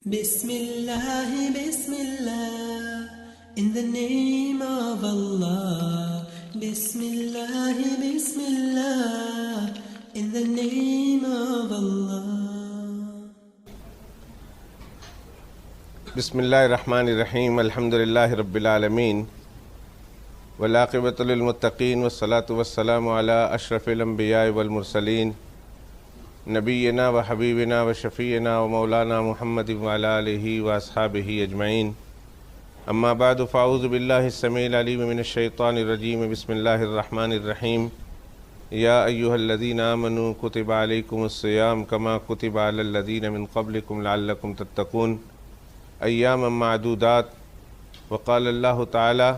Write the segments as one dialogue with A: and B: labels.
A: Bismillah, in the name of Allah. Bismillah, in the name of Allah.
B: Bismillahirrahmanirrahim. Alhamdulillahi Rabbil Alameen. Wal-aqibatu lil-muttaqeen. Was-salatu was-salamu ala ashrafil anbiya'i wal-mursaleen. نبینا و حبیبنا و شفیعنا و مولانا محمد و علی آلہ و اصحابہ اجمعین. اما بعد فاعوذ باللہ السمیع العلیم من الشیطان الرجیم. بسم اللہ الرحمن الرحیم. یا ایہا الذین آمنوا کتب علیکم الصیام کما کتب علی الذین من قبلکم لعلکم تتقون ایاما معدودات. وقال اللہ تعالی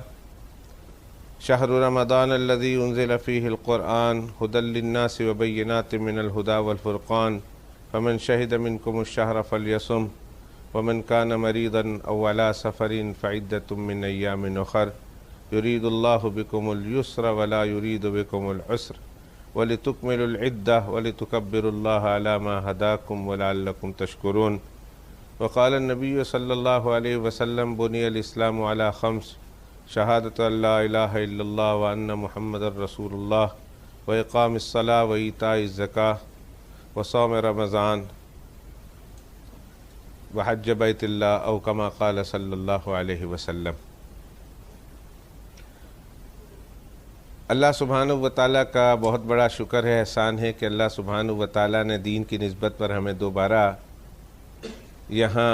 B: شہر رمضان الذي انزل فيه القرآن هدى للناس وبينات من الهدى والفرقان فمن شهد منكم الشهر فليصم ومن كان مريضا أو على سفر فعدة من أيام أخر يريد الله بكم اليسر ولا يريد بكم العسر ولتكملوا العدة ولتكبروا الله على ما هداكم ولعلكم تشكرون. وقال النبي صلى الله عليه وسلم بني الإسلام على خمس: شہادت لا الہ الا اللہ وان محمد رسول اللہ واقام الصلاۃ وایتاء الزکاۃ وصوم رمضان وحج بیت اللہ او کما قال صلی اللہ علیہ وسلم. اللہ سبحانہ و تعالیٰ کا بہت بڑا شکر ہے، احسان ہے کہ اللہ سبحانہ و تعالیٰ نے دین کی نسبت پر ہمیں دوبارہ یہاں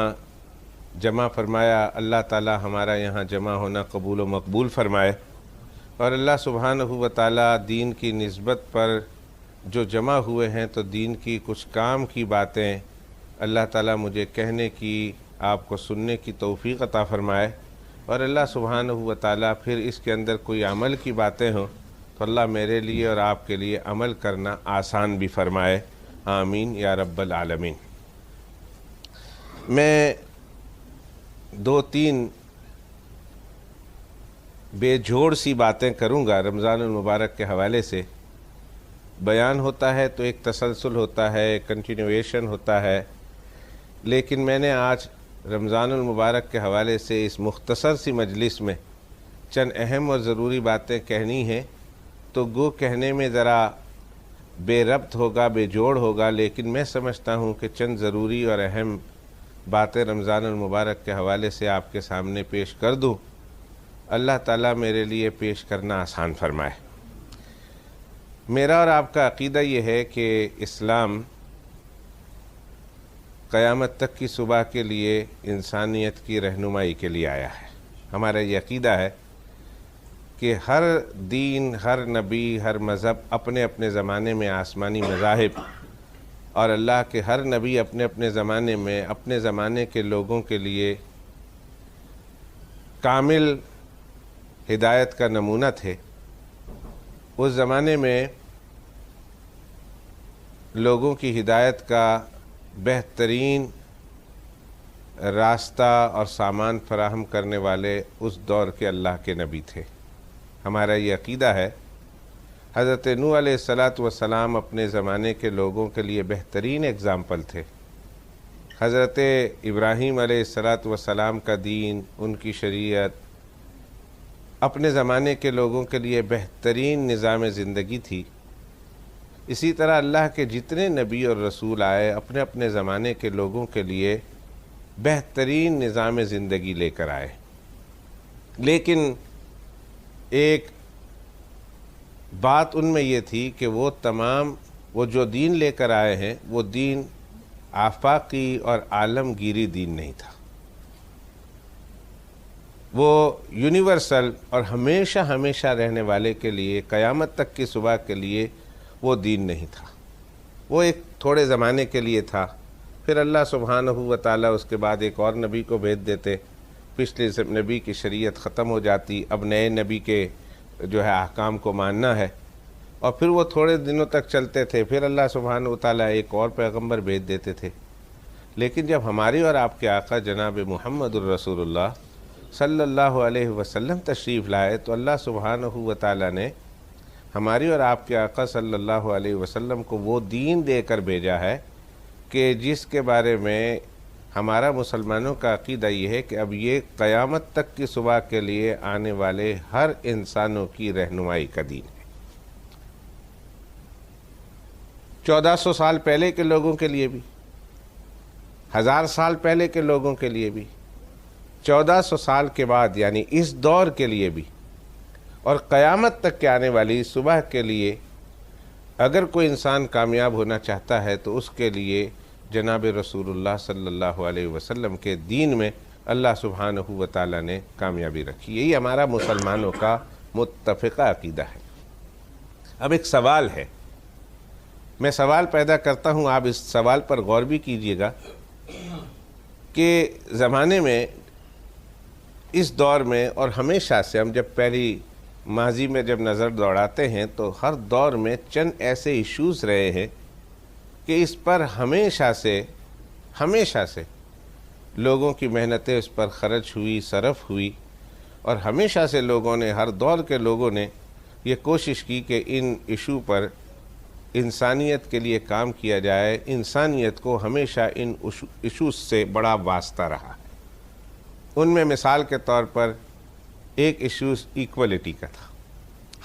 B: جمع فرمایا. اللہ تعالیٰ ہمارا یہاں جمع ہونا قبول و مقبول فرمائے. اور اللہ سبحانہ و تعالیٰ دین کی نسبت پر جو جمع ہوئے ہیں تو دین کی کچھ کام کی باتیں اللہ تعالیٰ مجھے کہنے کی، آپ کو سننے کی توفیق عطا فرمائے. اور اللہ سبحانہ و تعالیٰ پھر اس کے اندر کوئی عمل کی باتیں ہوں تو اللہ میرے لیے اور آپ کے لیے عمل کرنا آسان بھی فرمائے. آمین یا رب العالمین. میں دو تین بے جوڑ سی باتیں کروں گا. رمضان المبارک کے حوالے سے بیان ہوتا ہے تو ایک تسلسل ہوتا ہے، کنٹینویشن ہوتا ہے، لیکن میں نے آج رمضان المبارک کے حوالے سے اس مختصر سی مجلس میں چند اہم اور ضروری باتیں کہنی ہیں. تو گو کہنے میں ذرا بے ربط ہوگا، بے جوڑ ہوگا، لیکن میں سمجھتا ہوں کہ چند ضروری اور اہم باتیں رمضان المبارک کے حوالے سے آپ کے سامنے پیش کر دوں. اللہ تعالیٰ میرے لیے پیش کرنا آسان فرمائے. میرا اور آپ کا عقیدہ یہ ہے کہ اسلام قیامت تک کی صبح کے لیے انسانیت کی رہنمائی کے لیے آیا ہے. ہمارا یہ عقیدہ ہے کہ ہر دین، ہر نبی، ہر مذہب اپنے اپنے زمانے میں آسمانی مذاہب، اور اللہ کے ہر نبی اپنے اپنے زمانے میں اپنے زمانے کے لوگوں کے لیے کامل ہدایت کا نمونہ تھے. اس زمانے میں لوگوں کی ہدایت کا بہترین راستہ اور سامان فراہم کرنے والے اس دور کے اللہ کے نبی تھے. ہمارا یہ عقیدہ ہے. حضرت نوح علیہ السلام اپنے زمانے کے لوگوں کے لیے بہترین اگزامپل تھے. حضرت ابراہیم علیہ السلام کا دین، ان کی شریعت اپنے زمانے کے لوگوں کے لیے بہترین نظام زندگی تھی. اسی طرح اللہ کے جتنے نبی اور رسول آئے اپنے اپنے زمانے کے لوگوں کے لیے بہترین نظام زندگی لے کر آئے. لیکن ایک بات ان میں یہ تھی کہ وہ جو دین لے کر آئے ہیں وہ دین آفاقی اور عالمگیری دین نہیں تھا. وہ یونیورسل اور ہمیشہ ہمیشہ رہنے والے کے لیے، قیامت تک کی صبح کے لیے وہ دین نہیں تھا. وہ ایک تھوڑے زمانے کے لیے تھا. پھر اللہ سبحانہ و تعالیٰ اس کے بعد ایک اور نبی کو بھیج دیتے. پچھلے نبی کی شریعت ختم ہو جاتی، اب نئے نبی کے جو ہے احکام کو ماننا ہے، اور پھر وہ تھوڑے دنوں تک چلتے تھے. پھر اللہ سبحانہ و تعالیٰ ایک اور پیغمبر بھیج دیتے تھے. لیکن جب ہماری اور آپ کے آقا جناب محمد الرسول اللہ صلی اللہ علیہ وسلم تشریف لائے تو اللہ سبحانہ و تعالیٰ نے ہماری اور آپ کے آقا صلی اللہ علیہ وسلم کو وہ دین دے کر بھیجا ہے کہ جس کے بارے میں ہمارا مسلمانوں کا عقیدہ یہ ہے کہ اب یہ قیامت تک کی صبح کے لیے آنے والے ہر انسانوں کی رہنمائی کا دین ہے۔ 1400 سال پہلے کے لوگوں کے لیے بھی، 1000 سال پہلے کے لوگوں کے لیے بھی، 1400 سال کے بعد یعنی اس دور کے لیے بھی، اور قیامت تک کے آنے والی صبح کے لیے اگر کوئی انسان کامیاب ہونا چاہتا ہے تو اس کے لیے جناب رسول اللہ صلی اللہ علیہ وسلم کے دین میں اللہ سبحانہ و تعالیٰ نے کامیابی رکھی۔ یہی ہمارا مسلمانوں کا متفقہ عقیدہ ہے۔ اب ایک سوال ہے، میں سوال پیدا کرتا ہوں، آپ اس سوال پر غور بھی کیجئے گا کہ زمانے میں اس دور میں اور ہمیشہ سے ہم جب پہلی ماضی میں جب نظر دوڑاتے ہیں تو ہر دور میں چند ایسے ایشوز رہے ہیں کہ اس پر ہمیشہ سے لوگوں کی محنتیں اس پر خرچ ہوئی، صرف ہوئی، اور ہمیشہ سے لوگوں نے، ہر دور کے لوگوں نے یہ کوشش کی کہ ان ایشو پر انسانیت کے لیے کام کیا جائے۔ انسانیت کو ہمیشہ ان ایشوز سے بڑا واسطہ رہا ہے۔ ان میں مثال کے طور پر ایک ایشوز ایکولیٹی کا تھا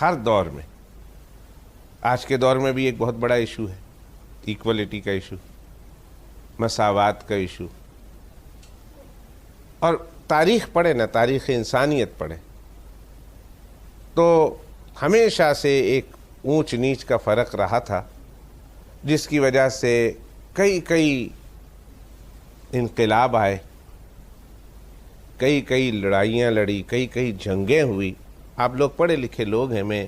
B: ہر دور میں۔ آج کے دور میں بھی ایک بہت بڑا ایشو ہے ایکولیٹی کا ایشو، مساوات کا ایشو۔ اور تاریخ پڑھے نا، تاریخ انسانیت پڑھے تو ہمیشہ سے ایک اونچ نیچ کا فرق رہا تھا، جس کی وجہ سے کئی انقلاب آئے، کئی لڑائیاں لڑی، کئی جنگیں ہوئی۔ آپ لوگ پڑھے لکھے لوگ ہیں، میں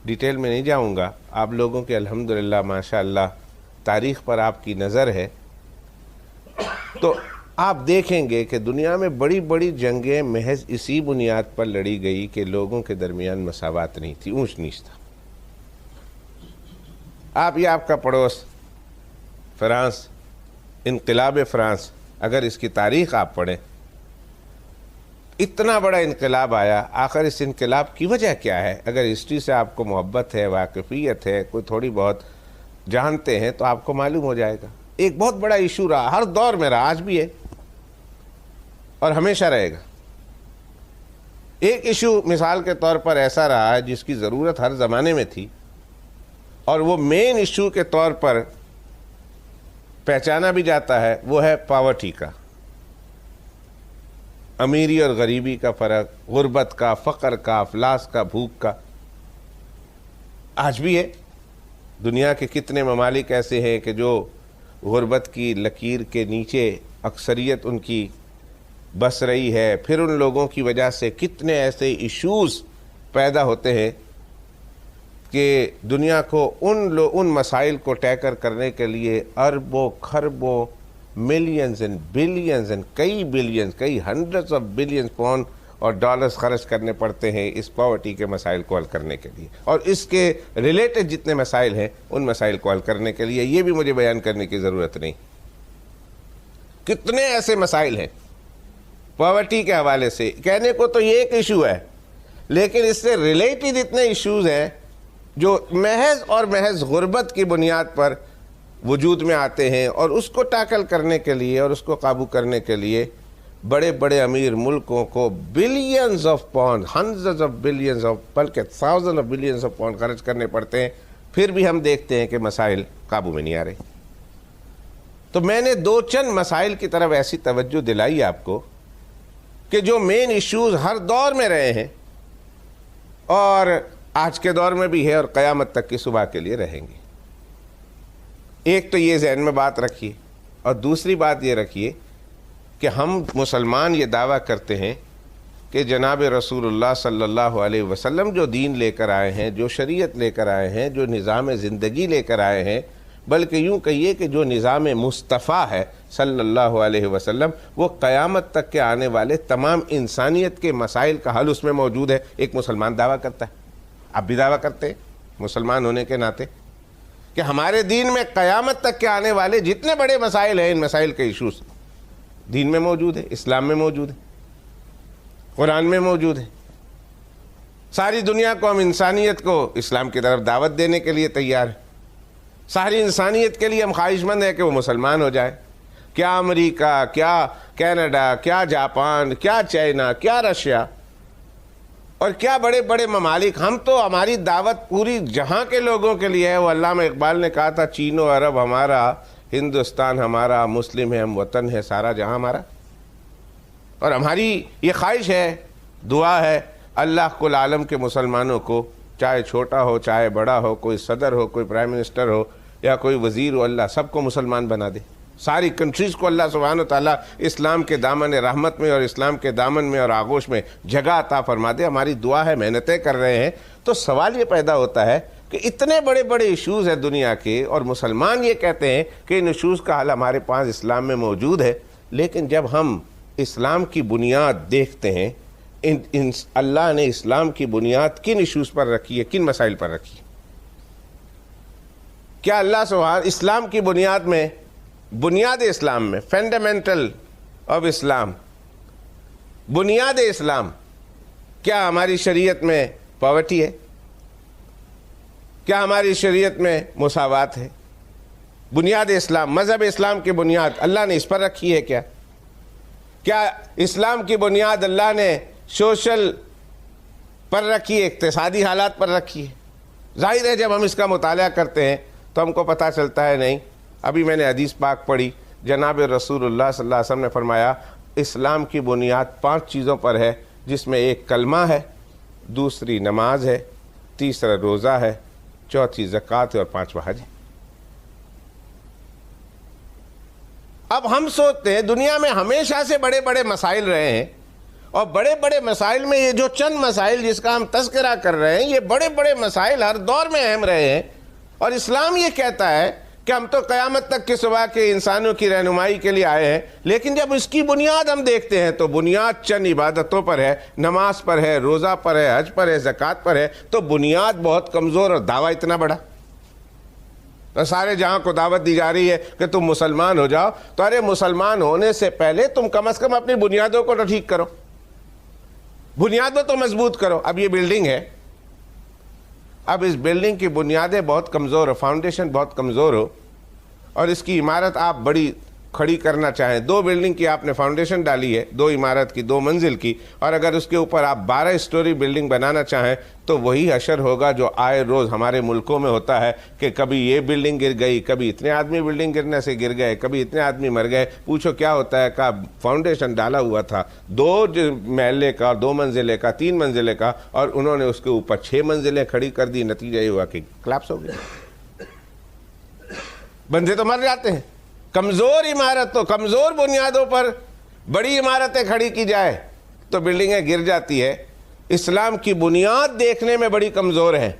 B: ڈیٹیل میں نہیں جاؤں گا، آپ لوگوں کے الحمدللہ ماشاءاللہ تاریخ پر آپ کی نظر ہے، تو آپ دیکھیں گے کہ دنیا میں بڑی بڑی جنگیں محض اسی بنیاد پر لڑی گئی کہ لوگوں کے درمیان مساوات نہیں تھی، اونچ نیچ تھا۔ آپ کا پڑوس فرانس، انقلاب فرانس، اگر اس کی تاریخ آپ پڑھیں، اتنا بڑا انقلاب آیا، آخر اس انقلاب کی وجہ کیا ہے؟ اگر ہسٹری سے آپ کو محبت ہے، واقفیت ہے، کوئی تھوڑی بہت جانتے ہیں تو آپ کو معلوم ہو جائے گا۔ ایک بہت بڑا ایشو رہا، ہر دور میں رہا، آج بھی ہے اور ہمیشہ رہے گا۔ ایک ایشو مثال کے طور پر ایسا رہا ہے جس کی ضرورت ہر زمانے میں تھی، اور وہ مین ایشو کے طور پر پہچانا بھی جاتا ہے، وہ ہے پاورٹی کا، امیری اور غریبی کا فرق، غربت کا، فقر کا، افلاس کا، بھوک کا۔ آج بھی ہے۔ دنیا کے کتنے ممالک ایسے ہیں کہ جو غربت کی لکیر کے نیچے اکثریت ان کی بس رہی ہے۔ پھر ان لوگوں کی وجہ سے کتنے ایسے ایشوز پیدا ہوتے ہیں کہ دنیا کو ان مسائل کو ٹیکل کرنے کے لیے اربوں کھربوں، ملینز اینڈ بلینز اینڈ کئی ہنڈریڈز آف بلینز پاؤنڈ اور ڈالرز خرچ کرنے پڑتے ہیں اس پاورٹی کے مسائل کو حل کرنے کے لیے، اور اس کے ریلیٹڈ جتنے مسائل ہیں ان مسائل کو حل کرنے کے لیے یہ بھی مجھے بیان کرنے کی ضرورت نہیں۔ کتنے ایسے مسائل ہیں پاورٹی کے حوالے سے، کہنے کو تو یہ ایک ایشو ہے، لیکن اس سے ریلیٹڈ اتنے ایشوز ہیں جو محض غربت کی بنیاد پر وجود میں آتے ہیں، اور اس کو ٹیکل کرنے کے لیے اور اس کو قابو کرنے کے لیے بڑے بڑے امیر ملکوں کو billions of pound, hundreds of billions of, بلکہ thousand of billions of pound خرچ کرنے پڑتے ہیں، پھر بھی ہم دیکھتے ہیں کہ مسائل قابو میں نہیں آ رہے۔ تو میں نے چند مسائل کی طرف ایسی توجہ دلائی آپ کو کہ جو مین ایشوز ہر دور میں رہے ہیں اور آج کے دور میں بھی ہے اور قیامت تک کی صبح کے لیے رہیں گے۔ ایک تو یہ ذہن میں بات رکھیے، اور دوسری بات یہ رکھیے کہ ہم مسلمان یہ دعویٰ کرتے ہیں کہ جناب رسول اللہ صلی اللہ علیہ وسلم جو دین لے کر آئے ہیں، جو شریعت لے کر آئے ہیں، جو نظام زندگی لے کر آئے ہیں، بلکہ یوں کہیے کہ جو نظام مصطفیٰ ہے صلی اللہ علیہ وسلم، وہ قیامت تک کے آنے والے تمام انسانیت کے مسائل کا حل اس میں موجود ہے۔ ایک مسلمان دعویٰ کرتا ہے، آپ بھی دعویٰ کرتے ہیں مسلمان ہونے کے ناطے کہ ہمارے دین میں قیامت تک کے آنے والے جتنے بڑے مسائل ہیں، ان مسائل کے ایشوز دین میں موجود ہے، اسلام میں موجود ہے، قرآن میں موجود ہے۔ ساری دنیا کو، ہم انسانیت کو اسلام کی طرف دعوت دینے کے لیے تیار ہیں۔ ساری انسانیت کے لیے ہم خواہش مند ہیں کہ وہ مسلمان ہو جائے، کیا امریکہ، کیا کینیڈا، کیا جاپان، کیا چائنا، کیا رشیا اور کیا بڑے بڑے ممالک. ہم تو ہماری دعوت پوری جہاں کے لوگوں کے لیے ہے. وہ علامہ اقبال نے کہا تھا چین و عرب ہمارا، ہندوستان ہمارا، مسلم ہے ہم، وطن ہے سارا جہاں ہمارا. اور ہماری یہ خواہش ہے، دعا ہے، اللہ کل عالم کے مسلمانوں کو، چاہے چھوٹا ہو چاہے بڑا ہو، کوئی صدر ہو، کوئی پرائم منسٹر ہو یا کوئی وزیر ہو، اللہ سب کو مسلمان بنا دے. ساری کنٹریز کو اللہ سبحانہ وتعالیٰ اسلام کے دامن رحمت میں اور اسلام کے دامن میں اور آغوش میں جگہ عطا فرما دے. ہماری دعا ہے، محنتیں کر رہے ہیں. تو سوال یہ پیدا ہوتا ہے کہ اتنے بڑے بڑے ایشوز ہیں دنیا کے، اور مسلمان یہ کہتے ہیں کہ ان ایشوز کا حل ہمارے پاس اسلام میں موجود ہے. لیکن جب ہم اسلام کی بنیاد دیکھتے ہیں، اللہ نے اسلام کی بنیاد کن ایشوز پر رکھی ہے، کن مسائل پر رکھی ہے؟ کیا اللہ سبحانہ اسلام کی بنیاد میں، بنیاد اسلام میں، فنڈامنٹل آف اسلام، بنیاد اسلام، کیا ہماری شریعت میں پاورٹی ہے؟ کیا ہماری شریعت میں مساوات ہے؟ بنیاد اسلام، مذہب اسلام کی بنیاد اللہ نے اس پر رکھی ہے کیا؟ کیا اسلام کی بنیاد اللہ نے سوشل پر رکھی ہے، اقتصادی حالات پر رکھی ہے؟ ظاہر ہے جب ہم اس کا مطالعہ کرتے ہیں تو ہم کو پتہ چلتا ہے نہیں. ابھی میں نے حدیث پاک پڑھی، جناب رسول اللہ صلی اللہ علیہ وسلم نے فرمایا اسلام کی بنیاد 5 چیزوں پر ہے، جس میں ایک کلمہ ہے، دوسری نماز ہے، تیسرا روزہ ہے، چوتھی زکوٰۃ ہے اور 5واں حج ہے. اب ہم سوچتے ہیں دنیا میں ہمیشہ سے بڑے بڑے مسائل رہے ہیں، اور بڑے بڑے مسائل میں یہ جو چند مسائل جس کا ہم تذکرہ کر رہے ہیں، یہ بڑے بڑے مسائل ہر دور میں اہم رہے ہیں. اور اسلام یہ کہتا ہے کہ ہم تو قیامت تک کے صبح کے انسانوں کی رہنمائی کے لیے آئے ہیں. لیکن جب اس کی بنیاد ہم دیکھتے ہیں تو بنیاد چند عبادتوں پر ہے، نماز پر ہے، روزہ پر ہے، حج پر ہے، زکوٰۃ پر ہے. تو بنیاد بہت کمزور اور دعویٰ اتنا بڑا. تو سارے جہاں کو دعوت دی جا رہی ہے کہ تم مسلمان ہو جاؤ. تو ارے مسلمان ہونے سے پہلے تم کم از کم اپنی بنیادوں کو تو ٹھیک کرو، بنیادوں تو مضبوط کرو. اب یہ بلڈنگ ہے، اب اس بلڈنگ کی بنیادیں بہت کمزور ہو، فاؤنڈیشن بہت کمزور ہو، اور اس کی عمارت آپ بڑی کھڑی کرنا چاہیں. 2 بلڈنگ کی آپ نے فاؤنڈیشن ڈالی ہے، 2 عمارت کی، 2 منزل کی، اور اگر اس کے اوپر آپ 12 اسٹوری بلڈنگ بنانا چاہیں تو وہی حشر ہوگا جو آئے روز ہمارے ملکوں میں ہوتا ہے کہ کبھی یہ بلڈنگ گر گئی، کبھی اتنے آدمی بلڈنگ گرنے سے گر گئے، کبھی اتنے آدمی مر گئے. پوچھو کیا ہوتا ہے؟ کہ فاؤنڈیشن ڈالا ہوا تھا 2 محلے کا، 2 منزلے کا، 3 منزلے کا، اور انہوں نے اس کے اوپر 6 منزلیں کھڑی کر دی. نتیجہ یہ ہوا کہ کلاپس ہو گیا، بندے تو مر جاتے ہیں. کمزور عمارتوں، کمزور بنیادوں پر بڑی عمارتیں کھڑی کی جائے تو بلڈنگیں گر جاتی ہے. اسلام کی بنیاد دیکھنے میں بڑی کمزور ہے،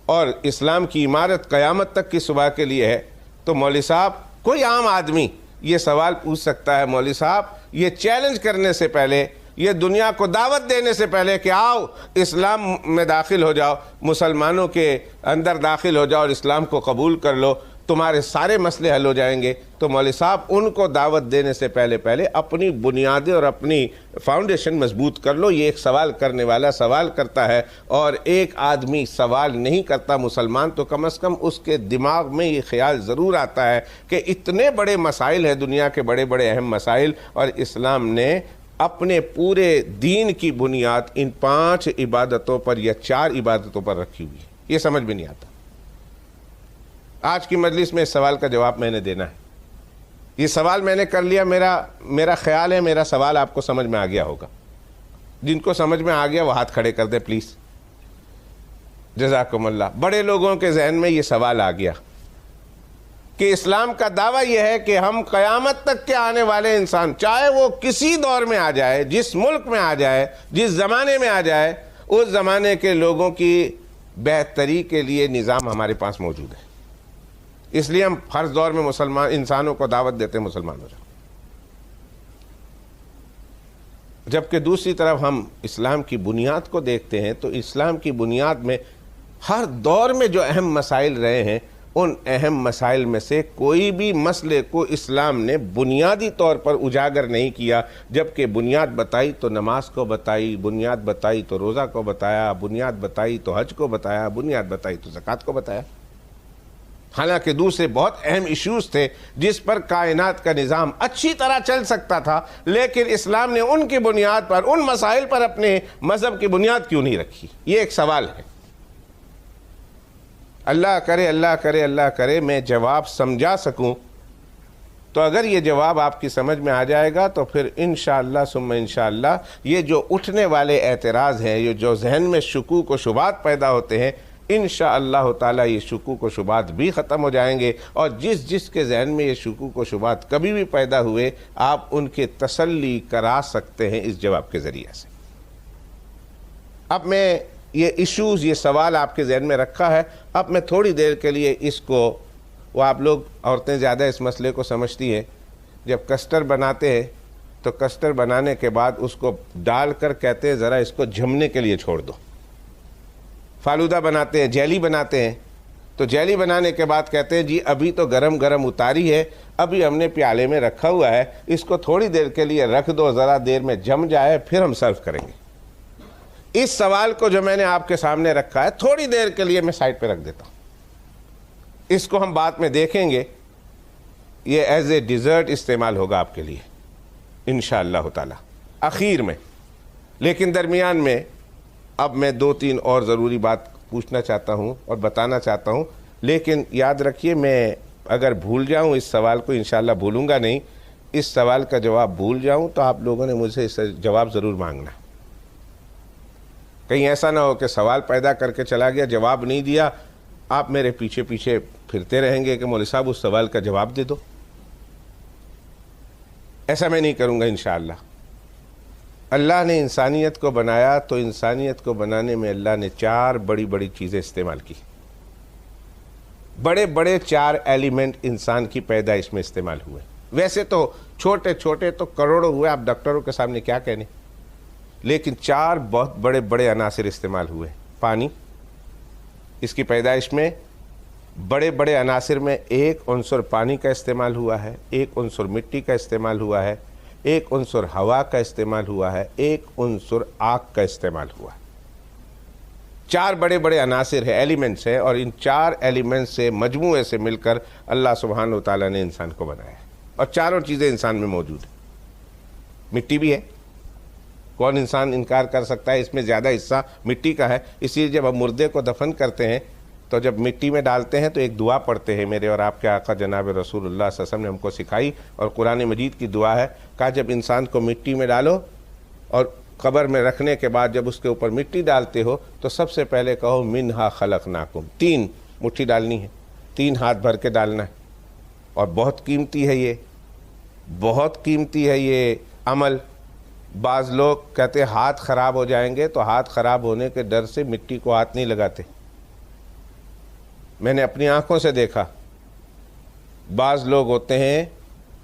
B: اور اسلام کی عمارت قیامت تک کی صبح کے لیے ہے. تو مولوی صاحب، کوئی عام آدمی یہ سوال پوچھ سکتا ہے، مولوی صاحب یہ چیلنج کرنے سے پہلے، یہ دنیا کو دعوت دینے سے پہلے کہ آؤ اسلام میں داخل ہو جاؤ، مسلمانوں کے اندر داخل ہو جاؤ اور اسلام کو قبول کر لو، تمہارے سارے مسئلے حل ہو جائیں گے. تو مولوی صاحب ان کو دعوت دینے سے پہلے اپنی بنیادیں اور اپنی فاؤنڈیشن مضبوط کر لو. یہ ایک سوال کرنے والا سوال کرتا ہے، اور ایک آدمی سوال نہیں کرتا مسلمان، تو کم از کم اس کے دماغ میں یہ خیال ضرور آتا ہے کہ اتنے بڑے مسائل ہیں دنیا کے، بڑے بڑے اہم مسائل، اور اسلام نے اپنے پورے دین کی بنیاد ان 5 عبادتوں پر یا 4 عبادتوں پر رکھی ہوئی ہے. یہ سمجھ میں نہیں آتا. آج کی مجلس میں اس سوال کا جواب میں نے دینا ہے. یہ سوال میں نے کر لیا، میرا خیال ہے میرا سوال آپ کو سمجھ میں آ گیا ہوگا. جن کو سمجھ میں آ گیا وہ ہاتھ کھڑے کر دیں پلیز. جزاکم اللہ. بڑے لوگوں کے ذہن میں یہ سوال آ گیا کہ اسلام کا دعویٰ یہ ہے کہ ہم قیامت تک کے آنے والے انسان، چاہے وہ کسی دور میں آ جائے، جس ملک میں آ جائے، جس زمانے میں آ جائے، اس زمانے کے لوگوں کی بہتری کے لیے نظام ہمارے پاس موجود ہے. اس لیے ہم ہر دور میں مسلمان انسانوں کو دعوت دیتے ہیں مسلمان ہو جاؤ. جبکہ دوسری طرف ہم اسلام کی بنیاد کو دیکھتے ہیں تو اسلام کی بنیاد میں ہر دور میں جو اہم مسائل رہے ہیں، ان اہم مسائل میں سے کوئی بھی مسئلے کو اسلام نے بنیادی طور پر اجاگر نہیں کیا. جبکہ بنیاد بتائی تو نماز کو بتائی، بنیاد بتائی تو روزہ کو بتایا، بنیاد بتائی تو حج کو بتایا، بنیاد بتائی تو زکوٰۃ کو بتایا. حالانکہ دوسرے بہت اہم ایشوز تھے جس پر کائنات کا نظام اچھی طرح چل سکتا تھا، لیکن اسلام نے ان کی بنیاد پر، ان مسائل پر اپنے مذہب کی بنیاد کیوں نہیں رکھی؟ یہ ایک سوال ہے۔ اللہ کرے اللہ کرے اللہ کرے میں جواب سمجھا سکوں، تو اگر یہ جواب آپ کی سمجھ میں آ جائے گا تو پھر انشاءاللہ ثم انشاءاللہ یہ جو اٹھنے والے اعتراض ہیں، یہ جو ذہن میں شکوک و شبہات پیدا ہوتے ہیں، انشاءاللہ تعالی یہ شکوک و شبہات بھی ختم ہو جائیں گے، اور جس کے ذہن میں یہ شکوک و شبہات کبھی بھی پیدا ہوئے آپ ان کے تسلی کرا سکتے ہیں اس جواب کے ذریعے سے۔ اب میں یہ ایشوز، یہ سوال آپ کے ذہن میں رکھا ہے، اب میں تھوڑی دیر کے لیے اس کو، وہ آپ لوگ عورتیں زیادہ اس مسئلے کو سمجھتی ہیں، جب کسٹر بناتے ہیں تو کسٹر بنانے کے بعد اس کو ڈال کر کہتے ہیں ذرا اس کو جمنے کے لیے چھوڑ دو۔ فالودہ بناتے ہیں، جیلی بناتے ہیں، تو جیلی بنانے کے بعد کہتے ہیں جی ابھی تو گرم گرم اتاری ہے، ابھی ہم نے پیالے میں رکھا ہوا ہے، اس کو تھوڑی دیر کے لیے رکھ دو، ذرا دیر میں جم جائے پھر ہم سرو کریں گے۔ اس سوال کو جو میں نے آپ کے سامنے رکھا ہے تھوڑی دیر کے لیے میں سائڈ پہ رکھ دیتا ہوں، اس کو ہم بعد میں دیکھیں گے، یہ ایز اے ڈیزرٹ استعمال ہوگا آپ کے لیے انشاءاللہ تعالی اخیر میں۔ لیکن درمیان میں اب میں 2-3 اور ضروری بات پوچھنا چاہتا ہوں اور بتانا چاہتا ہوں، لیکن یاد رکھیے میں اگر بھول جاؤں اس سوال کو، انشاءاللہ بھولوں گا نہیں، اس سوال کا جواب بھول جاؤں تو آپ لوگوں نے مجھ سے اس جواب ضرور مانگنا، کہیں ایسا نہ ہو کہ سوال پیدا کر کے چلا گیا، جواب نہیں دیا، آپ میرے پیچھے پیچھے پھرتے رہیں گے کہ مولوی صاحب اس سوال کا جواب دے دو۔ ایسا میں نہیں کروں گا انشاءاللہ۔ اللہ نے انسانیت کو بنایا تو انسانیت کو بنانے میں اللہ نے 4 بڑی بڑی چیزیں استعمال کی، بڑے بڑے 4 ایلیمنٹ انسان کی پیدائش میں استعمال ہوئے۔ ویسے تو چھوٹے چھوٹے تو کروڑوں ہوئے، آپ ڈاکٹروں کے سامنے کیا کہنے، لیکن 4 بہت بڑے بڑے عناصر استعمال ہوئے۔ پانی، اس کی پیدائش میں بڑے بڑے عناصر میں ایک عنصر پانی کا استعمال ہوا ہے، ایک عنصر مٹی کا استعمال ہوا ہے، ایک عنصر ہوا کا استعمال ہوا ہے، ایک عنصر آگ کا استعمال ہوا ہے۔ 4 بڑے بڑے عناصر ہیں، ایلیمنٹس ہیں، اور ان 4 ایلیمنٹس سے مجموعے سے مل کر اللہ سبحانہ و تعالیٰ نے انسان کو بنایا ہے، اور چاروں چیزیں انسان میں موجود ہیں۔ مٹی بھی ہے، کون انسان انکار کر سکتا ہے، اس میں زیادہ حصہ مٹی کا ہے، اس لیے جب ہم مردے کو دفن کرتے ہیں تو جب مٹی میں ڈالتے ہیں تو ایک دعا پڑھتے ہیں، میرے اور آپ کے آقا جناب رسول اللہ صلی اللہ علیہ وسلم نے ہم کو سکھائی، اور قرآن مجید کی دعا ہے، کہا جب انسان کو مٹی میں ڈالو اور قبر میں رکھنے کے بعد جب اس کے اوپر مٹی ڈالتے ہو تو سب سے پہلے کہو منہا خلقناکم، 3 مٹھی ڈالنی ہے، 3 ہاتھ بھر کے ڈالنا ہے، اور بہت قیمتی ہے، یہ بہت قیمتی ہے یہ عمل۔ بعض لوگ کہتے ہیں ہاتھ خراب ہو جائیں گے، تو ہاتھ خراب ہونے کے ڈر سے مٹی کو ہاتھ نہیں لگاتے۔ میں نے اپنی آنکھوں سے دیکھا، بعض لوگ ہوتے ہیں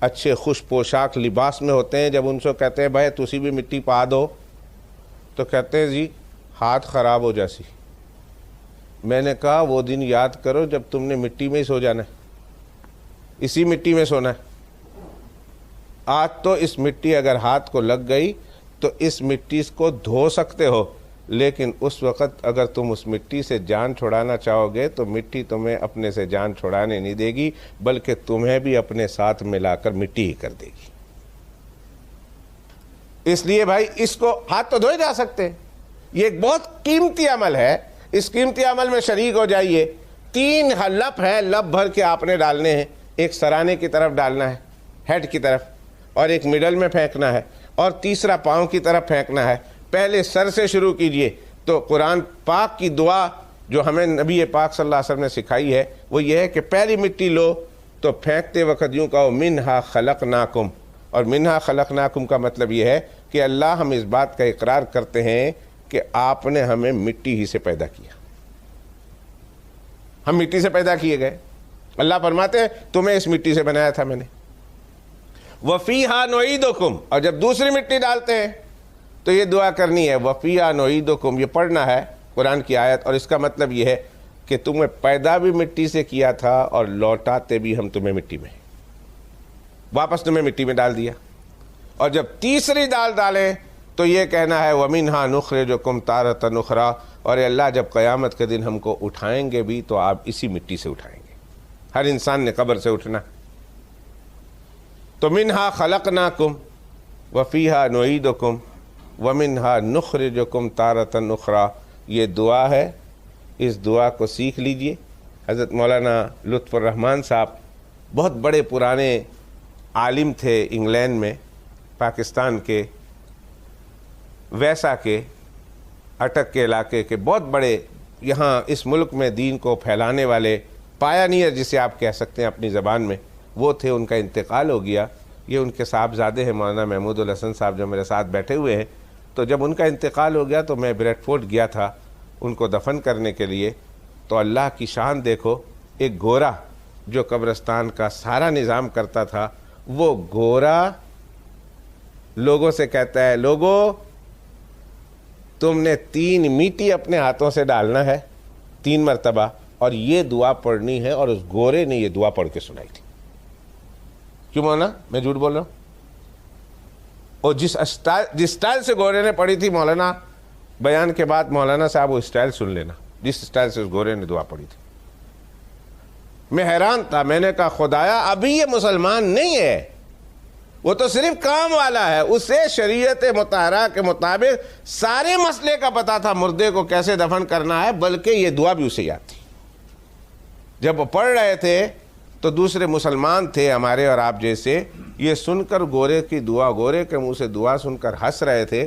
B: اچھے خوش پوشاک لباس میں ہوتے ہیں، جب ان سے کہتے ہیں بھائی تسی بھی مٹی پا دو تو کہتے ہیں جی ہاتھ خراب ہو جاسی۔ میں نے کہا وہ دن یاد کرو جب تم نے مٹی میں ہی سو جانا ہے، اسی مٹی میں سونا ہے۔ آج تو اس مٹی اگر ہاتھ کو لگ گئی تو اس مٹی کو دھو سکتے ہو، لیکن اس وقت اگر تم اس مٹی سے جان چھڑانا چاہو گے تو مٹی تمہیں اپنے سے جان چھڑانے نہیں دے گی، بلکہ تمہیں بھی اپنے ساتھ ملا کر مٹی ہی کر دے گی۔ اس لیے بھائی اس کو ہاتھ تو دھوئے جا سکتے، یہ ایک بہت قیمتی عمل ہے، اس قیمتی عمل میں شریک ہو جائیے۔ 3 لپ ہے، لپ بھر کے آپ نے ڈالنے ہیں، ایک سرانے کی طرف ڈالنا ہے، ہیڈ کی طرف، اور ایک مڈل میں پھینکنا ہے، اور تیسرا پاؤں کی طرف پھینکنا ہے۔ پہلے سر سے شروع کیجئے۔ تو قرآن پاک کی دعا جو ہمیں نبی پاک صلی اللہ علیہ وسلم نے سکھائی ہے وہ یہ ہے کہ پہلی مٹی لو تو پھینکتے وقت یوں کہو منہا خلقناکم، اور منہا خلقناکم کا مطلب یہ ہے کہ اللہ ہم اس بات کا اقرار کرتے ہیں کہ آپ نے ہمیں مٹی ہی سے پیدا کیا، ہم مٹی سے پیدا کیے گئے۔ اللہ فرماتے ہیں تمہیں اس مٹی سے بنایا تھا میں نے۔ وَفِيهَا نُعِيدُكُمْ، اور جب دوسری مٹی ڈالتے ہیں تو یہ دعا کرنی ہے وَفِيهَا نُعِيدُكُمْ، یہ پڑھنا ہے قرآن کی آیت، اور اس کا مطلب یہ ہے کہ تمہیں پیدا بھی مٹی سے کیا تھا اور لوٹاتے بھی ہم تمہیں مٹی میں، واپس تمہیں مٹی میں ڈال دیا۔ اور جب تیسری دال ڈالیں تو یہ کہنا ہے وَمِنْهَا نُخْرِجُكُمْ تَارَةً أُخْرَىٰ، اور اللہ جب قیامت کے دن ہم کو اٹھائیں گے بھی تو آپ اسی مٹی سے اٹھائیں گے۔ ہر انسان نے قبر سے اٹھنا. تو منہا خلقناکم وفیہا نعیدکم ومنہا نخرجکم تارۃ اخری. یہ دعا ہے، اس دعا کو سیکھ لیجئے. حضرت مولانا لطف الرحمن صاحب بہت بڑے پرانے عالم تھے انگلینڈ میں، پاکستان کے ویسا کے اٹک کے علاقے کے بہت بڑے، یہاں اس ملک میں دین کو پھیلانے والے پایانیئر جسے آپ کہہ سکتے ہیں اپنی زبان میں، وہ تھے. ان کا انتقال ہو گیا. یہ ان کے صاحبزادے ہیں مولانا محمود الحسن صاحب جو میرے ساتھ بیٹھے ہوئے ہیں. تو جب ان کا انتقال ہو گیا تو میں بریڈ فورڈ گیا تھا ان کو دفن کرنے کے لیے. تو اللہ کی شان دیکھو، ایک گورا جو قبرستان کا سارا نظام کرتا تھا، وہ گورا لوگوں سے کہتا ہے، لوگوں تم نے 3 میٹی اپنے ہاتھوں سے ڈالنا ہے 3 مرتبہ اور یہ دعا پڑھنی ہے. اور اس گورے نے یہ دعا پڑھ کے سنائی تھی. کیوں مولانا میں جھوٹ بول رہا ہوں؟ اور جس اسٹائل سے گورے نے پڑھی تھی، مولانا بیان کے بعد مولانا صاحب وہ اسٹائل سن لینا جس اسٹائل سے اس گورے نے دعا پڑھی تھی. میں حیران تھا. میں نے کہا خدایا ابھی یہ مسلمان نہیں ہے، وہ تو صرف کام والا ہے. اسے شریعت مطہرہ کے مطابق سارے مسئلے کا پتا تھا، مردے کو کیسے دفن کرنا ہے، بلکہ یہ دعا بھی اسے یاد تھی. جب وہ پڑھ رہے تھے تو دوسرے مسلمان تھے ہمارے اور آپ جیسے، یہ سن کر گورے کی دعا، گورے کے منہ سے دعا سن کر ہنس رہے تھے.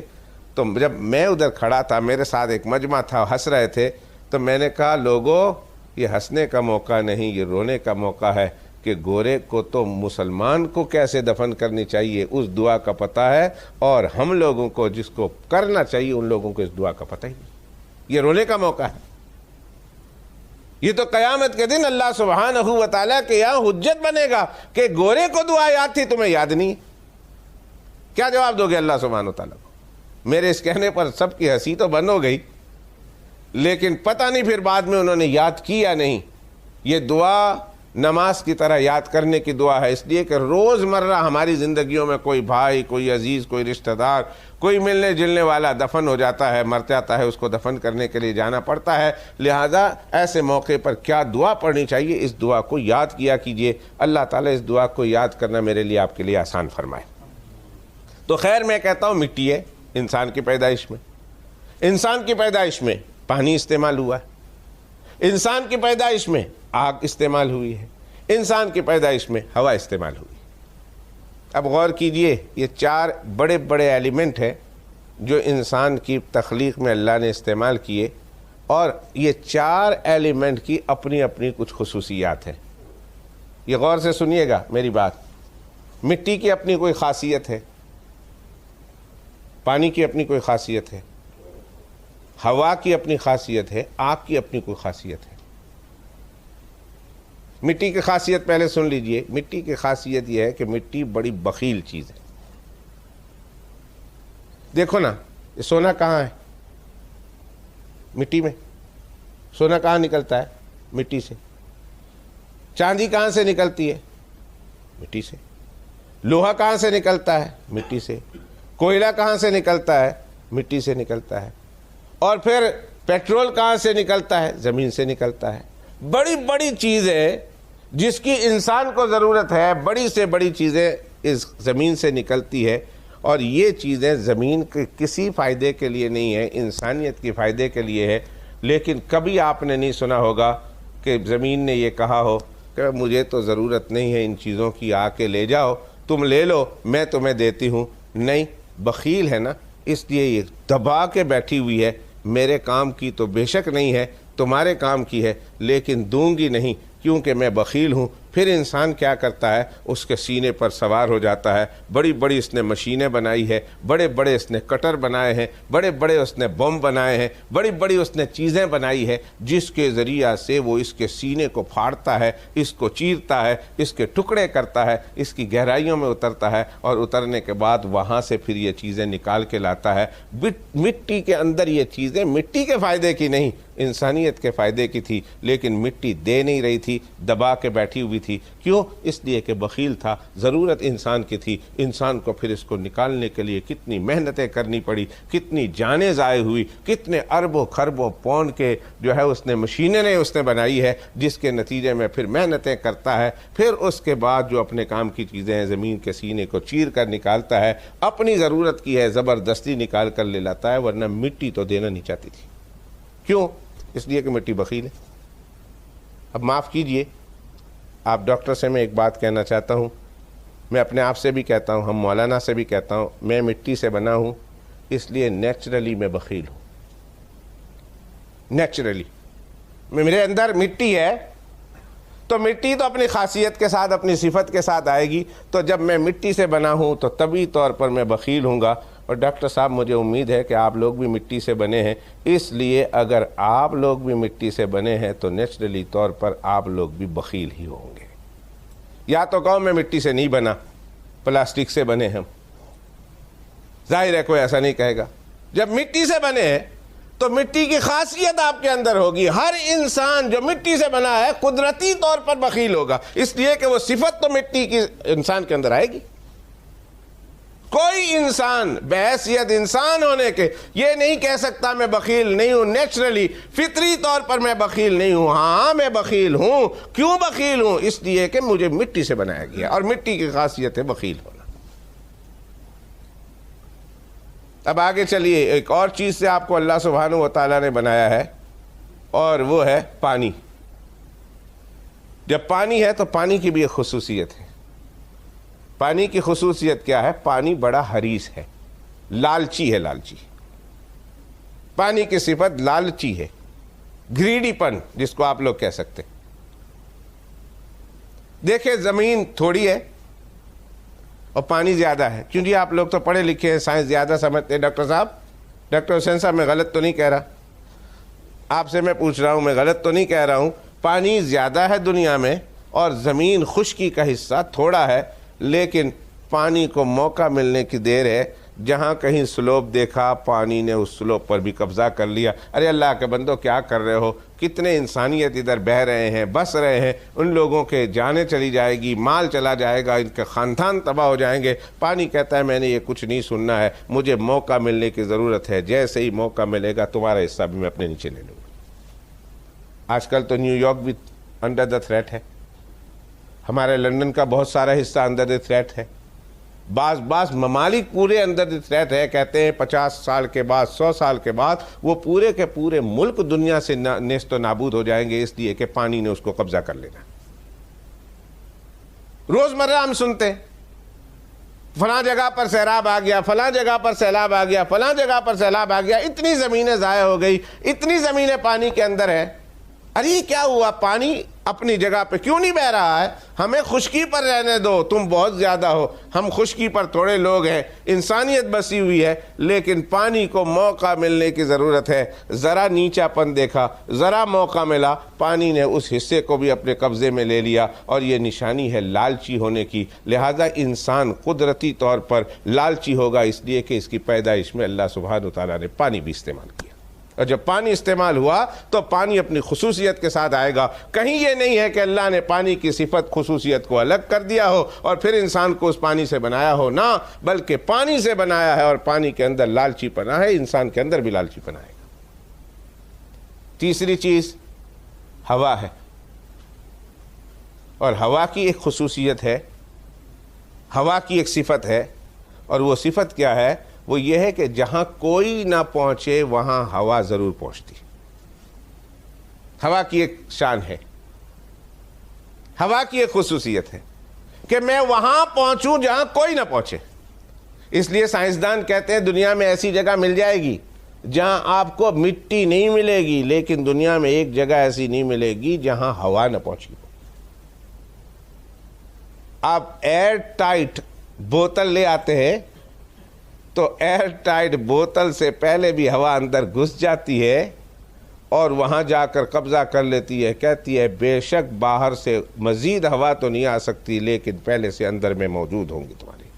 B: تو جب میں ادھر کھڑا تھا، میرے ساتھ ایک مجمع تھا، ہنس رہے تھے. تو میں نے کہا لوگوں یہ ہنسنے کا موقع نہیں، یہ رونے کا موقع ہے کہ گورے کو تو مسلمان کو کیسے دفن کرنی چاہیے اس دعا کا پتہ ہے، اور ہم لوگوں کو جس کو کرنا چاہیے ان لوگوں کو اس دعا کا پتہ ہی نہیں. یہ رونے کا موقع ہے. یہ تو قیامت کے دن اللہ سبحانہ و تعالیٰ کے یہاں حجت بنے گا کہ گورے کو دعا یاد تھی تمہیں یاد نہیں. کیا جواب دو گے اللہ سبحانہ و تعالیٰ کو؟ میرے اس کہنے پر سب کی ہنسی تو بند ہو گئی، لیکن پتہ نہیں پھر بعد میں انہوں نے یاد کی یا نہیں. یہ دعا نماز کی طرح یاد کرنے کی دعا ہے، اس لیے کہ روز مرہ ہماری زندگیوں میں کوئی بھائی، کوئی عزیز، کوئی رشتہ دار، کوئی ملنے جلنے والا دفن ہو جاتا ہے، مر جاتا ہے، اس کو دفن کرنے کے لیے جانا پڑتا ہے. لہذا ایسے موقع پر کیا دعا پڑھنی چاہیے، اس دعا کو یاد کیا کیجئے. اللہ تعالیٰ اس دعا کو یاد کرنا میرے لیے آپ کے لیے آسان فرمائے. تو خیر میں کہتا ہوں مٹی ہے انسان کی پیدائش میں، انسان کی پیدائش میں پانی استعمال ہوا ہے، انسان کی پیدائش میں آگ استعمال ہوئی ہے، انسان کی پیدائش میں ہوا استعمال ہوئی. اب غور کیجئے، یہ 4 بڑے بڑے ایلیمنٹ ہیں جو انسان کی تخلیق میں اللہ نے استعمال کیے، اور یہ 4 ایلیمنٹ کی اپنی اپنی کچھ خصوصیات ہیں. یہ غور سے سنیے گا میری بات. مٹی کی اپنی کوئی خاصیت ہے، پانی کی اپنی کوئی خاصیت ہے، ہوا کی اپنی خاصیت ہے، آگ کی اپنی کوئی خاصیت ہے. مٹی کی خاصیت پہلے سن لیجئے. مٹی کی خاصیت یہ ہے کہ مٹی بڑی بخیل چیز ہے. دیکھو نا، یہ سونا کہاں ہے؟ مٹی میں. سونا کہاں نکلتا ہے؟ مٹی سے. چاندی کہاں سے نکلتی ہے؟ مٹی سے. لوہا کہاں سے نکلتا ہے؟ مٹی سے. کوئلہ کہاں سے نکلتا ہے؟ مٹی سے نکلتا ہے. اور پھر پیٹرول کہاں سے نکلتا ہے؟ زمین سے نکلتا ہے. بڑی بڑی چیزیں جس کی انسان کو ضرورت ہے، بڑی سے بڑی چیزیں اس زمین سے نکلتی ہے. اور یہ چیزیں زمین کے کسی فائدے کے لیے نہیں ہے، انسانیت کے فائدے کے لیے ہے. لیکن کبھی آپ نے نہیں سنا ہوگا کہ زمین نے یہ کہا ہو کہ مجھے تو ضرورت نہیں ہے ان چیزوں کی، آ کے لے جاؤ، تم لے لو، میں تمہیں دیتی ہوں. نہیں، بخیل ہے نا، اس لیے یہ دبا کے بیٹھی ہوئی ہے. میرے کام کی تو بے شک نہیں ہے، تمہارے کام کی ہے، لیکن دوں گی نہیں کیونکہ میں بخیل ہوں. پھر انسان کیا کرتا ہے؟ اس کے سینے پر سوار ہو جاتا ہے. بڑی بڑی اس نے مشینیں بنائی ہے، بڑے بڑے اس نے کٹر بنائے ہیں، بڑے بڑے اس نے بم بنائے ہیں، بڑی بڑی اس نے چیزیں بنائی ہے جس کے ذریعہ سے وہ اس کے سینے کو پھاڑتا ہے، اس کو چیرتا ہے، اس کے ٹکڑے کرتا ہے، اس کی گہرائیوں میں اترتا ہے، اور اترنے کے بعد وہاں سے پھر یہ چیزیں نکال کے لاتا ہے. مٹی کے اندر یہ چیزیں مٹی کے فائدے کی نہیں، انسانیت کے فائدے کی تھی، لیکن مٹی دے نہیں رہی تھی، دبا کے بیٹھی ہوئی تھی۔ کیوں؟ اس لیے کہ بخیل تھا، ضرورت انسان کی تھی۔ انسان کو پھر اس کو نکالنے کے لیے کتنی محنتیں کرنی پڑی، کتنی جانیں ضائع ہوئی، کتنے اربوں خربوں پون کے جو ہے اس نے مشینیں اس نے بنائی ہے، جس کے نتیجے میں پھر محنتیں کرتا ہے، پھر اس کے بعد جو اپنے کام کی چیزیں ہیں زمین کے سینے کو چیر کر نکالتا ہے، اپنی ضرورت کی ہے زبردستی نکال کر لے لاتا ہے، ورنہ مٹی تو دینا نہیں چاہتی تھی۔ کیوں؟ اس لیے کہ مٹی بخیل ہے۔ اب معاف کیجئے، آپ ڈاکٹر سے میں ایک بات کہنا چاہتا ہوں، میں اپنے آپ سے بھی کہتا ہوں، ہم مولانا سے بھی کہتا ہوں، میں مٹی سے بنا ہوں، اس لیے نیچرلی میں بخیل ہوں۔ نیچرلی میرے اندر مٹی ہے، تو مٹی تو اپنی خاصیت کے ساتھ اپنی صفت کے ساتھ آئے گی، تو جب میں مٹی سے بنا ہوں تو طبعی طور پر میں بخیل ہوں گا۔ اور ڈاکٹر صاحب مجھے امید ہے کہ آپ لوگ بھی مٹی سے بنے ہیں، اس لیے اگر آپ لوگ بھی مٹی سے بنے ہیں تو نیچرلی طور پر آپ لوگ بھی بخیل ہی ہوں گے۔ یا تو کہو میں مٹی سے نہیں بنا، پلاسٹک سے بنے ہم، ظاہر ہے کوئی ایسا نہیں کہے گا۔ جب مٹی سے بنے ہیں تو مٹی کی خاصیت آپ کے اندر ہوگی۔ ہر انسان جو مٹی سے بنا ہے قدرتی طور پر بخیل ہوگا، اس لیے کہ وہ صفت تو مٹی کی انسان کے اندر آئے گی۔ کوئی انسان بحیثیت انسان ہونے کے یہ نہیں کہہ سکتا میں بخیل نہیں ہوں۔ نیچرلی فطری طور پر میں بخیل نہیں ہوں۔ ہاں میں بخیل ہوں۔ کیوں بخیل ہوں؟ اس لیے کہ مجھے مٹی سے بنایا گیا، اور مٹی کی خاصیت ہے بخیل ہونا۔ اب آگے چلیے، ایک اور چیز سے آپ کو اللہ سبحانہ و تعالیٰ نے بنایا ہے، اور وہ ہے پانی۔ جب پانی ہے تو پانی کی بھی ایک خصوصیت ہے۔ پانی کی خصوصیت کیا ہے؟ پانی بڑا حریص ہے، لالچی ہے۔ لالچی پانی کی صفت لالچی ہے، گریڈی پن جس کو آپ لوگ کہہ سکتے۔ دیکھیں زمین تھوڑی ہے اور پانی زیادہ ہے، کیوں جی آپ لوگ تو پڑھے لکھے ہیں، سائنس زیادہ سمجھتے ہیں۔ ڈاکٹر صاحب، ڈاکٹر حسین صاحب، میں غلط تو نہیں کہہ رہا؟ آپ سے میں پوچھ رہا ہوں، میں غلط تو نہیں کہہ رہا ہوں؟ پانی زیادہ ہے دنیا میں اور زمین خشکی کا حصہ تھوڑا ہے، لیکن پانی کو موقع ملنے کی دیر ہے۔ جہاں کہیں سلوپ دیکھا پانی نے اس سلوپ پر بھی قبضہ کر لیا۔ ارے اللہ کے بندو کیا کر رہے ہو؟ کتنے انسانیت ادھر بہ رہے ہیں، بس رہے ہیں، ان لوگوں کے جانیں چلی جائے گی، مال چلا جائے گا، ان کے خاندان تباہ ہو جائیں گے۔ پانی کہتا ہے میں نے یہ کچھ نہیں سننا ہے، مجھے موقع ملنے کی ضرورت ہے، جیسے ہی موقع ملے گا تمہارا حصہ بھی میں اپنے نیچے لے لوں گا۔ آج کل تو نیو یارک بھی انڈر دا تھریٹ ہے، ہمارے لندن کا بہت سارا حصہ انڈر دا تھریٹ ہے، بعض ممالک پورے اندر دا تھریٹ ہے۔ کہتے ہیں 50 سال کے بعد، 100 سال کے بعد وہ پورے کے پورے ملک دنیا سے نیست و نابود ہو جائیں گے، اس لیے کہ پانی نے اس کو قبضہ کر لینا۔ روزمرہ ہم سنتے ہیں فلاں جگہ پر سیلاب آ گیا، فلاں جگہ پر سیلاب آ گیا، فلاں جگہ پر سیلاب آ گیا، اتنی زمینیں ضائع ہو گئی، اتنی زمینیں پانی کے اندر ہے۔ ارے کیا ہوا؟ پانی اپنی جگہ پہ کیوں نہیں بہ رہا ہے؟ ہمیں خشکی پر رہنے دو، تم بہت زیادہ ہو، ہم خشکی پر تھوڑے لوگ ہیں، انسانیت بسی ہوئی ہے، لیکن پانی کو موقع ملنے کی ضرورت ہے۔ ذرا نیچا پن دیکھا، ذرا موقع ملا، پانی نے اس حصے کو بھی اپنے قبضے میں لے لیا، اور یہ نشانی ہے لالچی ہونے کی۔ لہذا انسان قدرتی طور پر لالچی ہوگا، اس لیے کہ اس کی پیدائش میں اللہ سبحانہ وتعالیٰ نے پانی بھی استعمال کیا، اور جب پانی استعمال ہوا تو پانی اپنی خصوصیت کے ساتھ آئے گا۔ کہیں یہ نہیں ہے کہ اللہ نے پانی کی صفت خصوصیت کو الگ کر دیا ہو اور پھر انسان کو اس پانی سے بنایا ہو، نہ، بلکہ پانی سے بنایا ہے، اور پانی کے اندر لالچی پنا ہے، انسان کے اندر بھی لالچی پنا ہے۔ تیسری چیز ہوا ہے، اور ہوا کی ایک خصوصیت ہے، ہوا کی ایک صفت ہے، اور وہ صفت کیا ہے؟ وہ یہ ہے کہ جہاں کوئی نہ پہنچے وہاں ہوا ضرور پہنچتی۔ ہوا کی ایک شان ہے، ہوا کی ایک خصوصیت ہے کہ میں وہاں پہنچوں جہاں کوئی نہ پہنچے۔ اس لیے سائنسدان کہتے ہیں دنیا میں ایسی جگہ مل جائے گی جہاں آپ کو مٹی نہیں ملے گی، لیکن دنیا میں ایک جگہ ایسی نہیں ملے گی جہاں ہوا نہ پہنچی۔ آپ ایئر ٹائٹ بوتل لے آتے ہیں تو ایئر ٹائٹ بوتل سے پہلے بھی ہوا اندر گھس جاتی ہے اور وہاں جا کر قبضہ کر لیتی ہے، کہتی ہے بے شک باہر سے مزید ہوا تو نہیں آ سکتی، لیکن پہلے سے اندر میں موجود ہوں گی تمہاری۔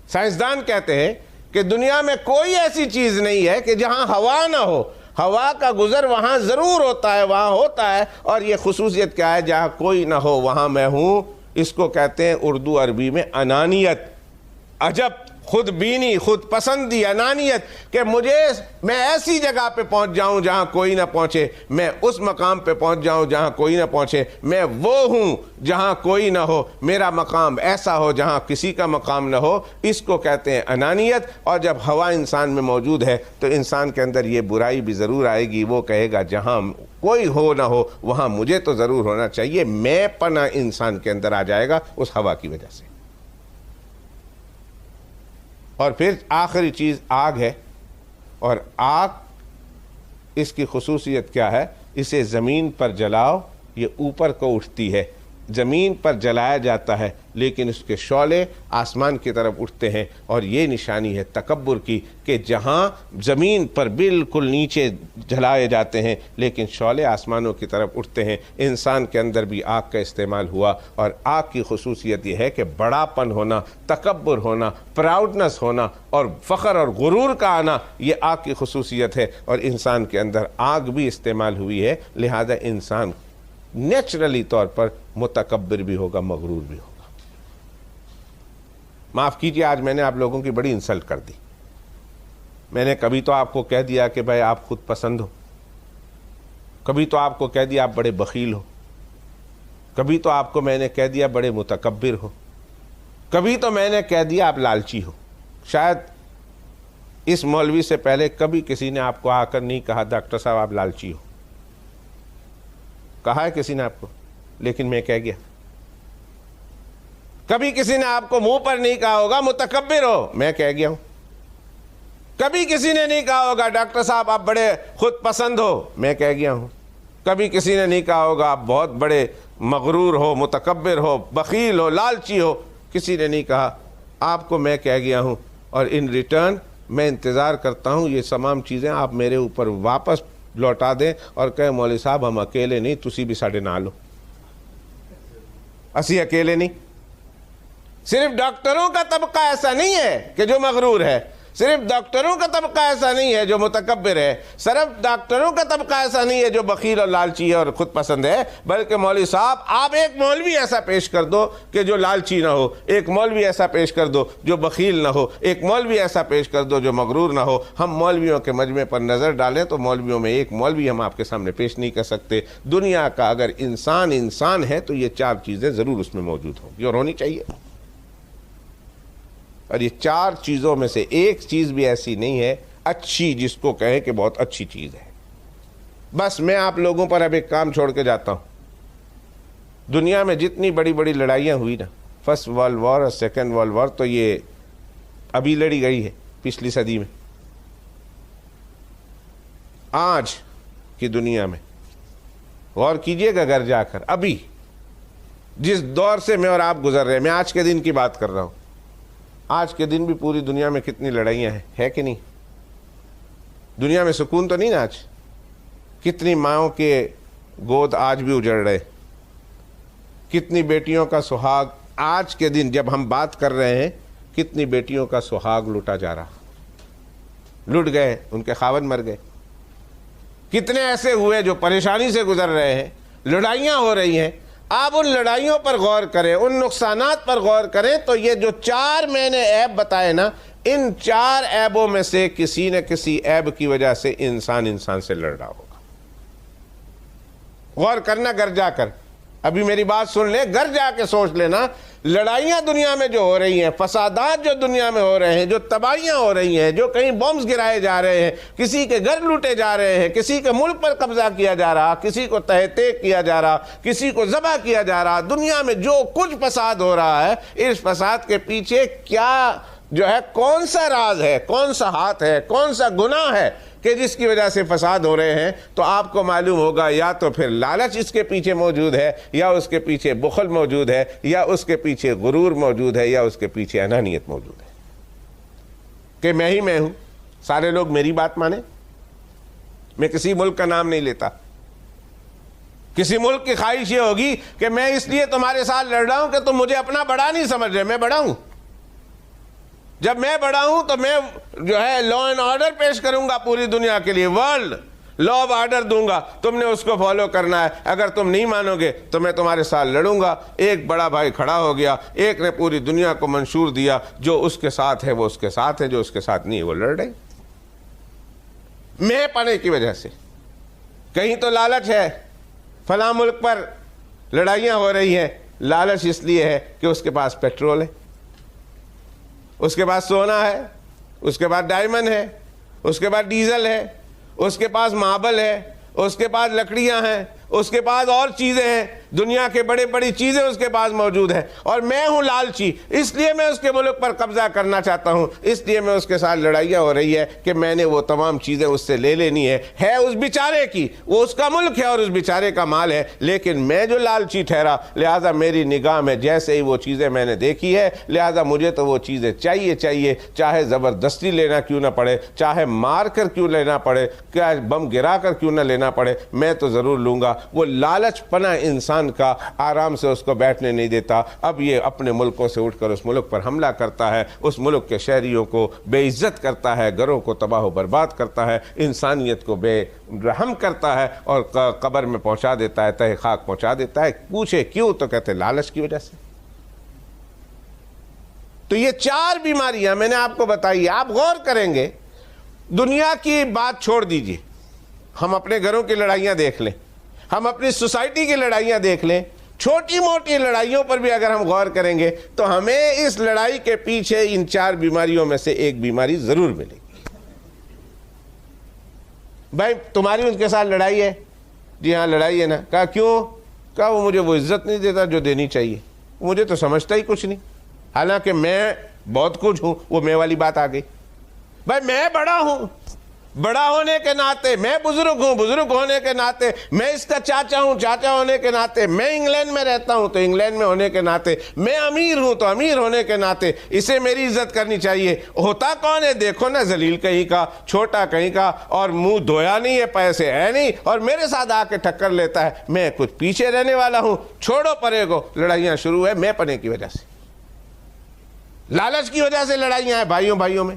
B: سائنسدان کہتے ہیں کہ دنیا میں کوئی ایسی چیز نہیں ہے کہ جہاں ہوا نہ ہو۔ ہوا کا گزر وہاں ضرور ہوتا ہے، وہاں ہوتا ہے، اور یہ خصوصیت کیا ہے؟ جہاں کوئی نہ ہو وہاں میں ہوں. اس کو کہتے ہیں اردو عربی میں انانیت. عجب، خود بینی، خود پسندی، انانیت، کہ میں ایسی جگہ پہ پہنچ جاؤں جہاں کوئی نہ پہنچے، میں اس مقام پہ پہنچ جاؤں جہاں کوئی نہ پہنچے، میں وہ ہوں جہاں کوئی نہ ہو، میرا مقام ایسا ہو جہاں کسی کا مقام نہ ہو. اس کو کہتے ہیں انانیت. اور جب ہوا انسان میں موجود ہے تو انسان کے اندر یہ برائی بھی ضرور آئے گی. وہ کہے گا جہاں کوئی ہو نہ ہو وہاں مجھے تو ضرور ہونا چاہیے. میں پنا انسان کے اندر آ جائے گا اس ہوا کی وجہ سے. اور پھر آخری چیز آگ ہے. اور آگ، اس کی خصوصیت کیا ہے؟ اسے زمین پر جلاؤ یہ اوپر کو اٹھتی ہے. زمین پر جلایا جاتا ہے لیکن اس کے شعلے آسمان کی طرف اٹھتے ہیں. اور یہ نشانی ہے تکبر کی کہ جہاں زمین پر بالکل نیچے جلائے جاتے ہیں لیکن شعلے آسمانوں کی طرف اٹھتے ہیں. انسان کے اندر بھی آگ کا استعمال ہوا. اور آگ کی خصوصیت یہ ہے کہ بڑا پن ہونا، تکبر ہونا، پراؤڈنس ہونا اور فخر اور غرور کا آنا، یہ آگ کی خصوصیت ہے. اور انسان کے اندر آگ بھی استعمال ہوئی ہے، لہذا انسان نیچرلی طور پر متکبر بھی ہوگا، مغرور بھی ہوگا. معاف کیجئے، آج میں نے آپ لوگوں کی بڑی انسلٹ کر دی. میں نے کبھی تو آپ کو کہہ دیا کہ بھائی آپ خود پسند ہو، کبھی تو آپ کو کہہ دیا آپ بڑے بخیل ہو، کبھی تو آپ کو میں نے کہہ دیا بڑے متکبر ہو، کبھی تو میں نے کہہ دیا آپ لالچی ہو. شاید اس مولوی سے پہلے کبھی کسی نے آپ کو آ کر نہیں کہا ڈاکٹر صاحب آپ لالچی ہو. کہا ہے کسی نے آپ کو؟ لیکن میں کہہ گیا. کبھی کسی نے آپ کو منہ پر نہیں کہا ہوگا متکبر ہو، میں کہہ گیا ہوں. کبھی کسی نے نہیں کہا ہوگا ڈاکٹر صاحب آپ بڑے خود پسند ہو، میں کہہ گیا ہوں. کبھی کسی نے نہیں کہا ہوگا آپ بہت بڑے مغرور ہو، متکبر ہو، بخیل ہو، لالچی ہو، کسی نے نہیں کہا. آپ کو میں کہہ گیا ہوں. اور ان ریٹرن میں انتظار کرتا ہوں یہ تمام چیزیں آپ میرے اوپر واپس لوٹا دیں اور کہیں مولوی صاحب ہم اکیلے نہیں، تسی بھی ساڈے نال ہو. اسی اکیلے نہیں. صرف ڈاکٹروں کا طبقہ ایسا نہیں ہے کہ جو مغرور ہے، صرف ڈاکٹروں کا طبقہ ایسا نہیں ہے جو متکبر ہے، صرف ڈاکٹروں کا طبقہ ایسا نہیں ہے جو بخیل اور لالچی ہے اور خود پسند ہے، بلکہ مولوی صاحب آپ ایک مولوی ایسا پیش کر دو کہ جو لالچی نہ ہو، ایک مولوی ایسا پیش کر دو جو بخیل نہ ہو، ایک مولوی ایسا پیش کر دو جو مغرور نہ ہو. ہم مولویوں کے مجمع پر نظر ڈالیں تو مولویوں میں ایک مولوی ہم آپ کے سامنے پیش نہیں کر سکتے. دنیا کا اگر انسان ہے تو یہ چار چیزیں ضرور اس میں موجود ہوں گی اور ہونی چاہیے. اور یہ چار چیزوں میں سے ایک چیز بھی ایسی نہیں ہے اچھی جس کو کہیں کہ بہت اچھی چیز ہے. بس میں آپ لوگوں پر اب ایک کام چھوڑ کے جاتا ہوں. دنیا میں جتنی بڑی بڑی لڑائیاں ہوئی نا، فرسٹ ورلڈ وار اور سیکنڈ ورلڈ وار، تو یہ ابھی لڑی گئی ہے پچھلی صدی میں. آج کی دنیا میں غور کیجئے گا گھر جا کر، ابھی جس دور سے میں اور آپ گزر رہے ہیں، میں آج کے دن کی بات کر رہا ہوں. آج کے دن بھی پوری دنیا میں کتنی لڑائیاں ہیں، ہے کہ نہیں؟ دنیا میں سکون تو نہیں نا آج؟ کتنی ماؤں کے گود آج بھی اجڑ رہے، کتنی بیٹیوں کا سہاگ آج کے دن جب ہم بات کر رہے ہیں، کتنی بیٹیوں کا سہاگ لوٹا جا رہا، لٹ گئے، ان کے خاوند مر گئے. کتنے ایسے ہوئے جو پریشانی سے گزر رہے ہیں، لڑائیاں ہو رہی ہیں. آپ ان لڑائیوں پر غور کریں، ان نقصانات پر غور کریں تو یہ جو چار میں نے عیب بتائے نا، ان چار عیبوں میں سے کسی نہ کسی عیب کی وجہ سے انسان سے لڑ رہا ہوگا. غور کرنا گھر جا کر. ابھی میری بات سن لیں، گھر جا کے سوچ لینا. لڑائیاں دنیا میں جو ہو رہی ہیں، فسادات جو دنیا میں ہو رہے ہیں، جو تباہیاں ہو رہی ہیں، جو کہیں بمز گرائے جا رہے ہیں، کسی کے گھر لوٹے جا رہے ہیں، کسی کے ملک پر قبضہ کیا جا رہا، کسی کو تہتے کیا جا رہا، کسی کو ذبح کیا جا رہا، دنیا میں جو کچھ فساد ہو رہا ہے، اس فساد کے پیچھے کیا جو ہے، کون سا راز ہے، کون سا ہاتھ ہے، کون سا گناہ ہے کہ جس کی وجہ سے فساد ہو رہے ہیں؟ تو آپ کو معلوم ہوگا یا تو پھر لالچ اس کے پیچھے موجود ہے، یا اس کے پیچھے بخل موجود ہے، یا اس کے پیچھے غرور موجود ہے، یا اس کے پیچھے انانیت موجود ہے کہ میں ہی میں ہوں، سارے لوگ میری بات مانیں. میں کسی ملک کا نام نہیں لیتا. کسی ملک کی خواہش یہ ہوگی کہ میں اس لیے تمہارے ساتھ لڑ رہا ہوں کہ تم مجھے اپنا بڑا نہیں سمجھ رہے. میں بڑا ہوں. جب میں بڑا ہوں تو میں جو ہے لا اینڈ آرڈر پیش کروں گا پوری دنیا کے لیے. ورلڈ لا آف آرڈر دوں گا، تم نے اس کو فالو کرنا ہے، اگر تم نہیں مانو گے تو میں تمہارے ساتھ لڑوں گا۔ ایک بڑا بھائی کھڑا ہو گیا، ایک نے پوری دنیا کو منشور دیا، جو اس کے ساتھ ہے وہ اس کے ساتھ ہے، جو اس کے ساتھ نہیں ہے وہ لڑ رہے، میں پنے کی وجہ سے۔ کہیں تو لالچ ہے، فلاں ملک پر لڑائیاں ہو رہی ہیں، لالچ اس لیے ہے کہ اس کے پاس پیٹرول ہے، اس کے پاس سونا ہے، اس کے پاس ڈائمنڈ ہے، اس کے پاس ڈیزل ہے، اس کے پاس ماربل ہے، اس کے پاس لکڑیاں ہیں، اس کے پاس اور چیزیں ہیں، دنیا کے بڑی بڑی چیزیں اس کے پاس موجود ہیں، اور میں ہوں لالچی، اس لیے میں اس کے ملک پر قبضہ کرنا چاہتا ہوں، اس لیے میں اس کے ساتھ لڑائیاں ہو رہی ہے کہ میں نے وہ تمام چیزیں اس سے لے لینی ہے اس بیچارے کی، وہ اس کا ملک ہے اور اس بیچارے کا مال ہے، لیکن میں جو لالچی ٹھہرا، لہٰذا میری نگاہ میں جیسے ہی وہ چیزیں میں نے دیکھی ہے، لہٰذا مجھے تو وہ چیزیں چاہیے، چاہے زبردستی لینا کیوں نہ پڑے، چاہے مار کر کیوں لینا پڑے، کیا بم گرا کر کیوں نہ لینا پڑے، میں تو ضرور لوں گا۔ وہ لالچ پنا انسان کا آرام سے اس کو بیٹھنے نہیں دیتا۔ اب یہ اپنے ملکوں سے اٹھ کر اس ملک پر حملہ کرتا ہے، اس ملک کے شہریوں کو بے عزت کرتا ہے، گھروں کو تباہ و برباد کرتا ہے، انسانیت کو بے رحم کرتا ہے اور قبر میں پہنچا دیتا ہے، تہ خاک پہنچا دیتا ہے۔ پوچھے کیوں تو کہتے لالچ کی وجہ سے۔ تو یہ 4 بیماریاں میں نے آپ کو بتائی، آپ غور کریں گے، دنیا کی بات چھوڑ دیجئے، ہم اپنے گھروں کی لڑائیاں دیکھ لیں، ہم اپنی سوسائٹی کی لڑائیاں دیکھ لیں، چھوٹی موٹی لڑائیوں پر بھی اگر ہم غور کریں گے تو ہمیں اس لڑائی کے پیچھے ان 4 بیماریوں میں سے ایک بیماری ضرور ملے گی۔ بھائی تمہاری ان کے ساتھ لڑائی ہے؟ جی ہاں لڑائی ہے نا۔ کہا کیوں؟ کہا وہ مجھے وہ عزت نہیں دیتا جو دینی چاہیے، مجھے تو سمجھتا ہی کچھ نہیں، حالانکہ میں بہت کچھ ہوں۔ وہ میں والی بات آ گئی۔ بھائی میں بڑا ہوں، بڑا ہونے کے ناطے، میں بزرگ ہوں، بزرگ ہونے کے ناطے، میں اس کا چاچا ہوں، چاچا ہونے کے ناطے، میں انگلینڈ میں رہتا ہوں تو انگلینڈ میں ہونے کے ناطے، میں امیر ہوں تو امیر ہونے کے ناطے اسے میری عزت کرنی چاہیے۔ ہوتا کون ہے؟ دیکھو نا، ذلیل کہیں کا، چھوٹا کہیں کا، اور منہ دھویا نہیں ہے، پیسے ہے نہیں، اور میرے ساتھ آ کے ٹکر لیتا ہے، میں کچھ پیچھے رہنے والا ہوں۔ چھوڑو پرے کو، لڑائیاں شروع ہے میں پنے کی وجہ سے، لالچ کی وجہ سے لڑائیاں ہیں بھائیوں میں۔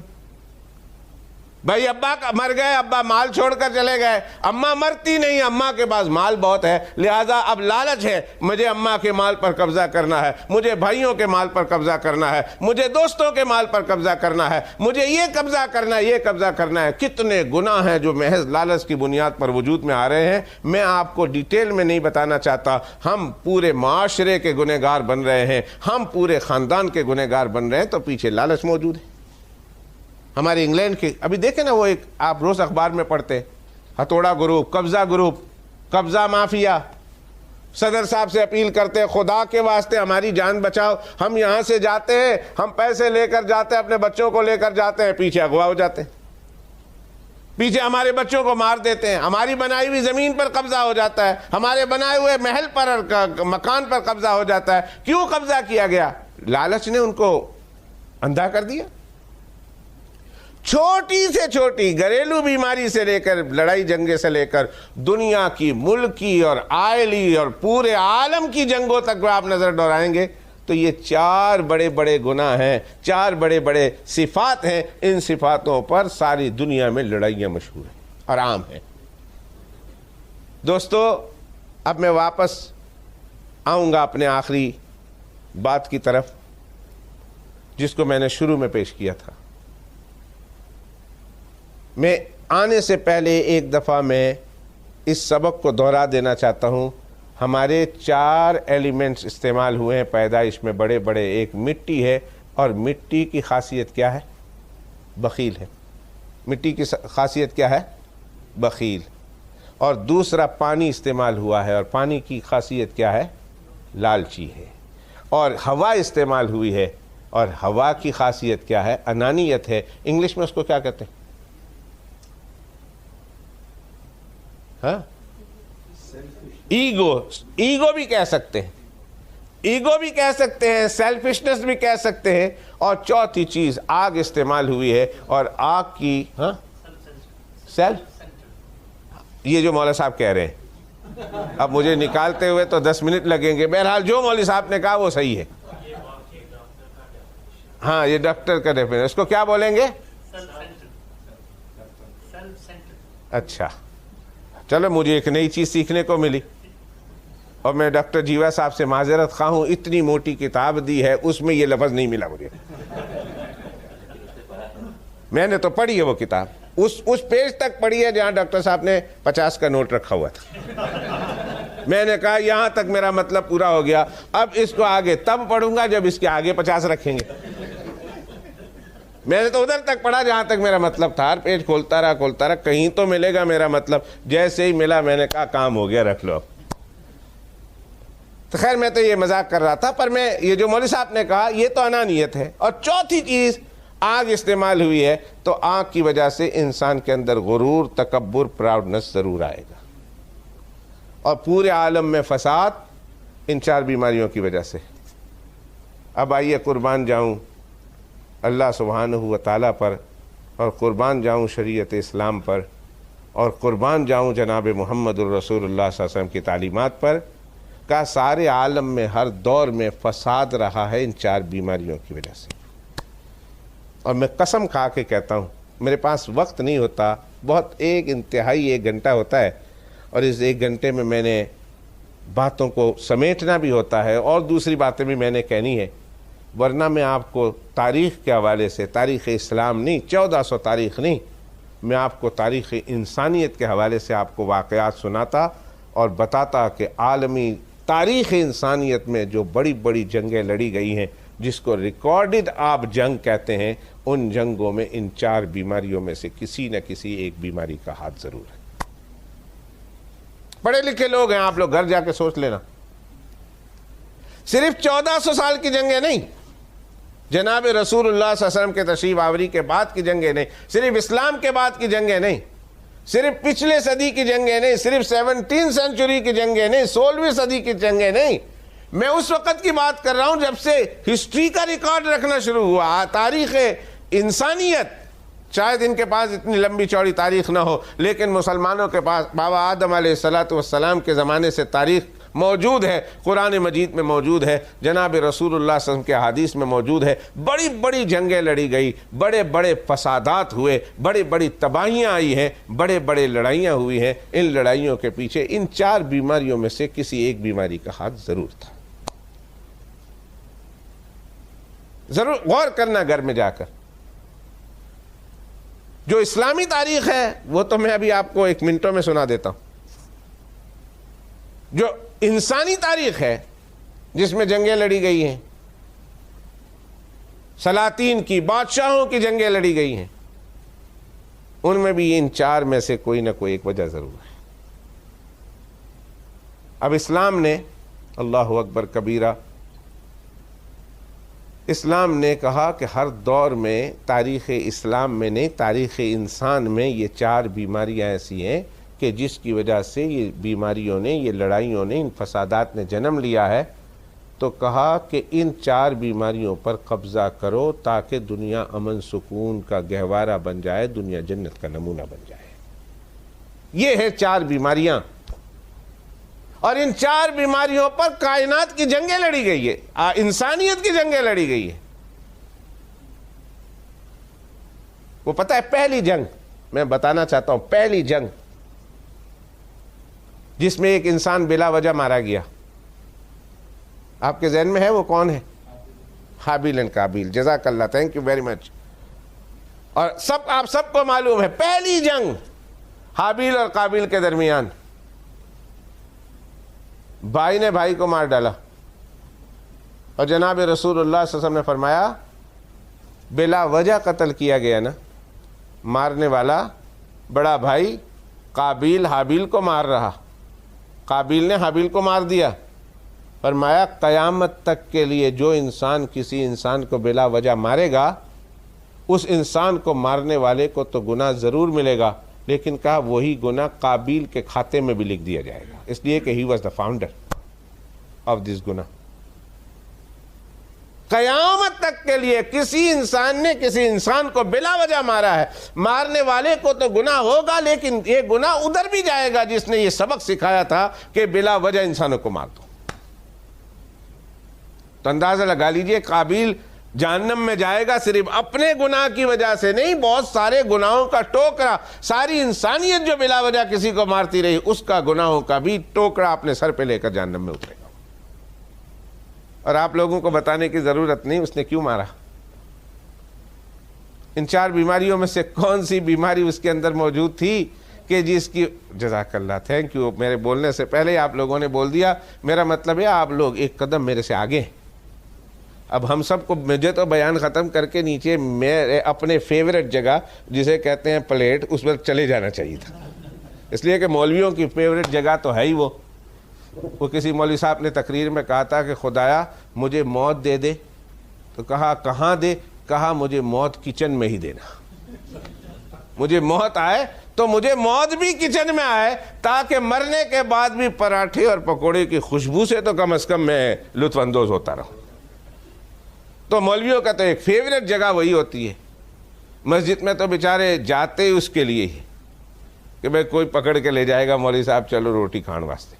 B: بھائی ابا مر گئے، ابا مال چھوڑ کر چلے گئے، اماں مرتی نہیں، اماں کے پاس مال بہت ہے، لہٰذا اب لالچ ہے، مجھے اماں کے مال پر قبضہ کرنا ہے، مجھے بھائیوں کے مال پر قبضہ کرنا ہے، مجھے دوستوں کے مال پر قبضہ کرنا ہے، مجھے یہ قبضہ کرنا ہے، یہ قبضہ کرنا ہے۔ کتنے گناہ ہیں جو محض لالچ کی بنیاد پر وجود میں آ رہے ہیں، میں آپ کو ڈیٹیل میں نہیں بتانا چاہتا۔ ہم پورے معاشرے کے گنہگار بن رہے ہیں، ہم پورے خاندان کے گنہگار بن رہے ہیں، تو پیچھے لالچ موجود ہے۔ ہمارے انگلینڈ کے ابھی دیکھیں نا، وہ ایک آپ روز اخبار میں پڑھتے، ہتھوڑا گروپ، قبضہ مافیا۔ صدر صاحب سے اپیل کرتے، خدا کے واسطے ہماری جان بچاؤ، ہم یہاں سے جاتے ہیں، ہم پیسے لے کر جاتے ہیں، اپنے بچوں کو لے کر جاتے ہیں، پیچھے اغوا ہو جاتے ہیں، پیچھے ہمارے بچوں کو مار دیتے ہیں، ہماری بنائی ہوئی زمین پر قبضہ ہو جاتا ہے، ہمارے بنائے ہوئے محل پر، مکان پر قبضہ ہو جاتا ہے۔ کیوں قبضہ کیا گیا؟ لالچ نے ان کو اندھا کر دیا۔ چھوٹی سے چھوٹی گھریلو بیماری سے لے کر لڑائی جنگیں سے لے کر دنیا کی، ملکی اور آئلی اور پورے عالم کی جنگوں تک آپ نظر دوڑائیں گے تو یہ 4 بڑے بڑے گناہ ہیں، 4 بڑے بڑے صفات ہیں۔ ان صفاتوں پر ساری دنیا میں لڑائیاں مشہور ہیں اور عام ہیں۔ دوستو اب میں واپس آؤں گا اپنے آخری بات کی طرف، جس کو میں نے شروع میں پیش کیا تھا۔ میں آنے سے پہلے ایک دفعہ میں اس سبق کو دہرا دینا چاہتا ہوں۔ ہمارے 4 ایلیمنٹس استعمال ہوئے ہیں پیدائش میں بڑے بڑے۔ ایک مٹی ہے، اور مٹی کی خاصیت کیا ہے؟ بخیل ہے۔ مٹی کی خاصیت کیا ہے؟ بخیل۔ اور دوسرا پانی استعمال ہوا ہے، اور پانی کی خاصیت کیا ہے؟ لالچی ہے۔ اور ہوا استعمال ہوئی ہے، اور ہوا کی خاصیت کیا ہے؟ انانیت ہے۔ انگلش میں اس کو کیا کہتے ہیں؟ ہاں، ایگو بھی کہہ سکتے ہیں، ایگو بھی کہہ سکتے ہیں، سیلفشنس بھی کہہ سکتے ہیں۔ اور چوتھی چیز آگ استعمال ہوئی ہے، اور آگ کی یہ جو مولا صاحب کہہ رہے ہیں، اب مجھے نکالتے ہوئے تو 10 منٹ لگیں گے، بہرحال جو مولوی صاحب نے کہا وہ صحیح ہے۔ ہاں، یہ ڈاکٹر کا ڈیفینیشن، اس کو کیا بولیں گے؟ اچھا، چلو مجھے ایک نئی چیز سیکھنے کو ملی، اور میں ڈاکٹر جیوا صاحب سے معذرت خواہ ہوں، اتنی موٹی کتاب دی ہے، اس میں یہ لفظ نہیں ملا مجھے. میں نے تو پڑھی ہے وہ کتاب، اس پیج تک پڑھی ہے جہاں ڈاکٹر صاحب نے 50 کا نوٹ رکھا ہوا تھا. میں نے کہا یہاں تک میرا مطلب پورا ہو گیا، اب اس کو آگے تب پڑھوں گا جب اس کے آگے 50 رکھیں گے. میں نے تو ادھر تک پڑھا جہاں تک میرا مطلب تھا، ہر پیج کھولتا رہا، کہیں تو ملے گا میرا مطلب. جیسے ہی ملا میں نے کہا کام ہو گیا، رکھ لو. تو خیر میں تو یہ مذاق کر رہا تھا، پر میں یہ جو مولوی صاحب نے کہا یہ تو انانیت ہے. اور چوتھی چیز آگ استعمال ہوئی ہے، تو آگ کی وجہ سے انسان کے اندر غرور، تکبر، پراؤڈنس ضرور آئے گا، اور پورے عالم میں فساد ان 4 بیماریوں کی وجہ سے. اب آئیے قربان جاؤں اللہ سبحانہ و تعالیٰ پر، اور قربان جاؤں شریعت اسلام پر، اور قربان جاؤں جناب محمد الرسول اللہ صلی اللہ علیہ وسلم کی تعلیمات پر. کا سارے عالم میں ہر دور میں فساد رہا ہے ان 4 بیماریوں کی وجہ سے. اور میں قسم کھا کے کہتا ہوں، میرے پاس وقت نہیں ہوتا، بہت انتہائی 1 گھنٹہ ہوتا ہے، اور اس 1 گھنٹے میں نے باتوں کو سمیٹنا بھی ہوتا ہے، اور دوسری باتیں بھی میں نے کہنی ہے. ورنہ میں آپ کو تاریخ کے حوالے سے، تاریخ اسلام نہیں، 1400 تاریخ نہیں، میں آپ کو تاریخ انسانیت کے حوالے سے آپ کو واقعات سناتا اور بتاتا کہ عالمی تاریخ انسانیت میں جو بڑی بڑی جنگیں لڑی گئی ہیں، جس کو ریکارڈڈ آپ جنگ کہتے ہیں، ان جنگوں میں ان 4 بیماریوں میں سے کسی نہ کسی ایک بیماری کا ہاتھ ضرور ہے. پڑھے لکھے لوگ ہیں، آپ لوگ گھر جا کے سوچ لینا. صرف 1400 سال کی جنگیں نہیں، جناب رسول اللہ صلی اللہ علیہ وسلم کے تشریف آوری کے بعد کی جنگیں نہیں، صرف اسلام کے بعد کی جنگیں نہیں، صرف پچھلے صدی کی جنگیں نہیں، صرف 17 سینچری کی جنگیں نہیں، 16ویں صدی کی جنگیں نہیں. میں اس وقت کی بات کر رہا ہوں جب سے ہسٹری کا ریکارڈ رکھنا شروع ہوا. تاریخ انسانیت، شاید ان کے پاس اتنی لمبی چوڑی تاریخ نہ ہو، لیکن مسلمانوں کے پاس بابا آدم علیہ السلام کے زمانے سے تاریخ موجود ہے، قرآن مجید میں موجود ہے، جناب رسول اللہ صلی اللہ علیہ وسلم کے احادیث میں موجود ہے. بڑی بڑی جنگیں لڑی گئی، بڑے بڑے فسادات ہوئے، بڑی بڑی تباہیاں آئی ہیں، بڑے بڑے لڑائیاں ہوئی ہیں. ان لڑائیوں کے پیچھے ان 4 بیماریوں میں سے کسی ایک بیماری کا ہاتھ ضرور تھا. ضرور غور کرنا گھر میں جا کر. جو اسلامی تاریخ ہے وہ تو میں ابھی آپ کو 1 منٹوں میں سنا دیتا ہوں. جو انسانی تاریخ ہے جس میں جنگیں لڑی گئی ہیں، سلاطین کی، بادشاہوں کی جنگیں لڑی گئی ہیں، ان میں بھی ان 4 میں سے کوئی نہ کوئی ایک وجہ ضرور ہے. اب اسلام نے، اللہ اکبر کبیرہ، اسلام نے کہا کہ ہر دور میں، تاریخ اسلام میں نہیں، تاریخ انسان میں یہ 4 بیماریاں ایسی ہیں کہ جس کی وجہ سے یہ بیماریوں نے، یہ لڑائیوں نے، ان فسادات نے جنم لیا ہے. تو کہا کہ ان 4 بیماریوں پر قبضہ کرو تاکہ دنیا امن سکون کا گہوارہ بن جائے، دنیا جنت کا نمونہ بن جائے. یہ ہے 4 بیماریاں، اور ان 4 بیماریوں پر کائنات کی جنگیں لڑی گئی ہے، انسانیت کی جنگیں لڑی گئی ہے. وہ پتہ ہے پہلی جنگ میں بتانا چاہتا ہوں، پہلی جنگ جس میں ایک انسان بلا وجہ مارا گیا، آپ کے ذہن میں ہے وہ کون ہے؟ حابیل اینڈ قابیل. جزاک اللہ، تھینک یو ویری مچ. اور آپ سب کو معلوم ہے پہلی جنگ حابیل اور قابیل کے درمیان، بھائی نے بھائی کو مار ڈالا، اور جناب رسول اللہ صلی اللہ علیہ وسلم نے فرمایا بلا وجہ قتل کیا گیا نا، مارنے والا بڑا بھائی قابیل حابیل کو مار رہا، قابیل نے حابیل کو مار دیا. فرمایا قیامت تک کے لیے جو انسان کسی انسان کو بلا وجہ مارے گا، اس انسان کو مارنے والے کو تو گناہ ضرور ملے گا، لیکن کہا وہی گناہ قابیل کے کھاتے میں بھی لکھ دیا جائے گا، اس لیے کہ he was the founder of this گناہ. قیامت تک کے لیے کسی انسان نے کسی انسان کو بلا وجہ مارا ہے، مارنے والے کو تو گناہ ہوگا، لیکن یہ گناہ ادھر بھی جائے گا جس نے یہ سبق سکھایا تھا کہ بلا وجہ انسانوں کو مار دو. تو اندازہ لگا لیجئے قابیل جہنم میں جائے گا صرف اپنے گناہ کی وجہ سے نہیں، بہت سارے گناہوں کا ٹوکرا، ساری انسانیت جو بلا وجہ کسی کو مارتی رہی اس کا گناہوں کا بھی ٹوکرا اپنے سر پہ لے کر جہنم میں اترے گا۔ اور آپ لوگوں کو بتانے کی ضرورت نہیں اس نے کیوں مارا۔ ان 4 بیماریوں میں سے کون سی بیماری اس کے اندر موجود تھی کہ جس کی، جزاک اللہ، تھینک یو، میرے بولنے سے پہلے آپ لوگوں نے بول دیا۔ میرا مطلب ہے آپ لوگ ایک قدم میرے سے آگے ہیں۔ اب ہم سب کو، مجھے تو بیان ختم کر کے نیچے میرے اپنے فیوریٹ جگہ جسے کہتے ہیں پلیٹ، اس پر چلے جانا چاہیے تھا، اس لیے کہ مولویوں کی فیوریٹ جگہ تو ہے ہی وہ کسی مولوی صاحب نے تقریر میں کہا تھا کہ خدایا مجھے موت دے دے، تو کہا کہاں دے؟ کہا مجھے موت کچن میں ہی دینا، مجھے موت آئے تو مجھے موت بھی کچن میں آئے، تاکہ مرنے کے بعد بھی پراٹھے اور پکوڑے کی خوشبو سے تو کم از کم میں لطف اندوز ہوتا رہوں۔ تو مولویوں کا تو ایک فیوریٹ جگہ وہی ہوتی ہے۔ مسجد میں تو بیچارے جاتے اس کے لیے ہی کہ بھئی کوئی پکڑ کے لے جائے گا مولوی صاحب چلو روٹی کھان واسطے،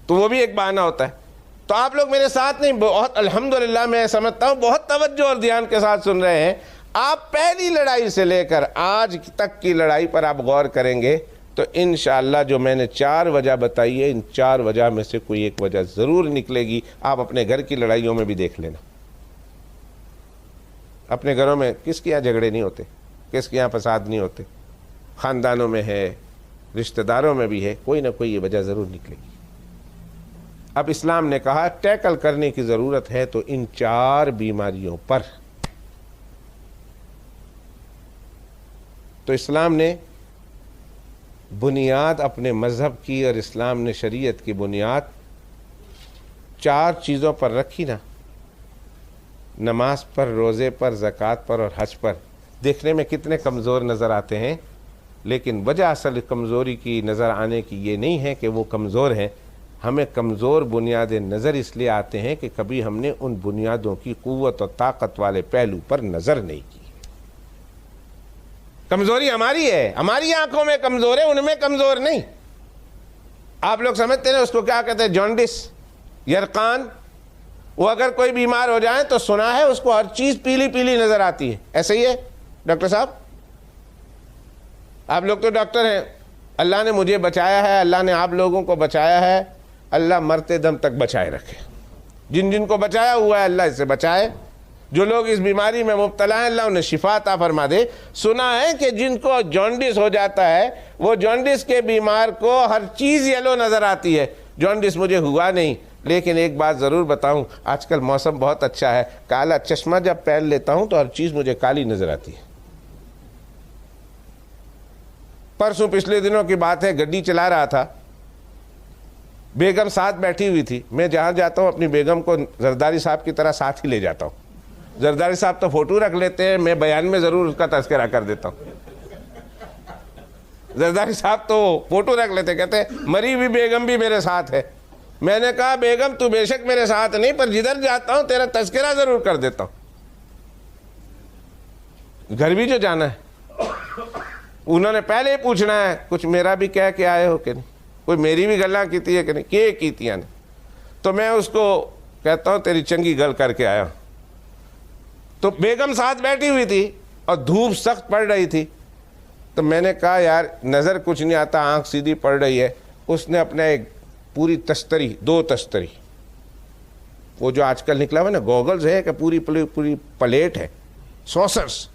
B: تو وہ بھی ایک بہانہ ہوتا ہے۔ تو آپ لوگ میرے ساتھ نہیں، بہت الحمدللہ میں سمجھتا ہوں بہت توجہ اور دھیان کے ساتھ سن رہے ہیں۔ آپ پہلی لڑائی سے لے کر آج تک کی لڑائی پر آپ غور کریں گے تو انشاءاللہ جو میں نے 4 وجہ بتائی ہے، ان 4 وجہ میں سے کوئی ایک وجہ ضرور نکلے گی۔ آپ اپنے گھر کی لڑائیوں میں بھی دیکھ لینا، اپنے گھروں میں کس کے یہاں جھگڑے نہیں ہوتے، کس کے یہاں فساد نہیں ہوتے، خاندانوں میں ہے، رشتہ داروں میں بھی ہے، کوئی نہ کوئی یہ وجہ ضرور نکلے گی۔ اب اسلام نے کہا ٹیکل کرنے کی ضرورت ہے تو ان 4 بیماریوں پر۔ تو اسلام نے بنیاد اپنے مذہب کی اور اسلام نے شریعت کی بنیاد 4 چیزوں پر رکھی نا، نماز پر، روزے پر، زکوٰۃ پر اور حج پر۔ دیکھنے میں کتنے کمزور نظر آتے ہیں، لیکن وجہ اصل کمزوری کی نظر آنے کی یہ نہیں ہے کہ وہ کمزور ہیں، ہمیں کمزور بنیاد نظر اس لیے آتے ہیں کہ کبھی ہم نے ان بنیادوں کی قوت اور طاقت والے پہلو پر نظر نہیں کی۔ کمزوری ہماری ہے، ہماری آنکھوں میں کمزور ہے، ان میں کمزور نہیں۔ آپ لوگ سمجھتے ہیں اس کو کیا کہتے ہیں؟ جانڈس، یرقان۔ وہ اگر کوئی بیمار ہو جائے تو سنا ہے اس کو ہر چیز پیلی پیلی نظر آتی ہے، ایسے ہی ہے ڈاکٹر صاحب؟ آپ لوگ تو ڈاکٹر ہیں، اللہ نے مجھے بچایا ہے، اللہ نے آپ لوگوں کو بچایا ہے، اللہ مرتے دم تک بچائے رکھے۔ جن جن کو بچایا ہوا ہے اللہ اس سے بچائے، جو لوگ اس بیماری میں مبتلا ہیں اللہ انہیں شفا عطا فرما دے۔ سنا ہے کہ جن کو جانڈس ہو جاتا ہے وہ جانڈس کے بیمار کو ہر چیز یلو نظر آتی ہے۔ جانڈس مجھے ہوا نہیں، لیکن ایک بات ضرور بتاؤں، آج کل موسم بہت اچھا ہے، کالا چشمہ جب پہن لیتا ہوں تو ہر چیز مجھے کالی نظر آتی ہے۔ پرسوں پچھلے دنوں کی بات ہے، گڈی چلا رہا تھا، بیگم ساتھ بیٹھی ہوئی تھی۔ میں جہاں جاتا ہوں اپنی بیگم کو زرداری صاحب کی طرح ساتھ ہی لے جاتا ہوں۔ زرداری صاحب تو فوٹو رکھ لیتے ہیں، میں بیان میں ضرور اس کا تذکرہ کر دیتا ہوں۔ زرداری صاحب تو فوٹو رکھ لیتے، کہتے ہیں مری ہوئی بیگم بھی میرے ساتھ ہے۔ میں نے کہا بیگم تو بے شک میرے ساتھ نہیں، پر جدھر جاتا ہوں تیرا تذکرہ ضرور کر دیتا ہوں۔ گھر بھی جو جانا ہے انہوں نے پہلے ہی پوچھنا ہے کچھ میرا بھی کہہ کے آئے ہو کہ نہیں، کوئی میری بھی گلاں کیتی ہے کہ نہیں، کہ کیتیاں نے۔ تو میں اس کو کہتا ہوں تیری چنگی گل کر کے آیا ہوں۔ تو بیگم ساتھ بیٹھی ہوئی تھی اور دھوپ سخت پڑ رہی تھی، تو میں نے کہا یار نظر کچھ نہیں آتا، آنکھ سیدھی پڑ رہی ہے۔ اس نے اپنے ایک پوری تستری، 2 تستری، وہ جو آج کل نکلا ہوا نا گوگلز ہے کہ پوری پلیٹ ہے، سوسرز،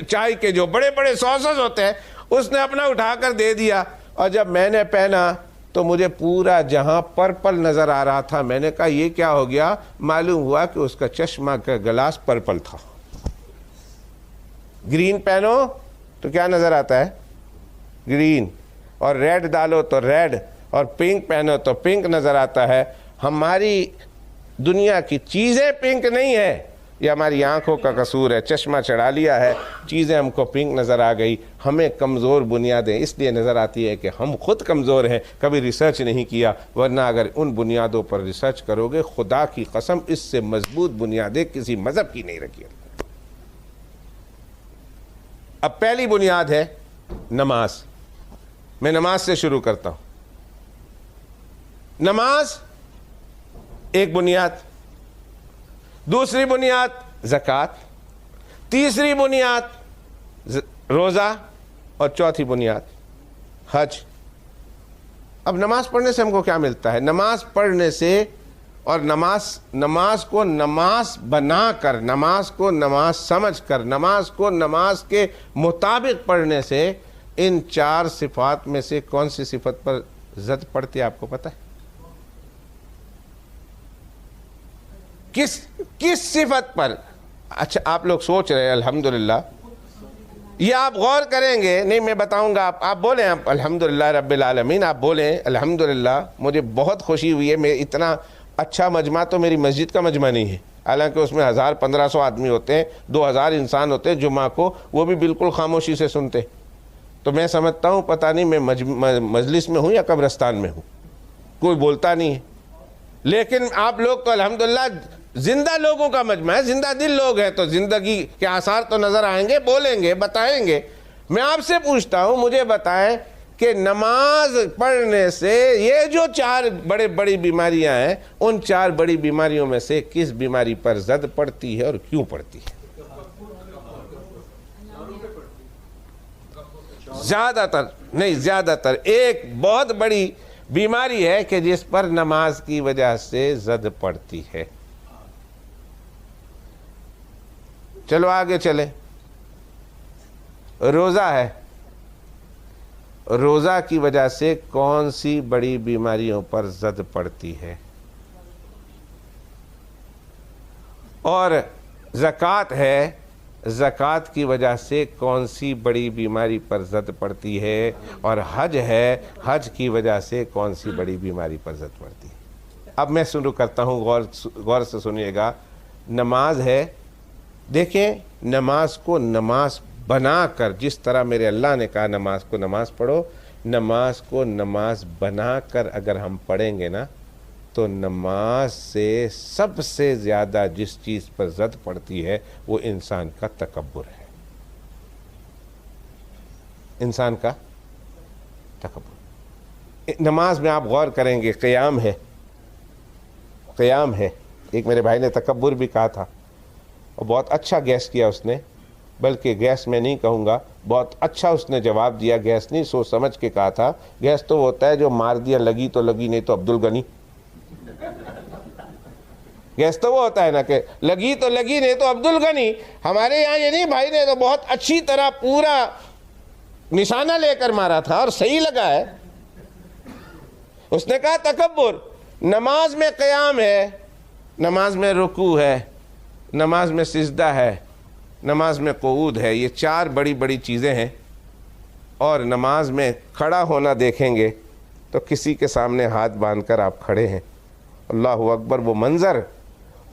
B: چائے کے جو بڑے بڑے سوسرز ہوتے ہیں، اس نے اپنا اٹھا کر دے دیا۔ اور جب میں نے پہنا تو مجھے پورا جہاں پرپل نظر آ رہا تھا۔ میں نے کہا یہ کیا ہو گیا؟ معلوم ہوا کہ اس کا چشمہ کا گلاس پرپل تھا۔ گرین پہنو تو کیا نظر آتا ہے؟ گرین، اور ریڈ ڈالو تو ریڈ، اور پنک پہنو تو پنک نظر آتا ہے۔ ہماری دنیا کی چیزیں پنک نہیں ہے، یہ ہماری آنکھوں کا قصور ہے، چشمہ چڑھا لیا ہے، چیزیں ہم کو پنک نظر آ گئی۔ ہمیں کمزور بنیادیں اس لیے نظر آتی ہے کہ ہم خود کمزور ہیں، کبھی ریسرچ نہیں کیا، ورنہ اگر ان بنیادوں پر ریسرچ کرو گے خدا کی قسم اس سے مضبوط بنیادیں کسی مذہب کی نہیں رکھی۔ اب پہلی بنیاد ہے نماز۔ میں نماز سے شروع کرتا ہوں۔ نماز ایک بنیاد، دوسری بنیاد زکوٰۃ، تیسری بنیاد روزہ، اور چوتھی بنیاد حج۔ اب نماز پڑھنے سے ہم کو کیا ملتا ہے؟ نماز پڑھنے سے اور نماز کو نماز بنا کر، نماز کو نماز سمجھ کر، نماز کو نماز کے مطابق پڑھنے سے ان چار صفات میں سے کون سی صفت پر زد پڑتی ہے آپ کو پتہ ہے؟ کس صفت پر؟ اچھا آپ لوگ سوچ رہے ہیں الحمدللہ، یہ آپ غور کریں گے، نہیں میں بتاؤں گا، آپ بولیں، آپ الحمدللہ رب العالمین، آپ بولیں الحمدللہ۔ مجھے بہت خوشی ہوئی ہے، میں اتنا اچھا مجمع تو میری مسجد کا مجمع نہیں ہے، حالانکہ اس میں 1000-1500 آدمی ہوتے ہیں، 2000 انسان ہوتے ہیں جمعہ کو، وہ بھی بالکل خاموشی سے سنتے، تو میں سمجھتا ہوں پتہ نہیں میں مجلس میں ہوں یا قبرستان میں ہوں، کوئی بولتا نہیں ہے۔ لیکن آپ لوگ تو الحمدللہ زندہ لوگوں کا مجمع ہے، زندہ دل لوگ ہیں، تو زندگی کے آثار تو نظر آئیں گے، بولیں گے، بتائیں گے۔ میں آپ سے پوچھتا ہوں، مجھے بتائیں کہ نماز پڑھنے سے یہ جو 4 بڑی بیماریاں ہیں، ان 4 بڑی بیماریوں میں سے کس بیماری پر زد پڑتی ہے اور کیوں پڑتی ہے؟ زیادہ تر ایک بہت بڑی بیماری ہے کہ جس پر نماز کی وجہ سے زد پڑتی ہے۔ چلو آگے چلیں، روزہ ہے، روزہ کی وجہ سے کون سی بڑی بیماریوں پر زد پڑتی ہے؟ اور زکوٰۃ ہے، زکوٰۃ کی وجہ سے کون سی بڑی بیماری پر زد پڑتی ہے؟ اور حج ہے، حج کی وجہ سے کون سی بڑی بیماری پر زد پڑتی ہے؟ اب میں شروع کرتا ہوں، غور سے سنیے گا۔ نماز ہے، دیکھیں نماز کو نماز بنا کر، جس طرح میرے اللہ نے کہا نماز کو نماز پڑھو، نماز کو نماز بنا کر اگر ہم پڑھیں گے نا، تو نماز سے سب سے زیادہ جس چیز پر زد پڑتی ہے وہ انسان کا تکبر ہے، انسان کا تکبر۔ نماز میں آپ غور کریں گے، قیام ہے، ایک میرے بھائی نے تکبر بھی کہا تھا، اور بہت اچھا گیس کیا اس نے، بلکہ گیس میں نہیں کہوں گا، بہت اچھا اس نے جواب دیا، گیس نہیں سوچ سمجھ کے کہا تھا۔ گیس تو ہوتا ہے جو مار دیا، لگی تو لگی، نہیں تو عبدالغنی۔ گیس تو وہ ہوتا ہے نا کہ لگی تو لگی، نہیں تو عبدالغنی۔ ہمارے یہاں یہ نہیں، بھائی نے تو بہت اچھی طرح پورا نشانہ لے کر مارا تھا اور صحیح لگا ہے۔ اس نے کہا تکبر۔ نماز میں قیام ہے، نماز میں رکوع ہے، نماز میں سجدہ ہے، نماز میں قعود ہے، یہ 4 بڑی چیزیں ہیں۔ اور نماز میں کھڑا ہونا دیکھیں گے تو کسی کے سامنے ہاتھ باندھ کر آپ کھڑے ہیں، اللہ اکبر۔ وہ منظر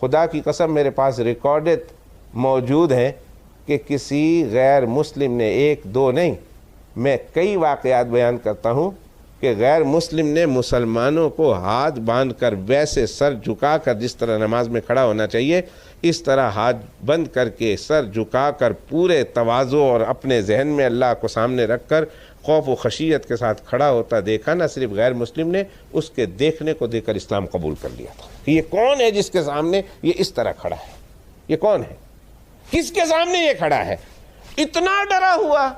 B: خدا کی قسم میرے پاس ریکارڈڈ موجود ہیں کہ کسی غیر مسلم نے، 1-2 نہیں، میں کئی واقعات بیان کرتا ہوں کہ غیر مسلم نے مسلمانوں کو ہاتھ باندھ کر ویسے سر جھکا کر، جس طرح نماز میں کھڑا ہونا چاہیے اس طرح ہاتھ بند کر کے سر جھکا کر پورے تواضع اور اپنے ذہن میں اللہ کو سامنے رکھ کر خوف و خشیت کے ساتھ کھڑا ہوتا دیکھا نہ صرف غیر مسلم نے، اس کے دیکھنے کو دیکھ کر اسلام قبول کر لیا تھا کہ یہ کون ہے جس کے سامنے یہ اس طرح کھڑا ہے، یہ کون ہے، کس کے سامنے یہ کھڑا ہے۔ اتنا ڈرا ہوا،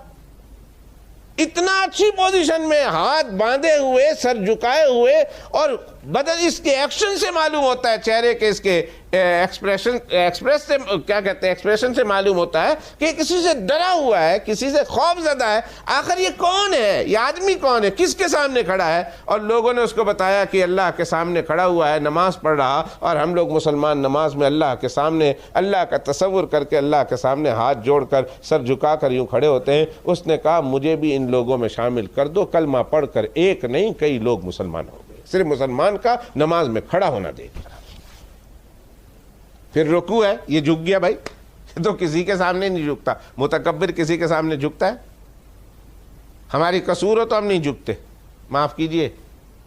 B: اتنا اچھی پوزیشن میں ہاتھ باندھے ہوئے، سر جھکائے ہوئے، اور بدن اس کے ایکشن سے معلوم ہوتا ہے، چہرے کے اس کے ایکسپریس سے کیا کہتے ہیں، ایکسپریشن سے معلوم ہوتا ہے کہ کسی سے ڈرا ہوا ہے، کسی سے خوف زدہ ہے۔ آخر یہ کون ہے، یہ آدمی کون ہے، کس کے سامنے کھڑا ہے؟ اور لوگوں نے اس کو بتایا کہ اللہ کے سامنے کھڑا ہوا ہے، نماز پڑھ رہا، اور ہم لوگ مسلمان نماز میں اللہ کے سامنے اللہ کا تصور کر کے اللہ کے سامنے ہاتھ جوڑ کر سر جھکا کر یوں کھڑے ہوتے ہیں۔ اس نے کہا مجھے بھی ان لوگوں میں شامل کر دو، کلمہ پڑھ کر ایک نہیں کئی لوگ مسلمان ہو گئے، صرف مسلمان کا نماز میں کھڑا ہونا دیکھ کر۔ پھر رکوع ہے، یہ جھک گیا بھائی، تو کسی کے سامنے نہیں جھکتا، متکبر کسی کے سامنے جھکتا ہے؟ ہماری قصور ہو تو ہم نہیں جھکتے، معاف کیجئے،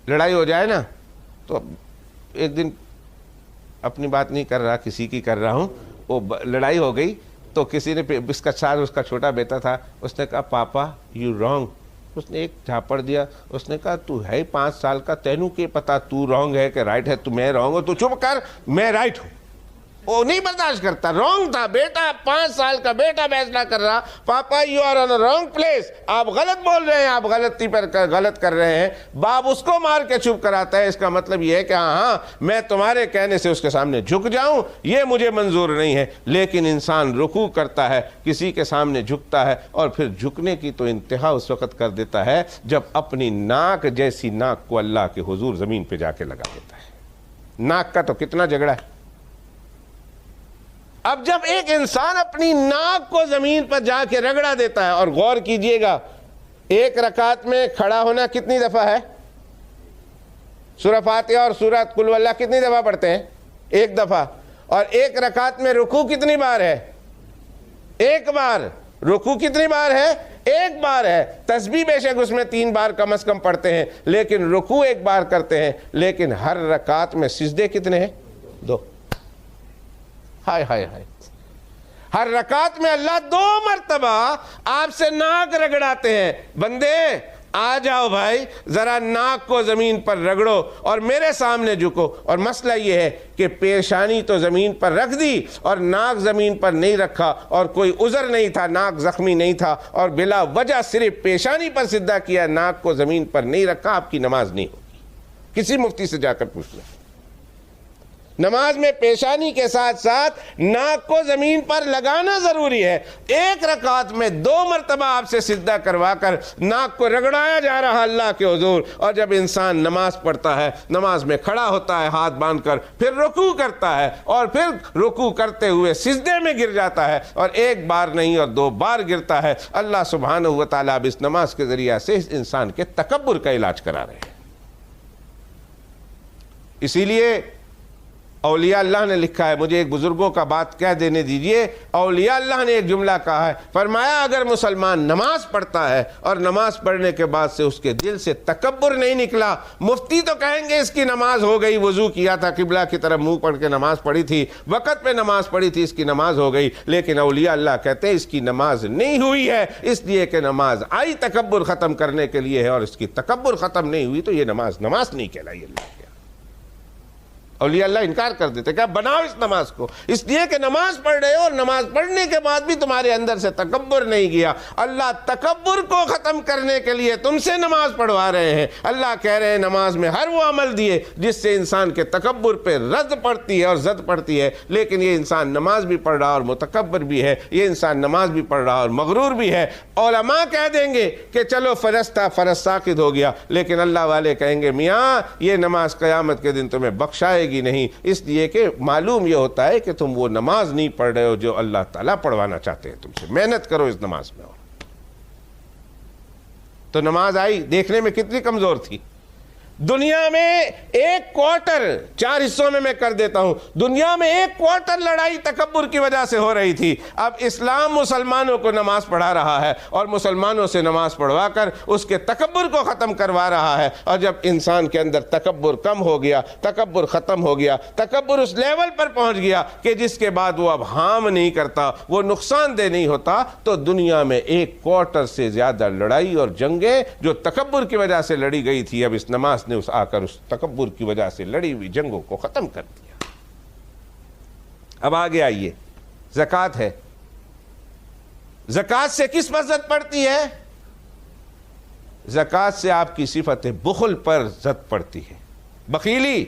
B: لڑائی ہو جائے نا تو ایک دن اپنی بات نہیں کر رہا، کسی کی کر رہا ہوں، وہ لڑائی ہو گئی تو کسی نے، اس کا چھوٹا بیٹا تھا، اس نے کہا پاپا یو رانگ، اس نے ایک جھاپڑ دیا، اس نے کہا تو ہے 5 سال کا، تینوں کے پتا تو رانگ ہے کہ رائٹ ہے، تو میں رانگ ہوں، تو چپ کر، میں رائٹ ہوں۔ وہ نہیں برداشت کرتا. رونگ تھا بیٹا, 5 سال کا بیٹا فیصلہ کر رہا, پاپا you are on a wrong place, آپ غلط بول رہے ہیں, آپ غلطی پر غلط کر رہے ہیں. باپ اس کو مار کے چپ کراتا ہے. اس کا مطلب یہ ہے کہ ہاں میں تمہارے کہنے سے اس کے سامنے جھک جاؤں, یہ مجھے منظور نہیں ہے. لیکن انسان رکوع کرتا ہے, کسی کے سامنے جھکتا ہے, اور پھر جھکنے کی تو انتہا اس وقت کر دیتا ہے جب اپنی ناک جیسی ناک کو اللہ کے حضور زمین پہ جا کے لگا دیتا ہے. ناک کا تو کتنا جھگڑا ہے. اب جب ایک انسان اپنی ناک کو زمین پر جا کے رگڑا دیتا ہے, اور غور کیجئے گا ایک رکعت میں کھڑا ہونا کتنی دفعہ ہے؟ سورہ فاتحہ اور سورہ قل ہو اللہ کتنی دفعہ پڑھتے ہیں؟ 1 دفعہ. اور ایک رکعت میں رکوع کتنی بار ہے؟ 1 بار. رکوع کتنی بار ہے؟ 1 بار ہے. تسبیح بے شک اس میں 3 بار کم از کم پڑھتے ہیں, لیکن رکوع 1 بار کرتے ہیں. لیکن ہر رکعت میں سجدے کتنے ہیں؟ 2. ہائے ہائے ہائے. ہر رکعت میں اللہ 2 مرتبہ آپ سے ناک رگڑاتے ہیں. بندے آ جاؤ بھائی, ذرا ناک کو زمین پر رگڑو اور میرے سامنے جھکو. اور مسئلہ یہ ہے کہ پیشانی تو زمین پر رکھ دی اور ناک زمین پر نہیں رکھا, اور کوئی عذر نہیں تھا, ناک زخمی نہیں تھا, اور بلا وجہ صرف پیشانی پر سجدہ کیا, ناک کو زمین پر نہیں رکھا, آپ کی نماز نہیں ہوگی. کسی مفتی سے جا کر پوچھ لیں. نماز میں پیشانی کے ساتھ ساتھ ناک کو زمین پر لگانا ضروری ہے. 1 رکعت میں 2 مرتبہ آپ سے سجدہ کروا کر ناک کو رگڑایا جا رہا اللہ کے حضور. اور جب انسان نماز پڑھتا ہے, نماز میں کھڑا ہوتا ہے ہاتھ باندھ کر, پھر رکوع کرتا ہے, اور پھر رکوع کرتے ہوئے سجدے میں گر جاتا ہے, اور 1 بار نہیں اور 2 بار گرتا ہے, اللہ سبحانہ و تعالیٰ اب اس نماز کے ذریعہ سے اس انسان کے تکبر کا علاج کرا رہے ہیں. اسی لیے اولیاء اللہ نے لکھا ہے, مجھے ایک بزرگوں کا بات کہہ دینے دیجئے. اولیاء اللہ نے ایک جملہ کہا ہے, فرمایا اگر مسلمان نماز پڑھتا ہے اور نماز پڑھنے کے بعد سے اس کے دل سے تکبر نہیں نکلا, مفتی تو کہیں گے اس کی نماز ہو گئی, وضو کیا تھا, قبلہ کی طرف منہ پڑھ کے نماز پڑھی تھی, وقت پہ نماز پڑھی تھی, اس کی نماز ہو گئی. لیکن اولیاء اللہ کہتے ہیں اس کی نماز نہیں ہوئی ہے, اس لیے کہ نماز آئی تکبر ختم کرنے کے لیے ہے, اور اس کی تکبر ختم نہیں ہوئی تو یہ نماز نہیں کہلائی. اللہ کے اولیاء اللہ انکار کر دیتے کہ بناؤ اس نماز کو, اس لیے کہ نماز پڑھ رہے ہو اور نماز پڑھنے کے بعد بھی تمہارے اندر سے تکبر نہیں گیا. اللہ تکبر کو ختم کرنے کے لیے تم سے نماز پڑھوا رہے ہیں. اللہ کہہ رہے ہیں نماز میں ہر وہ عمل دیے جس سے انسان کے تکبر پہ رد پڑتی ہے اور زد پڑتی ہے. لیکن یہ انسان نماز بھی پڑھ رہا اور متکبر بھی ہے, یہ انسان نماز بھی پڑھ رہا اور مغرور بھی ہے. علماء کہہ دیں گے کہ چلو فرض تھا, فرض ساقط ہو گیا, لیکن اللہ والے کہیں گے میاں یہ نماز قیامت کے دن تمہیں بخشائے گی نہیں, اس لیے کہ معلوم یہ ہوتا ہے کہ تم وہ نماز نہیں پڑھ رہے ہو جو اللہ تعالیٰ پڑھوانا چاہتے ہیں تم سے. محنت کرو اس نماز میں. تو نماز آئی, دیکھنے میں کتنی کمزور تھی. دنیا میں 1 کوارٹر 4 حصوں میں کر دیتا ہوں, دنیا میں 1 کوارٹر لڑائی تکبر کی وجہ سے ہو رہی تھی. اب اسلام مسلمانوں کو نماز پڑھا رہا ہے اور مسلمانوں سے نماز پڑھوا کر اس کے تکبر کو ختم کروا رہا ہے. اور جب انسان کے اندر تکبر کم ہو گیا, تکبر ختم ہو گیا, تکبر اس لیول پر پہنچ گیا کہ جس کے بعد وہ اب ہارم نہیں کرتا, وہ نقصان دہ نہیں ہوتا, تو دنیا میں 1 کوارٹر سے زیادہ لڑائی اور جنگیں جو تکبر کی وجہ سے لڑی گئی تھی, اب اس نماز نے آ کر اس تکبر کی وجہ سے لڑی ہوئی جنگوں کو ختم کر دیا. اب آگے آئیے, زکوٰۃ ہے. زکوٰۃ سے کس پر زد پڑتی ہے؟ زکوٰۃ سے آپ کی صفت بخل پر زد پڑتی ہے. بخیلی,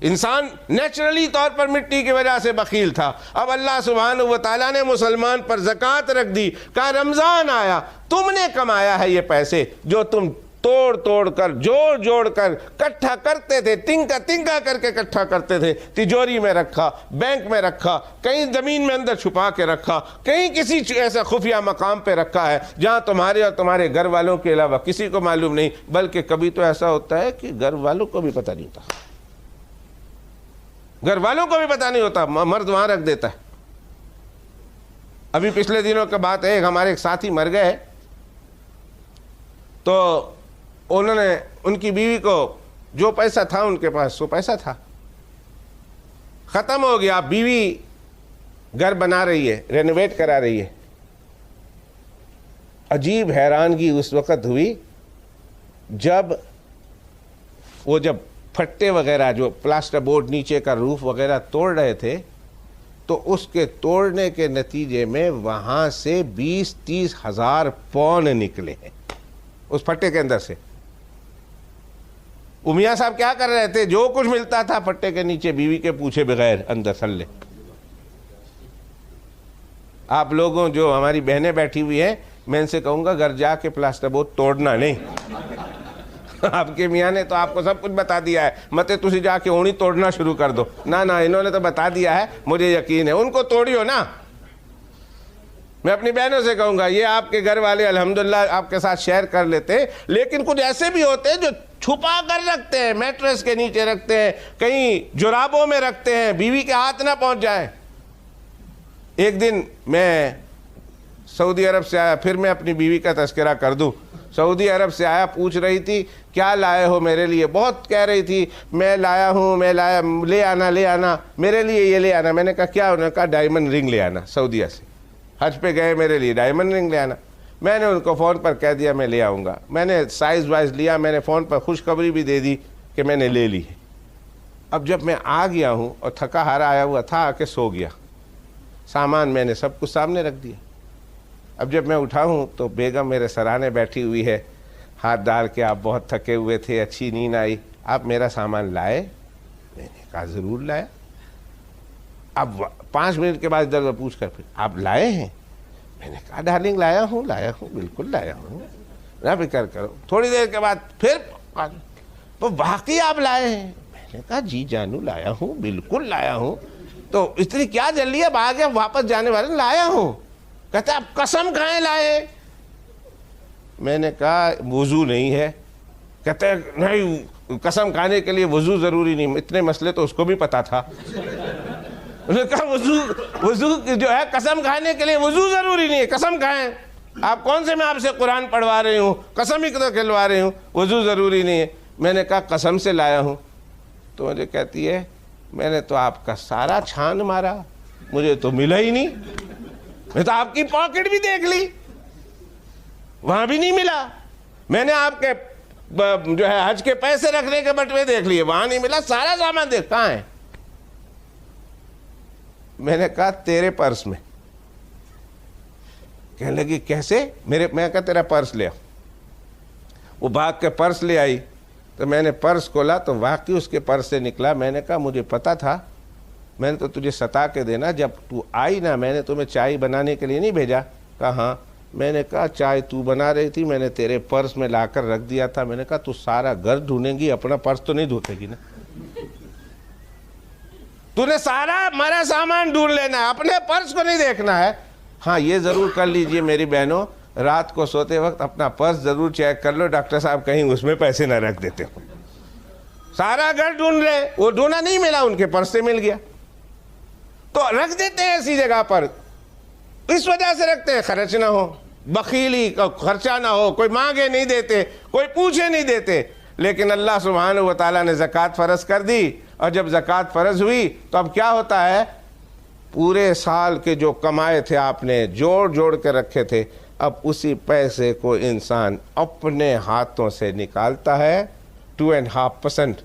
B: انسان نیچرلی طور پر مٹی کی وجہ سے بخیل تھا. اب اللہ سبحانہ و تعالیٰ نے مسلمان پر زکوٰۃ رکھ دی. کہا رمضان آیا, تم نے کمایا ہے یہ پیسے جو تم توڑ کر جوڑ کر کٹھا کرتے تھے, تنکا کر کے کٹھا کرتے تھے, تجوری میں رکھا, بینک میں رکھا, کہیں زمین میں اندر چھپا کے رکھا, کہیں کسی ایسا خفیہ مقام پہ رکھا ہے جہاں تمہارے اور تمہارے گھر والوں کے علاوہ کسی کو معلوم نہیں. بلکہ کبھی تو ایسا ہوتا ہے کہ گھر والوں کو بھی پتہ نہیں ہوتا, گھر والوں کو بھی پتہ نہیں ہوتا, مرد وہاں رکھ دیتا ہے. ابھی پچھلے دنوں کا بات ہے, ہمارے ایک ساتھی مر گئے, تو انہوں نے ان کی بیوی کو جو پیسہ تھا ان کے پاس, وہ پیسہ تھا, ختم ہو گیا. بیوی گھر بنا رہی ہے, رینوویٹ کرا رہی ہے. عجیب حیرانگی اس وقت ہوئی جب پھٹے وغیرہ جو پلاسٹر بورڈ نیچے کا روف وغیرہ توڑ رہے تھے, تو اس کے توڑنے کے نتیجے میں وہاں سے 20-30 ہزار پون نکلے ہیں اس پھٹے کے اندر سے۔ میاں صاحب کیا کر رہے تھے؟ جو کچھ ملتا تھا پھٹے کے نیچے بیوی کے پوچھے بغیر اندر سلے۔ آپ لوگوں جو ہماری بہنیں بیٹھی ہوئی ہیں، میں ان سے کہوں گا گھر جا کے پلاسٹر بورڈ توڑنا نہیں۔ آپ کے میاں نے تو آپ کو سب کچھ بتا دیا ہے، مت تسی جا کے اونی توڑنا شروع کر دو۔ نہ انہوں نے تو بتا دیا ہے، مجھے یقین ہے، ان کو توڑیو نا۔ میں اپنی بہنوں سے کہوں گا یہ آپ کے گھر والے الحمدللہ آپ کے ساتھ شیئر کر لیتے، لیکن کچھ ایسے بھی ہوتے ہیں جو چھپا کر رکھتے ہیں، میٹریس کے نیچے رکھتے ہیں، کہیں جرابوں میں رکھتے ہیں، بیوی کے ہاتھ نہ پہنچ جائے۔ ایک دن میں سعودی عرب سے آیا، پھر میں اپنی بیوی کا تذکرہ کر دوں۔ سعودی عرب سے آیا، پوچھ رہی تھی کیا لائے ہو میرے لیے، بہت کہہ رہی تھی میں لایا ہوں، میں لایا، لے آنا میرے لیے، یہ لے آنا۔ میں نے کہا کیا؟ انہوں نے کہا ڈائمنڈ رنگ لے آنا، سعودیہ سے حج پہ گئے، میرے لیے ڈائمنڈ رنگ لے آنا۔ میں نے ان کو فون پر کہہ دیا میں لے آؤں گا، میں نے سائز وائز لیا، میں نے فون پر خوشخبری بھی دے دی کہ میں نے لے لی ہے۔ اب جب میں آ گیا ہوں اور تھکا ہارا آیا ہوا تھا، آ کے سو گیا، سامان میں نے سب کچھ سامنے رکھ دیا۔ اب جب میں اٹھا ہوں تو بیگم میرے سرانے بیٹھی ہوئی ہے، ہاتھ ڈال کے آپ بہت تھکے ہوئے تھے، اچھی نیند آئی، آپ میرا سامان لائے؟ میں نے کہا ضرور لایا۔ اب 5 منٹ کے بعد ادھر ادھر پوچھ کر پھر آپ لائے ہیں؟ میں نے کہا ڈارلنگ لایا ہوں بالکل لایا ہوں، نہ فکر کرو۔ تھوڑی دیر کے بعد پھر تو واقعی آپ لائے ہیں؟ میں نے کہا جی جانو لایا ہوں، بالکل لایا ہوں۔ تو اتنی کیا جلدی ہے، اب آگے واپس جانے والے، لایا ہوں۔ کہتا آپ قسم کھائیں لائے؟ میں نے کہا وضو نہیں ہے۔ کہتے ہیں نہیں قسم کھانے کے لیے وضو ضروری نہیں۔ اتنے مسئلے تو اس کو بھی پتا تھا۔ انہوں نے کہا وضو جو ہے قسم کھانے کے لیے وضو ضروری نہیں ہے، قسم کھائیں۔ آپ کون سے میں آپ سے قرآن پڑھوا رہی ہوں، قسم ہی تو کھلوا رہی ہوں، وضو ضروری نہیں ہے۔ میں نے کہا قسم سے لایا ہوں۔ تو مجھے کہتی ہے میں نے تو آپ کا سارا چھان مارا، مجھے تو ملا ہی نہیں، میں تو آپ کی پاکٹ بھی دیکھ لی، وہاں بھی نہیں ملا۔ میں نے آپ کے جو ہے حج کے پیسے رکھنے کے بٹوے دیکھ لیے، وہاں نہیں ملا، سارا سامان دیکھ کہاں ہے؟ میں نے کہا تیرے پرس میں۔ کہنے لگی کیسے؟ میں کہا تیرا پرس لے آؤ۔ وہ بھاگ کے پرس لے آئی، تو میں نے پرس کھولا تو واقعی اس کے پرس سے نکلا۔ میں نے کہا مجھے پتا تھا، میں نے تو تجھے ستا کے دینا، جب تو آئی نا میں نے تمہیں چائے بنانے کے لیے نہیں بھیجا؟ کہا ہاں۔ میں نے کہا چائے تو بنا رہی تھی، میں نے تیرے پرس میں لا کر رکھ دیا تھا۔ میں نے کہا تو سارا گھر ڈھونڈے گی، اپنا پرس تو نہیں دھوتے گی نا؟ تو نے سارا ہمارا سامان ڈھونڈ لینا ہے، اپنے پرس کو نہیں دیکھنا ہے۔ ہاں یہ ضرور کر لیجئے میری بہنوں، رات کو سوتے وقت اپنا پرس ضرور چیک کر لو، ڈاکٹر صاحب کہیں اس میں پیسے نہ رکھ دیتے ہو۔ سارا گھر ڈھونڈ لے، وہ ڈھونڈا نہیں ملا، ان کے پرس سے مل گیا، تو رکھ دیتے ہیں ایسی جگہ پر۔ اس وجہ سے رکھتے ہیں خرچ نہ ہو، بخیلی خرچہ نہ ہو، کوئی مانگے نہیں دیتے، کوئی پوچھے نہیں دیتے۔ لیکن اللہ سبحانہ و تعالیٰ نے زکوٰۃ فرض کر دی، اور جب زکوٰۃ فرض ہوئی تو اب کیا ہوتا ہے؟ پورے سال کے جو کمائے تھے آپ نے، جوڑ کے رکھے تھے، اب اسی پیسے کو انسان اپنے ہاتھوں سے نکالتا ہے، 2.5%،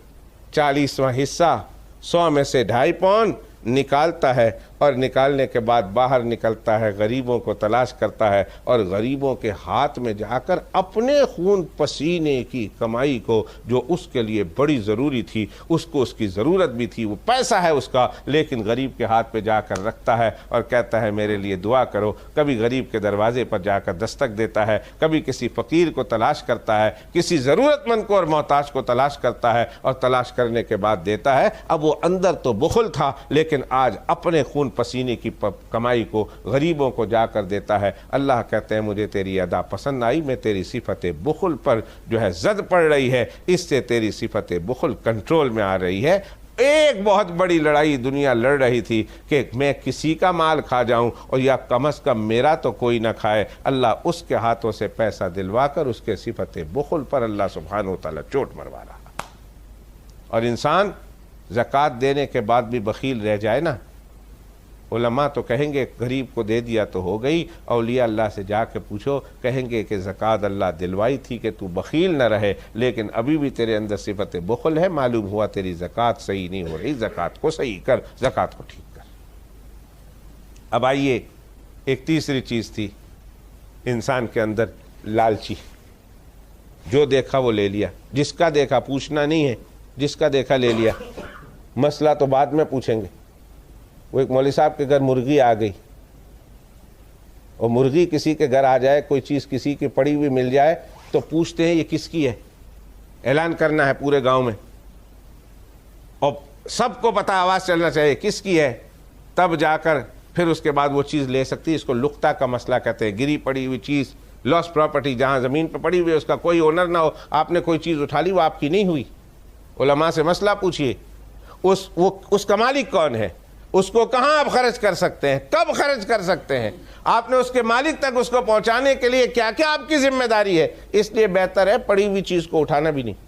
B: 40واں حصہ، 100 میں سے 2.5 پون نکالتا ہے، اور نکالنے کے بعد باہر نکلتا ہے، غریبوں کو تلاش کرتا ہے، اور غریبوں کے ہاتھ میں جا کر اپنے خون پسینے کی کمائی کو، جو اس کے لیے بڑی ضروری تھی، اس کو اس کی ضرورت بھی تھی، وہ پیسہ ہے اس کا، لیکن غریب کے ہاتھ پہ جا کر رکھتا ہے اور کہتا ہے میرے لیے دعا کرو۔ کبھی غریب کے دروازے پر جا کر دستک دیتا ہے، کبھی کسی فقیر کو تلاش کرتا ہے، کسی ضرورت مند کو اور محتاج کو تلاش کرتا ہے، اور تلاش کرنے کے بعد دیتا ہے۔ اب وہ اندر تو بخل تھا، لیکن آج اپنے خون پسینے کی کمائی کو غریبوں کو جا کر دیتا ہے۔ اللہ کہتے ہیں مجھے تیری ادا پسند آئی، میں تیری صفت بخل پر جو ہے زد پڑ رہی ہے، اس سے تیری صفت بخل کنٹرول میں آ رہی ہے۔ ایک بہت بڑی لڑائی دنیا لڑ رہی تھی کہ میں کسی کا مال کھا جاؤں، اور یا کم از کم میرا تو کوئی نہ کھائے۔ اللہ اس کے ہاتھوں سے پیسہ دلوا کر اس کے صفت بخل پر اللہ سبحانہ و تعالیٰ چوٹ مروا رہا۔ اور انسان زکوٰۃ دینے کے بعد بھی بخیل رہ جائے نا، علماء تو کہیں گے غریب کو دے دیا تو ہو گئی، اولیاء اللہ سے جا کے پوچھو، کہیں گے کہ زکوٰۃ اللہ دلوائی تھی کہ تو بخیل نہ رہے، لیکن ابھی بھی تیرے اندر صفت بخل ہے، معلوم ہوا تیری زکوٰۃ صحیح نہیں ہو رہی، زکوٰۃ کو صحیح کر، زکوٰۃ کو ٹھیک کر۔ اب آئیے، ایک تیسری چیز تھی انسان کے اندر، لالچی. جو دیکھا وہ لے لیا، جس کا دیکھا، پوچھنا نہیں ہے، جس کا دیکھا لے لیا. مسئلہ تو بعد میں پوچھیں گے. وہ ایک مولوی صاحب کے گھر مرغی آ گئی، اور مرغی کسی کے گھر آ جائے، کوئی چیز کسی کی پڑی ہوئی مل جائے تو پوچھتے ہیں یہ کس کی ہے، اعلان کرنا ہے پورے گاؤں میں، اور سب کو پتہ، آواز چلنا چاہیے کس کی ہے، تب جا کر پھر اس کے بعد وہ چیز لے سکتی ہے. اس کو لقطہ کا مسئلہ کہتے ہیں. گری پڑی ہوئی چیز، لاس پراپرٹی، جہاں زمین پہ پڑی ہوئی ہے، اس کا کوئی اونر نہ ہو، آپ نے کوئی چیز اٹھا لی، وہ آپ کی نہیں ہوئی. علماء سے مسئلہ پوچھیے، اس کا مالک کون ہے، اس کو کہاں آپ خرچ کر سکتے ہیں، کب خرچ کر سکتے ہیں، آپ نے اس کے مالک تک اس کو پہنچانے کے لیے کیا کیا آپ کی ذمہ داری ہے. اس لیے بہتر ہے پڑی ہوئی چیز کو اٹھانا بھی نہیں،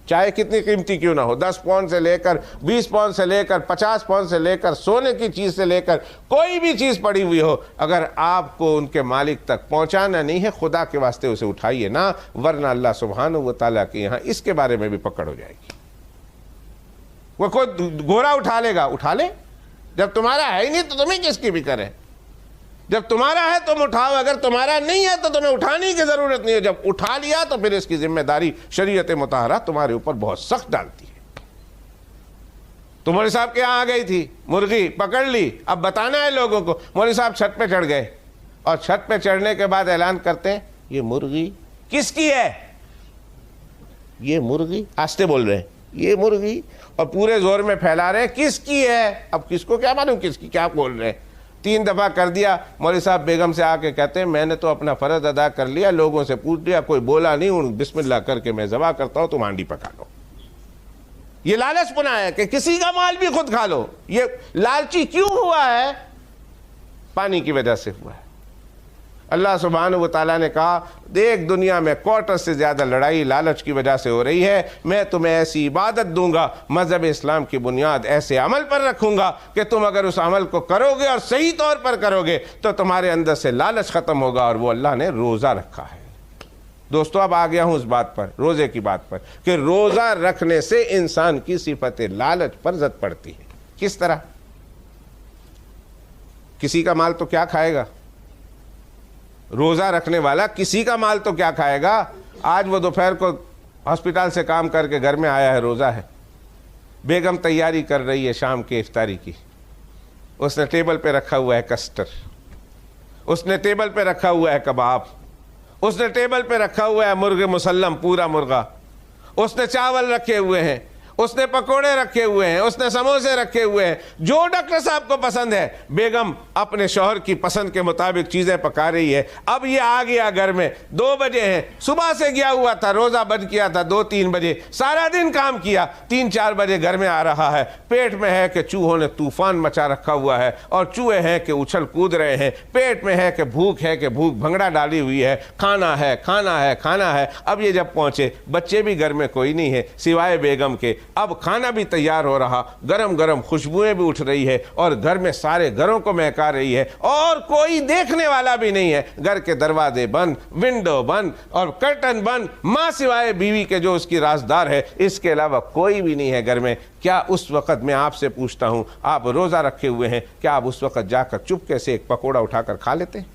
B: چاہے کتنی قیمتی کیوں نہ ہو. 10 پاؤنڈ سے لے کر 20 پاؤنڈ سے لے کر 50 پاؤنڈ سے لے کر سونے کی چیز سے لے کر کوئی بھی چیز پڑی ہوئی ہو، اگر آپ کو ان کے مالک تک پہنچانا نہیں ہے، خدا کے واسطے اسے اٹھائیے نا، ورنہ اللہ سبحانہ و تعالیٰ کے یہاں اس کے بارے میں بھی پکڑ ہو جائے گی. وہ کوئی گورا اٹھا لے گا، اٹھا لے، جب تمہارا ہے ہی نہیں تو تمہیں کس کی بھی کرے. جب تمہارا ہے تم اٹھاؤ، اگر تمہارا نہیں ہے تو تمہیں اٹھانے کی ضرورت نہیں ہے. جب اٹھا لیا تو پھر اس کی ذمہ داری شریعت مطہرہ تمہارے اوپر بہت سخت ڈالتی ہے. تو مولوی صاحب کے یہاں آ گئی تھی مرغی، پکڑ لی، اب بتانا ہے لوگوں کو. مولوی صاحب چھت پہ چڑھ گئے، اور چھت پہ چڑھنے کے بعد اعلان کرتے ہیں یہ مرغی کس کی ہے، یہ مرغی، آہستہ بول رہے ہیں، یہ مرغی، اور پورے زور میں پھیلا رہے ہیں کس کی ہے. اب کس کو کیا معلوم کس کی، کیا بول رہے ہیں. 3 دفعہ کر دیا. مولوی صاحب بیگم سے آ کے کہتے ہیں میں نے تو اپنا فرض ادا کر لیا، لوگوں سے پوچھ لیا، کوئی بولا نہیں ہوں، بسم اللہ کر کے میں ذبح کرتا ہوں، تم ہانڈی پکا لو. یہ لالچ پنا ہے کہ کسی کا مال بھی خود کھا لو. یہ لالچی کیوں ہوا ہے؟ پانی کی وجہ سے ہوا ہے. اللہ سبحانہ و تعالیٰ نے کہا دیکھ دنیا میں کوارٹر سے زیادہ لڑائی لالچ کی وجہ سے ہو رہی ہے، میں تمہیں ایسی عبادت دوں گا، مذہب اسلام کی بنیاد ایسے عمل پر رکھوں گا کہ تم اگر اس عمل کو کرو گے اور صحیح طور پر کرو گے تو تمہارے اندر سے لالچ ختم ہوگا. اور وہ اللہ نے روزہ رکھا ہے. دوستو اب آ گیا ہوں اس بات پر، روزے کی بات پر، کہ روزہ رکھنے سے انسان کی صفت لالچ پر زد پڑتی ہے. کس طرح؟ کسی کا مال تو کیا کھائے گا؟ روزہ رکھنے والا کسی کا مال تو کیا کھائے گا؟ آج وہ دوپہر کو ہاسپٹل سے کام کر کے گھر میں آیا ہے، روزہ ہے، بیگم تیاری کر رہی ہے شام کی افطاری کی. اس نے ٹیبل پہ رکھا ہوا ہے کسٹر، اس نے ٹیبل پہ رکھا ہوا ہے کباب، اس نے ٹیبل پہ رکھا ہوا ہے مرغ مسلم، پورا مرغا، اس نے چاول رکھے ہوئے ہیں، اس نے پکوڑے رکھے ہوئے ہیں، اس نے سموسے رکھے ہوئے ہیں، جو ڈاکٹر صاحب کو پسند ہے. بیگم اپنے شوہر کی پسند کے مطابق چیزیں پکا رہی ہے. اب یہ آ گیا گھر میں، 2 بجے ہیں، صبح سے گیا ہوا تھا، روزہ بند کیا تھا 2-3 بجے، سارا دن کام کیا، 3-4 بجے گھر میں آ رہا ہے. پیٹ میں ہے کہ چوہوں نے طوفان مچا رکھا ہوا ہے، اور چوہے ہیں کہ اچھل کود رہے ہیں، پیٹ میں ہے کہ بھوک بھنگڑا ڈالی ہوئی ہے، کھانا ہے کھانا ہے کھانا ہے. اب یہ جب پہنچے، بچے بھی گھر میں کوئی نہیں ہے سوائے بیگم کے. اب کھانا بھی تیار ہو رہا، گرم گرم خوشبوئیں بھی اٹھ رہی ہے، اور گھر میں سارے گھروں کو مہکا رہی ہے، اور کوئی دیکھنے والا بھی نہیں ہے. گھر کے دروازے بند، ونڈو بند اور کرٹن بند، ماں سوائے بیوی کے جو اس کی رازدار ہے، اس کے علاوہ کوئی بھی نہیں ہے گھر میں. کیا اس وقت میں آپ سے پوچھتا ہوں، آپ روزہ رکھے ہوئے ہیں، کیا آپ اس وقت جا کر چپکے سے ایک پکوڑا اٹھا کر کھا لیتے ہیں؟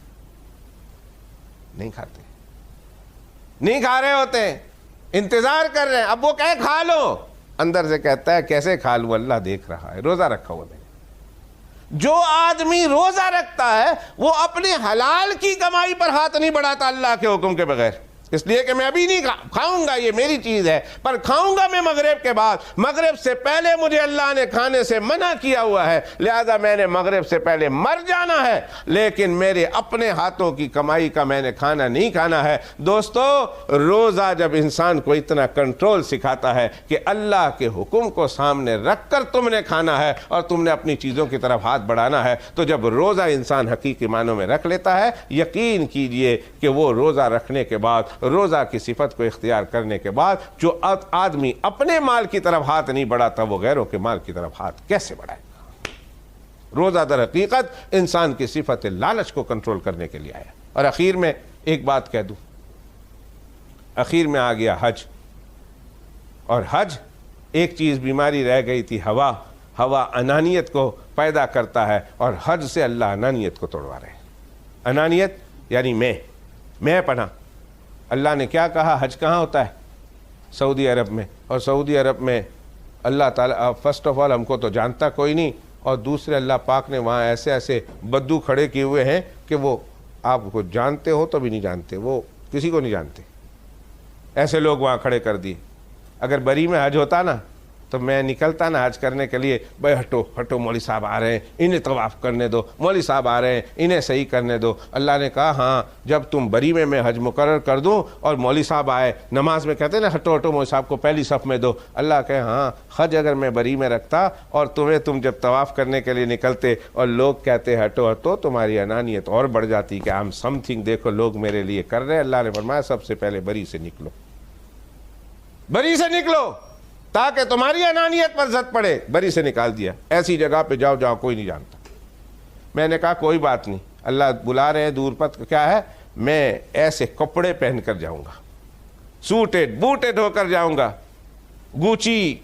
B: نہیں کھاتے، نہیں کھا رہے ہوتے ہیں، انتظار کر رہے ہیں. اب وہ کہے کھا لو، اندر سے کہتا ہے کیسے کھا لوں، اللہ دیکھ رہا ہے، روزہ رکھا ہوا میں نے. جو آدمی روزہ رکھتا ہے وہ اپنے حلال کی کمائی پر ہاتھ نہیں بڑھاتا اللہ کے حکم کے بغیر. اس لیے کہ میں ابھی نہیں کھاؤں گا، یہ میری چیز ہے، پر کھاؤں گا میں مغرب کے بعد. مغرب سے پہلے مجھے اللہ نے کھانے سے منع کیا ہوا ہے، لہذا میں نے مغرب سے پہلے مر جانا ہے، لیکن میرے اپنے ہاتھوں کی کمائی کا میں نے کھانا نہیں کھانا ہے. دوستو، روزہ جب انسان کو اتنا کنٹرول سکھاتا ہے کہ اللہ کے حکم کو سامنے رکھ کر تم نے کھانا ہے اور تم نے اپنی چیزوں کی طرف ہاتھ بڑھانا ہے، تو جب روزہ انسان حقیقی معنوں میں رکھ لیتا ہے، یقین کیجئے کہ وہ روزہ رکھنے کے بعد، روزہ کی صفت کو اختیار کرنے کے بعد، جو آدمی اپنے مال کی طرف ہاتھ نہیں بڑھاتا وہ غیروں کے مال کی طرف ہاتھ کیسے بڑھائے گا؟ روزہ در حقیقت انسان کی صفت لالچ کو کنٹرول کرنے کے لیے آیا. اور اخیر میں ایک بات کہہ دوں، اخیر میں آ گیا حج. اور حج ایک چیز بیماری رہ گئی تھی، ہوا انانیت کو پیدا کرتا ہے، اور حج سے اللہ انانیت کو توڑوا رہے ہیں۔ انانیت یعنی میں پناہ۔ اللہ نے کیا کہا؟ حج کہاں ہوتا ہے؟ سعودی عرب میں، اور سعودی عرب میں اللہ تعالیٰ فرسٹ آف آل ہم کو تو جانتا کوئی نہیں، اور دوسرے اللہ پاک نے وہاں ایسے ایسے بدو کھڑے کیے ہوئے ہیں کہ وہ آپ کو جانتے ہو تو بھی نہیں جانتے، وہ کسی کو نہیں جانتے، ایسے لوگ وہاں کھڑے کر دیے۔ اگر بری میں حج ہوتا نا تو میں نکلتا نا حج کرنے کے لیے، بھائی ہٹو مولوی صاحب آ رہے ہیں، انہیں طواف کرنے دو، مولوی صاحب آ رہے ہیں انہیں صحیح کرنے دو۔ اللہ نے کہا ہاں جب تم بری میں حج مقرر کر دوں اور مولوی صاحب آئے، نماز میں کہتے ہیں نا ہٹو مولوی صاحب کو پہلی صف میں دو، اللہ کہے ہاں حج اگر میں بری میں رکھتا اور تم جب طواف کرنے کے لیے نکلتے اور لوگ کہتے ہٹو، تمہاری انانیت اور بڑھ جاتی کہ ہم سم تھنگ دیکھو لوگ میرے لیے کر رہے ہیں۔ اللہ نے فرمایا سب سے پہلے بری سے نکلو، بری سے نکلو تاکہ تمہاری انانیت پر زد پڑے۔ بری سے نکال دیا، ایسی جگہ پہ جاؤ کوئی نہیں جانتا۔ میں نے کہا کوئی بات نہیں، اللہ بلا رہے ہیں دور پر، کیا ہے؟ میں ایسے کپڑے پہن کر جاؤں گا، سوٹڈ بوٹڈ ہو کر جاؤں گا، گوچی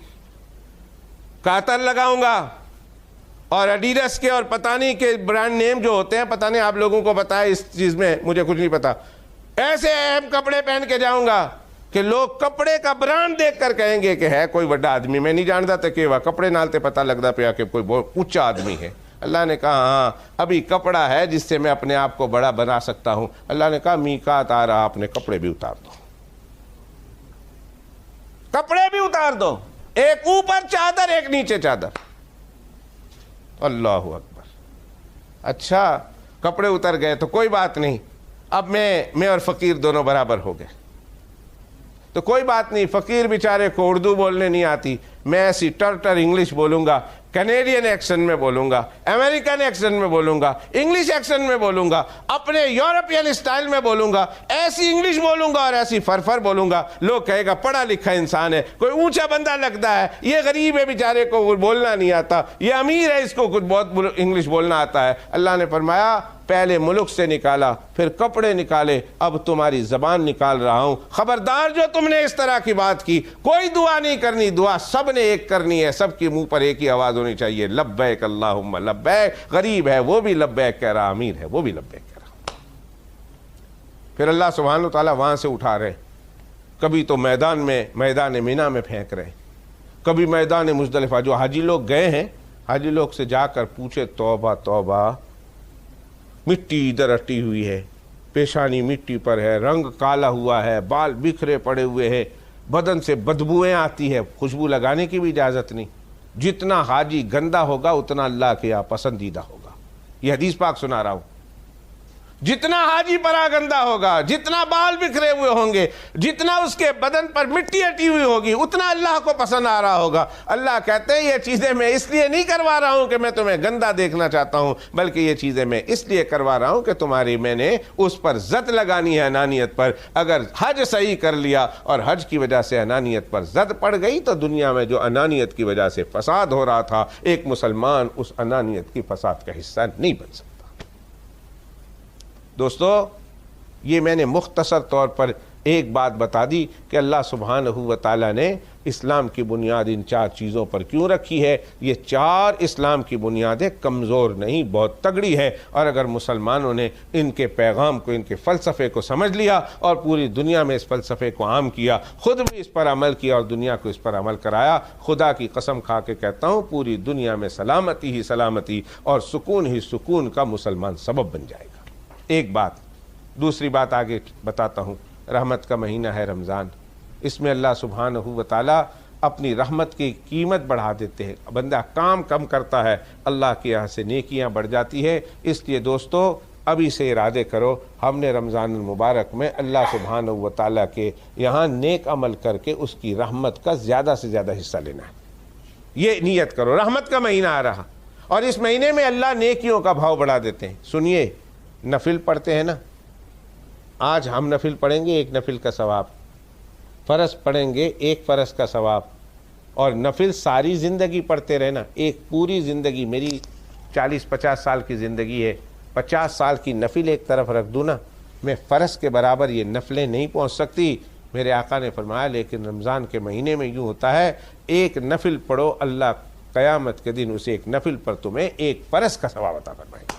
B: کا عطر لگاؤں گا، اور ایڈیڈس کے اور پتہ نہیں کے برانڈ نیم جو ہوتے ہیں، پتہ نہیں آپ لوگوں کو پتہ ہے اس چیز میں، مجھے کچھ نہیں پتا، ایسے اہم کپڑے پہن کے جاؤں گا کہ لوگ کپڑے کا برانڈ دیکھ کر کہیں گے کہ ہے کوئی بڑا آدمی، میں نہیں جانتا تھا کہ وہ کپڑے نالتے پتہ لگتا پیا کہ کوئی بہت اونچا آدمی ہے۔ اللہ نے کہا ہاں ابھی کپڑا ہے جس سے میں اپنے آپ کو بڑا بنا سکتا ہوں۔ اللہ نے کہا میقات آ رہا، اپنے کپڑے بھی اتار دو، کپڑے بھی اتار دو، ایک اوپر چادر ایک نیچے چادر۔ اللہ اکبر۔ اچھا کپڑے اتر گئے تو کوئی بات نہیں، اب میں اور فقیر دونوں برابر ہو گئے تو کوئی بات نہیں، فقیر بیچارے کو اردو بولنے نہیں آتی، میں ایسی ٹر انگلش بولوں گا، کینیڈین ایکسن میں بولوں گا، امریکن ایکسن میں بولوں گا، انگلش ایکسن میں بولوں گا، اپنے یورپین اسٹائل میں بولوں گا، ایسی انگلش بولوں گا اور ایسی فرفر بولوں گا، لوگ کہے گا پڑھا لکھا انسان ہے، کوئی اونچا بندہ لگتا ہے، یہ غریب ہے بیچارے کو بولنا نہیں آتا، یہ امیر ہے اس کو کچھ بہت انگلش بولنا آتا ہے۔ اللہ نے فرمایا پہلے ملک سے نکالا، پھر کپڑے نکالے، اب تمہاری زبان نکال رہا ہوں، خبردار جو تم نے اس طرح کی بات کی، کوئی دعا نہیں کرنی، دعا سب نے ایک کرنی ہے، سب کے منہ پر ایک ہی آواز ہونی چاہیے، لبیک اللہم لبیک۔ غریب ہے وہ بھی لبیک کہہ رہا، امیر ہے وہ بھی لبیک کہہ رہا۔ پھر اللہ سبحانہ وتعالیٰ وہاں سے اٹھا رہے، کبھی تو میدان مینا میں پھینک رہے، کبھی میدان مزدلفہ۔ جو حاجی لوگ گئے ہیں، حاجی لوگ سے جا کر پوچھے توبہ توبہ، مٹی ادھر اٹی ہوئی ہے، پیشانی مٹی پر ہے، رنگ کالا ہوا ہے، بال بکھرے پڑے ہوئے ہیں، بدن سے بدبوئیں آتی ہے، خوشبو لگانے کی بھی اجازت نہیں۔ جتنا حاجی گندا ہوگا اتنا اللہ کے یہاں پسندیدہ ہوگا، یہ حدیث پاک سنا رہا ہوں۔ جتنا حاجی پرا گندا ہوگا، جتنا بال بکھرے ہوئے ہوں گے، جتنا اس کے بدن پر مٹی اٹی ہوئی ہوگی، اتنا اللہ کو پسند آ رہا ہوگا۔ اللہ کہتے ہیں یہ چیزیں میں اس لیے نہیں کروا رہا ہوں کہ میں تمہیں گندا دیکھنا چاہتا ہوں، بلکہ یہ چیزیں میں اس لیے کروا رہا ہوں کہ تمہاری میں نے اس پر زد لگانی ہے، انانیت پر۔ اگر حج صحیح کر لیا اور حج کی وجہ سے انانیت پر زد پڑ گئی تو دنیا میں جو انانیت کی وجہ سے فساد ہو رہا تھا، ایک مسلمان اس انانیت کی فساد کا حصہ نہیں بن سکتا۔ دوستو یہ میں نے مختصر طور پر ایک بات بتا دی کہ اللہ سبحانہ و تعالیٰ نے اسلام کی بنیاد ان 4 چیزوں پر کیوں رکھی ہے۔ یہ 4 اسلام کی بنیادیں کمزور نہیں، بہت تگڑی ہے، اور اگر مسلمانوں نے ان کے پیغام کو، ان کے فلسفے کو سمجھ لیا اور پوری دنیا میں اس فلسفے کو عام کیا، خود بھی اس پر عمل کیا اور دنیا کو اس پر عمل کرایا، خدا کی قسم کھا کے کہتا ہوں پوری دنیا میں سلامتی ہی سلامتی اور سکون ہی سکون کا مسلمان سبب بن جائے گا۔ ایک بات، دوسری بات آگے بتاتا ہوں۔ رحمت کا مہینہ ہے رمضان، اس میں اللہ سبحانہ و تعالیٰ اپنی رحمت کی قیمت بڑھا دیتے ہیں، بندہ کام کم کرتا ہے، اللہ کے یہاں سے نیکیاں بڑھ جاتی ہے۔ اس لیے دوستو ابھی سے ارادے کرو، ہم نے رمضان المبارک میں اللہ سبحانہ و تعالیٰ کے یہاں نیک عمل کر کے اس کی رحمت کا زیادہ سے زیادہ حصہ لینا ہے۔ یہ نیت کرو، رحمت کا مہینہ آ رہا اور اس مہینے میں اللہ نیکیوں کا بھاؤ بڑھا دیتے ہیں۔ سنیے، نفل پڑھتے ہیں نا، آج ہم نفل پڑھیں گے 1 نفل کا ثواب، فرض پڑھیں گے 1 فرض کا ثواب، اور نفل ساری زندگی پڑھتے رہنا۔ ایک پوری زندگی، میری 40-50 سال کی زندگی ہے، 50 سال کی نفل ایک طرف رکھ دوں نا، میں فرض کے برابر یہ نفلیں نہیں پہنچ سکتی۔ میرے آقا نے فرمایا لیکن رمضان کے مہینے میں یوں ہوتا ہے، 1 نفل پڑھو اللہ قیامت کے دن اسے ایک نفل پر تمہیں ایک فرض کا ثواب عطا فرمائیں گے.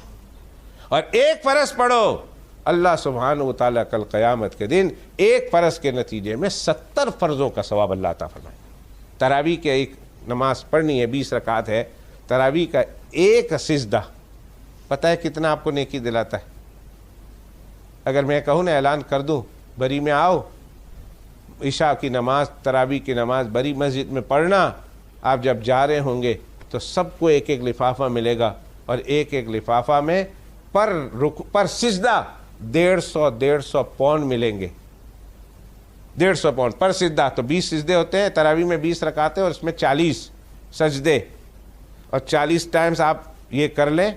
B: اور ایک فرض پڑھو, اللہ سبحانہ و تعالیٰ کل قیامت کے دن ایک فرض کے نتیجے میں 70 فرضوں کا ثواب اللہ عطا فرمائیں گے. تراویح کے ایک نماز پڑھنی ہے, 20 رکعت ہے, تراویح کا ایک سجدہ پتہ ہے کتنا آپ کو نیکی دلاتا ہے؟ اگر میں کہوں نا, اعلان کر دوں, بری میں آؤ, عشاء کی نماز, تراویح کی نماز بری مسجد میں پڑھنا, آپ جب جا رہے ہوں گے تو سب کو ایک ایک لفافہ ملے گا, اور ایک ایک لفافہ میں پر سجدہ 150 پاؤنڈ ملیں گے. 150 پاؤنڈ پر سجدہ. تو 20 سجدے ہوتے ہیں, تراویح میں 20 رکعتیں اور اس میں 40 سجدے, اور 40 ٹائمز آپ یہ کر لیں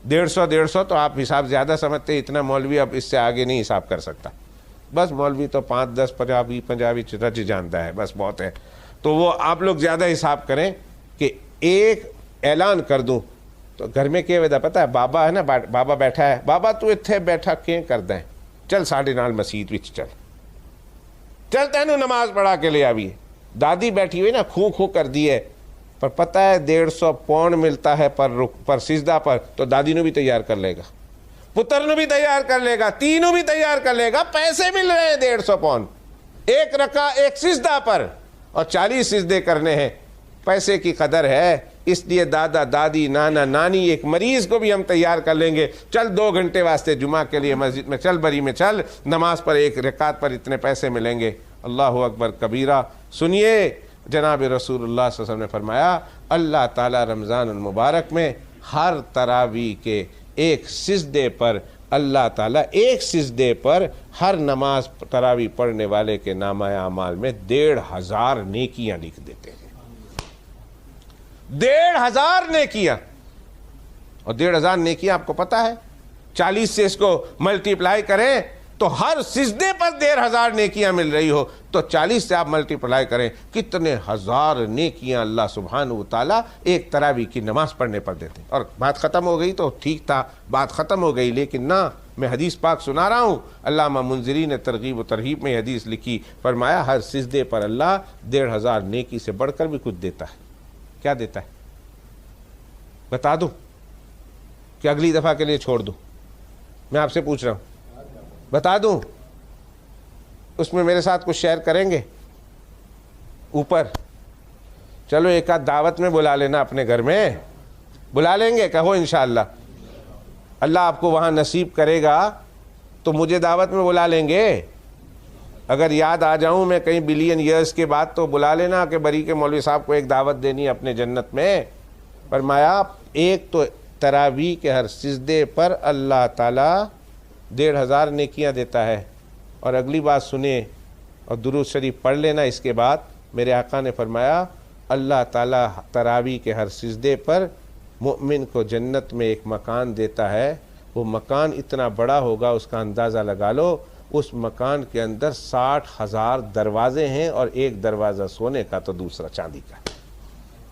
B: 150 تو آپ حساب زیادہ سمجھتے ہیں, اتنا مولوی اب اس سے آگے نہیں حساب کر سکتا. بس مولوی تو 5-10 پنجابی رچ جانتا ہے, بس بہت ہے. تو وہ آپ لوگ زیادہ حساب کریں کہ ایک اعلان کر دوں تو گھر میں کیا وجہ پتہ ہے, بابا ہے نا, بابا بیٹھا ہے, بابا تو اتنے بیٹھا کیوں کر دیں, چل 9:30 مسجد وچ چل تینوں نماز پڑھا کے لے آئیے. دادی بیٹھی ہوئی نا, کھو کر دی ہے, پر پتہ ہے 150 پاؤنڈ ملتا ہے پر سجدہ پر, تو دادی نو بھی تیار کر لے گا, پتر نو بھی تیار کر لے گا, تینوں بھی تیار کر لے گا. پیسے مل رہے ہیں 150 پاؤنڈ ایک سجدہ پر, اور 40 سجدے کرنے ہیں. پیسے کی قدر ہے, اس لیے دادا دادی نانا نانی, ایک مریض کو بھی ہم تیار کر لیں گے. چل 2 گھنٹے واسطے جمعہ کے لیے مسجد میں چل, بری میں چل, نماز پر ایک رکعت پر اتنے پیسے ملیں گے. اللہ اکبر کبیرہ. سنیے, جناب رسول اللہ صلی اللہ علیہ وسلم نے فرمایا, اللہ تعالیٰ رمضان المبارک میں ہر تراویح کے ایک سجدے پر, اللہ تعالیٰ ایک سجدے پر ہر نماز تراویح پڑھنے والے کے نامہ اعمال میں 1,500 نیکیاں لکھ دیتے ہیں. 1,500 نیکیاں. اور 1,500 نیکیاں آپ کو پتہ ہے, 40 سے اس کو ملٹیپلائی کریں تو ہر سجدے پر 1,500 نیکیاں مل رہی ہو, تو 40 سے آپ ملٹیپلائی کریں کتنے ہزار نیکیاں اللہ سبحانہ و تعالیٰ ایک تراویح کی نماز پڑھنے پر دیتے. اور بات ختم ہو گئی تو ٹھیک تھا, بات ختم ہو گئی, لیکن نہ, میں حدیث پاک سنا رہا ہوں. علامہ منذری نے ترغیب و ترہیب میں حدیث لکھی, فرمایا ہر سجدے پر اللہ 1,500 نیکی سے بڑھ کر بھی کچھ دیتا ہے. کیا دیتا ہے بتا دوں کہ اگلی دفعہ کے لیے چھوڑ دوں؟ میں آپ سے پوچھ رہا ہوں, بتا دوں؟ اس میں میرے ساتھ کچھ شیئر کریں گے اوپر؟ چلو ایک آدھ دعوت میں بلا لینا, اپنے گھر میں بلا لیں گے, کہو انشاءاللہ. اللہ آپ کو وہاں نصیب کرے گا تو مجھے دعوت میں بلا لیں گے. اگر یاد آ جاؤں میں کہیں بلین ایئرز کے بعد تو بلا لینا کہ بری کے مولوی صاحب کو ایک دعوت دینی ہے اپنے جنت میں. فرمایا ایک تو تراویح کے ہر سجدے پر اللہ تعالیٰ 1,500 نیکیاں دیتا ہے. اور اگلی بات سنیں اور درود شریف پڑھ لینا اس کے بعد. میرے آقا نے فرمایا اللہ تعالیٰ تراویح کے ہر سجدے پر مؤمن کو جنت میں ایک مکان دیتا ہے. وہ مکان اتنا بڑا ہوگا, اس کا اندازہ لگا لو, اس مکان کے اندر 60,000 دروازے ہیں, اور ایک دروازہ سونے کا تو دوسرا چاندی کا.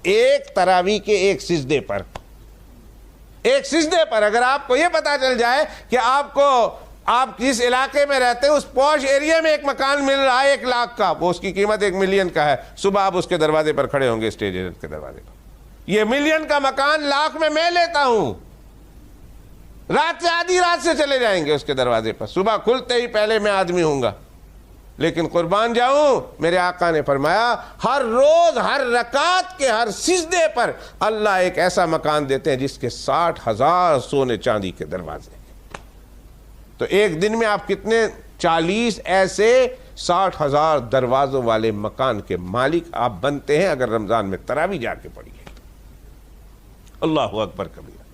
B: ایک تراویح کے ایک سجدے پر, ایک سجدے پر اگر آپ کو یہ پتا چل جائے کہ آپ جس علاقے میں رہتے ہیں اس پوش ایریا میں ایک مکان مل رہا ہے 1 لاکھ کا, وہ اس کی قیمت 1 ملین کا ہے, صبح آپ اس کے دروازے پر کھڑے ہوں گے, اسٹیج کے دروازے پر, یہ ملین کا مکان لاکھ میں لیتا ہوں, رات سے آدھی رات سے چلے جائیں گے اس کے دروازے پر, صبح کھلتے ہی پہلے میں آدمی ہوں گا. لیکن قربان جاؤں, میرے آقا نے فرمایا ہر روز ہر رکعت کے ہر سجدے پر اللہ ایک ایسا مکان دیتے ہیں جس کے 60,000 سونے چاندی کے دروازے. تو ایک دن میں آپ کتنے 40 ایسے 60,000 دروازوں والے مکان کے مالک آپ بنتے ہیں اگر رمضان میں تراویح جا کے پڑھیے. اللہ اکبر کبیرہ.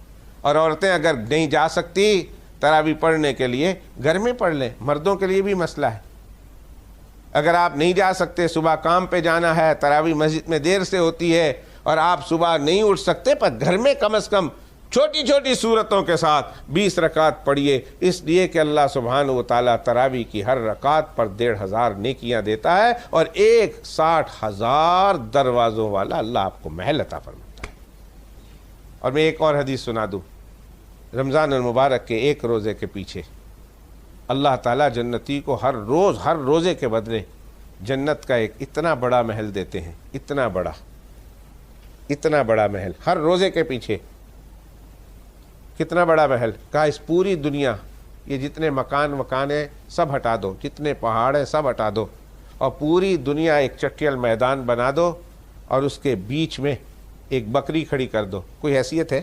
B: اور عورتیں اگر نہیں جا سکتی تراویح پڑھنے کے لیے, گھر میں پڑھ لیں. مردوں کے لیے بھی مسئلہ ہے, اگر آپ نہیں جا سکتے, صبح کام پہ جانا ہے, تراویح مسجد میں دیر سے ہوتی ہے اور آپ صبح نہیں اٹھ سکتے, پر گھر میں کم از کم چھوٹی چھوٹی صورتوں کے ساتھ 20 رکعت پڑھیے, اس لیے کہ اللہ سبحانہ و تعالیٰ تراویح کی ہر رکعت پر 1,500 نیکیاں دیتا ہے, اور ایک 60,000 دروازوں والا اللہ آپ کو محل عطا فرماتا ہے. اور میں ایک اور حدیث سنا دوں. رمضان المبارک کے ایک روزے کے پیچھے اللہ تعالیٰ جنتی کو ہر روزے کے بدلے جنت کا ایک اتنا بڑا محل دیتے ہیں, اتنا بڑا اتنا بڑا محل ہر روزے کے پیچھے، کتنا بڑا محل؟ کہا اس پوری دنیا، یہ جتنے مکان ہیں سب ہٹا دو، جتنے پہاڑ ہیں سب ہٹا دو، اور پوری دنیا ایک چٹیل میدان بنا دو، اور اس کے بیچ میں ایک بکری کھڑی کر دو۔ کوئی حیثیت ہے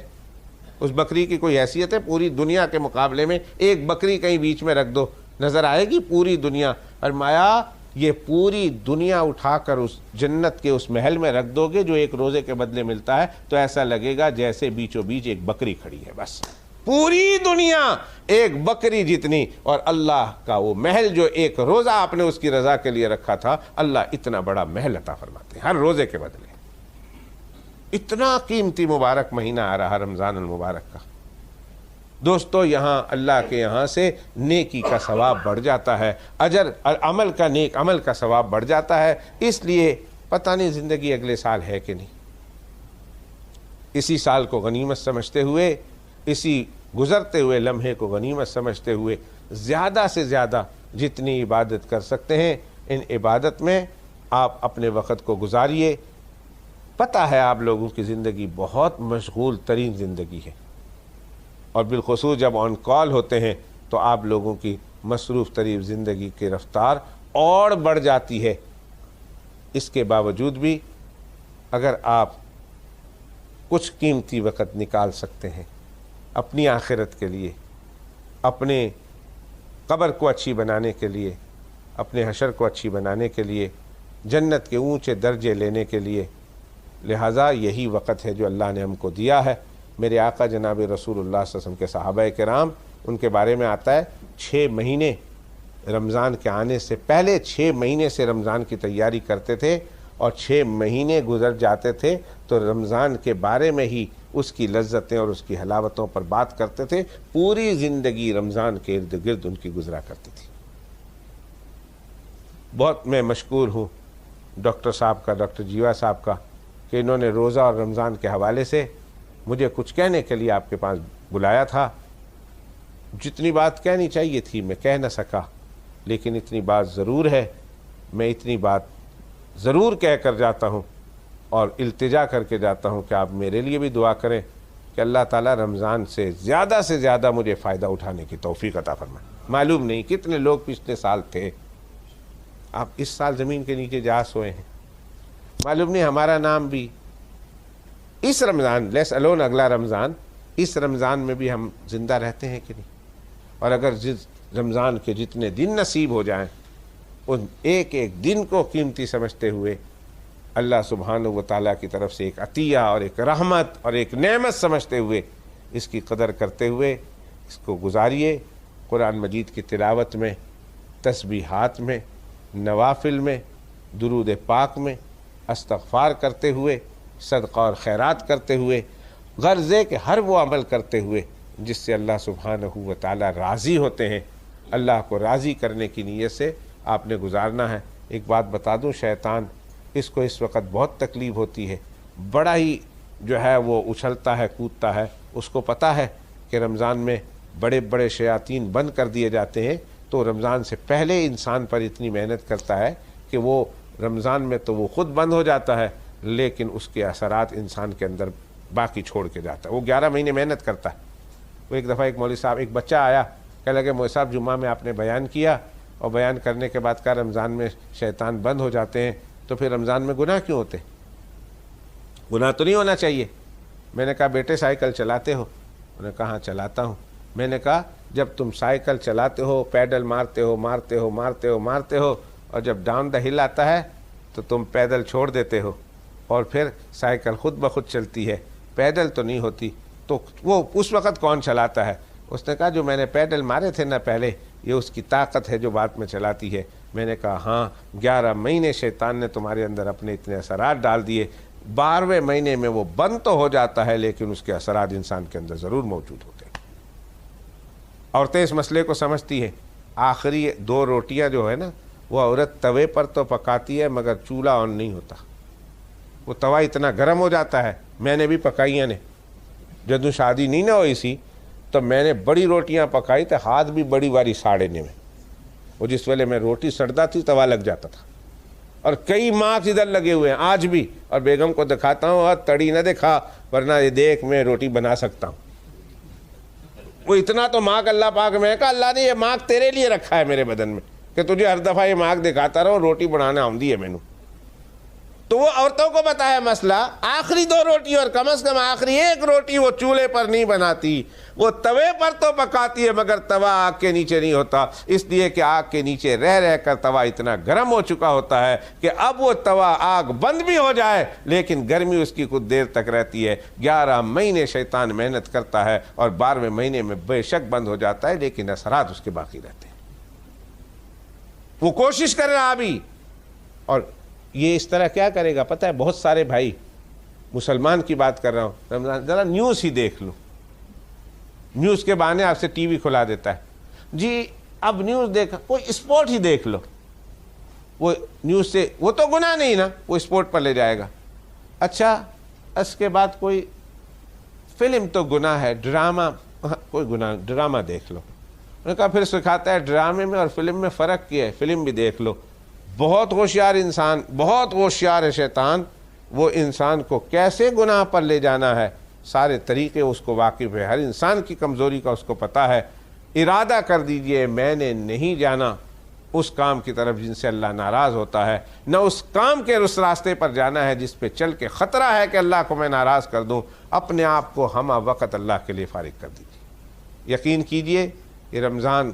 B: اس بکری کی؟ کوئی حیثیت ہے؟ پوری دنیا کے مقابلے میں ایک بکری کہیں بیچ میں رکھ دو، نظر آئے گی پوری دنیا؟ اور مایا یہ پوری دنیا اٹھا کر اس جنت کے اس محل میں رکھ دو گے جو ایک روزے کے بدلے ملتا ہے، تو ایسا لگے گا جیسے بیچوں بیچ ایک بکری کھڑی ہے۔ بس پوری دنیا ایک بکری جتنی، اور اللہ کا وہ محل جو ایک روزہ آپ نے اس کی رضا کے لیے رکھا تھا، اللہ اتنا بڑا محل عطا فرماتے ہیں ہر روزے کے بدلے۔ اتنا قیمتی مبارک مہینہ آ رہا رمضان المبارک کا دوستو، یہاں اللہ کے یہاں سے نیکی کا ثواب بڑھ جاتا ہے، اجر عمل کا، نیک عمل کا ثواب بڑھ جاتا ہے۔ اس لیے پتہ نہیں زندگی اگلے سال ہے کہ نہیں، اسی سال کو غنیمت سمجھتے ہوئے، اسی گزرتے ہوئے لمحے کو غنیمت سمجھتے ہوئے زیادہ سے زیادہ جتنی عبادت کر سکتے ہیں ان عبادت میں آپ اپنے وقت کو گزاریے۔ پتہ ہے آپ لوگوں کی زندگی بہت مشغول ترین زندگی ہے، اور بالخصوص جب آن کال ہوتے ہیں تو آپ لوگوں کی مصروف ترین زندگی کی رفتار اور بڑھ جاتی ہے۔ اس کے باوجود بھی اگر آپ کچھ قیمتی وقت نکال سکتے ہیں اپنی آخرت کے لیے، اپنے قبر کو اچھی بنانے کے لیے، اپنے حشر کو اچھی بنانے کے لیے، جنت کے اونچے درجے لینے کے لیے، لہٰذا یہی وقت ہے جو اللہ نے ہم کو دیا ہے۔ میرے آقا جناب رسول اللہ صلی اللہ علیہ وسلم کے صحابہ کرام، ان کے بارے میں آتا ہے 6 مہینے رمضان کے آنے سے پہلے 6 مہینے سے رمضان کی تیاری کرتے تھے، اور 6 مہینے گزر جاتے تھے تو رمضان کے بارے میں ہی اس کی لذتیں اور اس کی حلاوتوں پر بات کرتے تھے۔ پوری زندگی رمضان کے ارد گرد ان کی گزرا کرتی تھی۔ بہت میں مشکور ہوں ڈاکٹر صاحب کا، ڈاکٹر جیوا صاحب کا، کہ انہوں نے روزہ اور رمضان کے حوالے سے مجھے کچھ کہنے کے لیے آپ کے پاس بلایا تھا۔ جتنی بات کہنی چاہیے تھی میں کہہ نہ سکا، لیکن اتنی بات ضرور ہے، میں اتنی بات ضرور کہہ کر جاتا ہوں اور التجا کر کے جاتا ہوں کہ آپ میرے لیے بھی دعا کریں کہ اللہ تعالیٰ رمضان سے زیادہ مجھے فائدہ اٹھانے کی توفیق عطا فرمائے۔ معلوم نہیں کتنے لوگ پچھلے سال تھے، آپ اس سال زمین کے نیچے جا سوئے ہیں، معلوم نہیں ہمارا نام بھی اس رمضان، لیس الون اگلا رمضان، اس رمضان میں بھی ہم زندہ رہتے ہیں کہ نہیں؟ اور اگر جس رمضان کے جتنے دن نصیب ہو جائیں ان ایک ایک دن کو قیمتی سمجھتے ہوئے، اللہ سبحانہ و تعالیٰ کی طرف سے ایک عطیہ اور ایک رحمت اور ایک نعمت سمجھتے ہوئے اس کی قدر کرتے ہوئے اس کو گزاریے۔ قرآن مجید کی تلاوت میں، تسبیحات میں، نوافل میں، درود پاک میں، استغفار کرتے ہوئے، صدقہ اور خیرات کرتے ہوئے، غرض ہے کہ ہر وہ عمل کرتے ہوئے جس سے اللہ سبحانہ و تعالیٰ راضی ہوتے ہیں، اللہ کو راضی کرنے کی نیت سے آپ نے گزارنا ہے۔ ایک بات بتا دوں، شیطان اس کو اس وقت بہت تکلیف ہوتی ہے، بڑا ہی جو ہے وہ اچھلتا ہے، کودتا ہے۔ اس کو پتہ ہے کہ رمضان میں بڑے بڑے شیاطین بند کر دیے جاتے ہیں، تو رمضان سے پہلے انسان پر اتنی محنت کرتا ہے کہ وہ رمضان میں تو وہ خود بند ہو جاتا ہے، لیکن اس کے اثرات انسان کے اندر باقی چھوڑ کے جاتا ہے۔ وہ 11 مہینے محنت کرتا ہے۔ وہ ایک دفعہ ایک مولوی صاحب، ایک بچہ آیا، کہنے لگے مولوی صاحب جمعہ میں آپ نے بیان کیا اور بیان کرنے کے بعد کہا رمضان میں شیطان بند ہو جاتے ہیں، تو پھر رمضان میں گناہ کیوں ہوتے؟ گناہ تو نہیں ہونا چاہیے۔ میں نے کہا بیٹے سائیکل چلاتے ہو؟ انہوں نے کہا ہاں چلاتا ہوں۔ میں نے کہا جب تم سائیکل چلاتے ہو، پیڈل مارتے ہو اور جب ڈاؤن دا ہل آتا ہے تو تم پیدل چھوڑ دیتے ہو اور پھر سائیکل خود بخود چلتی ہے، پیدل تو نہیں ہوتی، تو وہ اس وقت کون چلاتا ہے؟ اس نے کہا جو میں نے پیڈل مارے تھے نا پہلے، یہ اس کی طاقت ہے جو بعد میں چلاتی ہے۔ میں نے کہا ہاں 11 مہینے شیطان نے تمہارے اندر اپنے اتنے اثرات ڈال دیے، 12ویں مہینے میں وہ بند تو ہو جاتا ہے لیکن اس کے اثرات انسان کے اندر ضرور موجود ہوتے ہیں۔ عورتیں اس مسئلے کو سمجھتی ہیں۔ آخری 2 روٹیاں جو ہے نا، وہ عورت توے پر تو پکاتی ہے مگر چولہا آن نہیں ہوتا، وہ توا اتنا گرم ہو جاتا ہے۔ میں نے بھی پکائی نے، جدوں شادی نہیں نہ ہوئی سی تو میں نے بڑی روٹیاں پکائی تو ہاتھ بھی بڑی واری ساڑے نے میں، وہ جس ویلے میں روٹی سڑتا تھی توا لگ جاتا تھا، اور کئی مارکس ادھر لگے ہوئے ہیں آج بھی، اور بیگم کو دکھاتا ہوں اور تڑی نہ دکھا ورنہ یہ دیکھ میں روٹی بنا سکتا ہوں۔ وہ اتنا تو مارک اللہ پاک میں ہے کہ اللہ نے یہ مارک تیرے لیے رکھا ہے میرے بدن میں کہ تجھے ہر دفعہ یہ مارک دکھاتا رہو، روٹی بنانا آمدی ہے مینو۔ تو وہ عورتوں کو بتایا مسئلہ، آخری 2 روٹی اور کم از کم آخری 1 روٹی وہ چولہے پر نہیں بناتی، وہ توے پر تو پکاتی ہے مگر توا آگ کے نیچے نہیں ہوتا، اس لیے کہ آگ کے نیچے رہ رہ کر توا اتنا گرم ہو چکا ہوتا ہے کہ اب وہ توا آگ بند بھی ہو جائے لیکن گرمی اس کی کچھ دیر تک رہتی ہے۔ 11 مہینے شیطان محنت کرتا ہے اور 12ویں مہینے میں بے شک بند ہو جاتا ہے لیکن اثرات اس کے باقی رہتے ہیں۔ وہ کوشش کر رہا ابھی، اور یہ اس طرح کیا کرے گا پتہ ہے؟ بہت سارے بھائی، مسلمان کی بات کر رہا ہوں، رمضان ذرا نیوز ہی دیکھ لو، نیوز کے بہانے آپ سے ٹی وی کھلا دیتا ہے، جی اب نیوز دیکھا، کوئی اسپورٹ ہی دیکھ لو، وہ نیوز سے وہ تو گناہ نہیں نا، وہ اسپورٹ پر لے جائے گا۔ اچھا اس کے بعد کوئی فلم تو گناہ ہے، ڈرامہ کوئی گناہ، ڈرامہ دیکھ لو۔ انہوں نے کہا پھر سکھاتا ہے ڈرامے میں اور فلم میں فرق کیا ہے، فلم بھی دیکھ لو۔ بہت ہوشیار انسان، بہت ہوشیار ہے شیطان، وہ انسان کو کیسے گناہ پر لے جانا ہے سارے طریقے اس کو واقف ہے، ہر انسان کی کمزوری کا اس کو پتہ ہے۔ ارادہ کر دیجئے میں نے نہیں جانا اس کام کی طرف جن سے اللہ ناراض ہوتا ہے، نہ اس کام کے اس راستے پر جانا ہے جس پہ چل کے خطرہ ہے کہ اللہ کو میں ناراض کر دوں۔ اپنے آپ کو ہمہ وقت اللہ کے لیے فارغ کر دیجیے۔ یقین کیجئے یہ رمضان،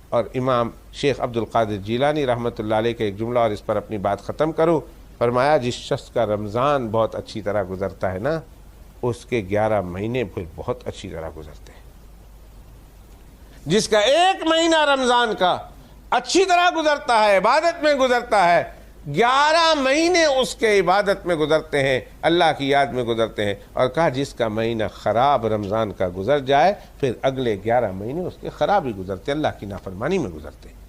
B: اور امام شیخ عبد القادر جیلانی رحمۃ اللہ علیہ کا ایک جملہ اور اس پر اپنی بات ختم کروں، فرمایا جس شخص کا رمضان بہت اچھی طرح گزرتا ہے نا، اس کے 11 مہینے پھر بہت اچھی طرح گزرتے ہیں۔ جس کا 1 مہینہ رمضان کا اچھی طرح گزرتا ہے، عبادت میں گزرتا ہے، 11 مہینے اس کے عبادت میں گزرتے ہیں، اللہ کی یاد میں گزرتے ہیں۔ اور کہا جس کا مہینہ خراب رمضان کا گزر جائے پھر اگلے 11 مہینے اس کے خراب ہی گزرتے، اللہ کی نافرمانی میں گزرتے ہیں۔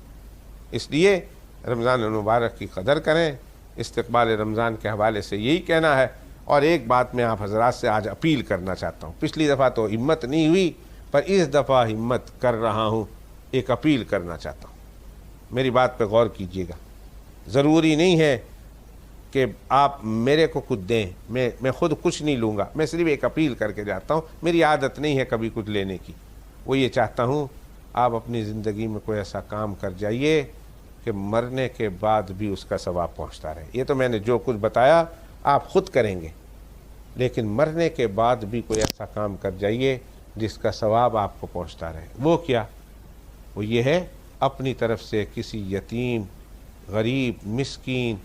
B: اس لیے رمضان المبارک کی قدر کریں۔ استقبال رمضان کے حوالے سے یہی کہنا ہے، اور ایک بات میں آپ حضرات سے آج اپیل کرنا چاہتا ہوں۔ پچھلی دفعہ تو ہمت نہیں ہوئی، پر اس دفعہ ہمت کر رہا ہوں، ایک اپیل کرنا چاہتا ہوں، میری بات پہ غور کیجیے گا۔ ضروری نہیں ہے کہ آپ میرے کو کچھ دیں، میں خود کچھ نہیں لوں گا، میں صرف ایک اپیل کر کے جاتا ہوں، میری عادت نہیں ہے کبھی کچھ لینے کی۔ وہ یہ چاہتا ہوں آپ اپنی زندگی میں کوئی ایسا کام کر جائیے کہ مرنے کے بعد بھی اس کا ثواب پہنچتا رہے۔ یہ تو میں نے جو کچھ بتایا آپ خود کریں گے، لیکن مرنے کے بعد بھی کوئی ایسا کام کر جائیے جس کا ثواب آپ کو پہنچتا رہے۔ وہ کیا؟ وہ یہ ہے اپنی طرف سے کسی یتیم، غریب، مسکین،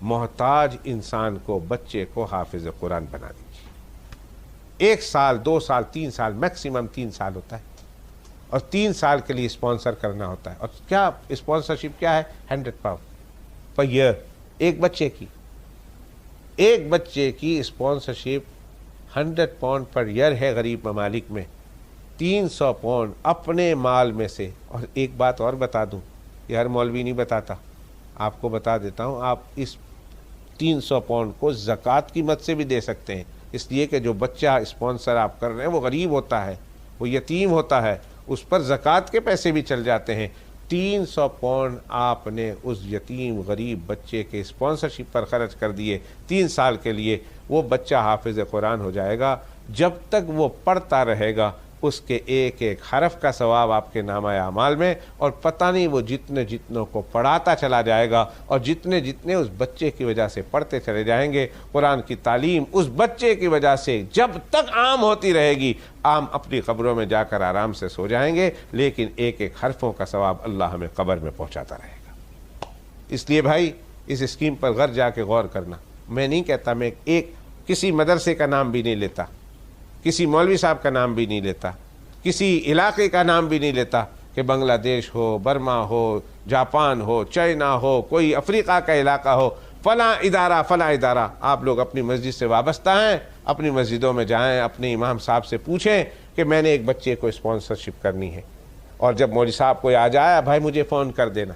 B: محتاج انسان کو، بچے کو حافظ قرآن بنا دیجیے۔ 1 سال، 2 سال، 3 سال، میکسیمم 3 سال ہوتا ہے، اور 3 سال کے لیے اسپانسر کرنا ہوتا ہے۔ اور کیا اسپانسرشپ کیا ہے؟ 100 پاؤنڈ پر ایئر، ایک بچے کی اسپانسرشپ 100 پاؤنڈ پر ایئر ہے غریب ممالک میں، 300 پاؤنڈ اپنے مال میں سے۔ اور ایک بات اور بتا دوں، یہ ہر مولوی نہیں بتاتا، آپ کو بتا دیتا ہوں، آپ اس 300 پاؤنڈ کو زکوٰۃ کی مد سے بھی دے سکتے ہیں، اس لیے کہ جو بچہ اسپانسر آپ کر رہے ہیں وہ غریب ہوتا ہے، وہ یتیم ہوتا ہے، اس پر زکوٰۃ کے پیسے بھی چل جاتے ہیں۔ 300 پاؤنڈ آپ نے اس یتیم غریب بچے کے اسپانسرشپ پر خرچ کر دیے 3 سال کے لیے، وہ بچہ حافظ قرآن ہو جائے گا۔ جب تک وہ پڑھتا رہے گا اس کے ایک ایک حرف کا ثواب آپ کے نامہ اعمال میں، اور پتہ نہیں وہ جتنوں کو پڑھاتا چلا جائے گا، اور جتنے اس بچے کی وجہ سے پڑھتے چلے جائیں گے، قرآن کی تعلیم اس بچے کی وجہ سے جب تک عام ہوتی رہے گی، عام اپنی قبروں میں جا کر آرام سے سو جائیں گے، لیکن ایک ایک حرفوں کا ثواب اللہ ہمیں قبر میں پہنچاتا رہے گا۔ اس لیے بھائی اس اسکیم پر گھر جا کے غور کرنا۔ میں نہیں کہتا، میں کسی مدرسے کا نام بھی نہیں لیتا، کسی مولوی صاحب کا نام بھی نہیں لیتا، کسی علاقے کا نام بھی نہیں لیتا کہ بنگلہ دیش ہو، برما ہو، جاپان ہو، چائنا ہو، کوئی افریقہ کا علاقہ ہو، فلاں ادارہ۔ آپ لوگ اپنی مسجد سے وابستہ ہیں، اپنی مسجدوں میں جائیں، اپنے امام صاحب سے پوچھیں کہ میں نے ایک بچے کو اسپانسرشپ کرنی ہے، اور جب مولوی صاحب کو یاد آیا بھائی مجھے فون کر دینا،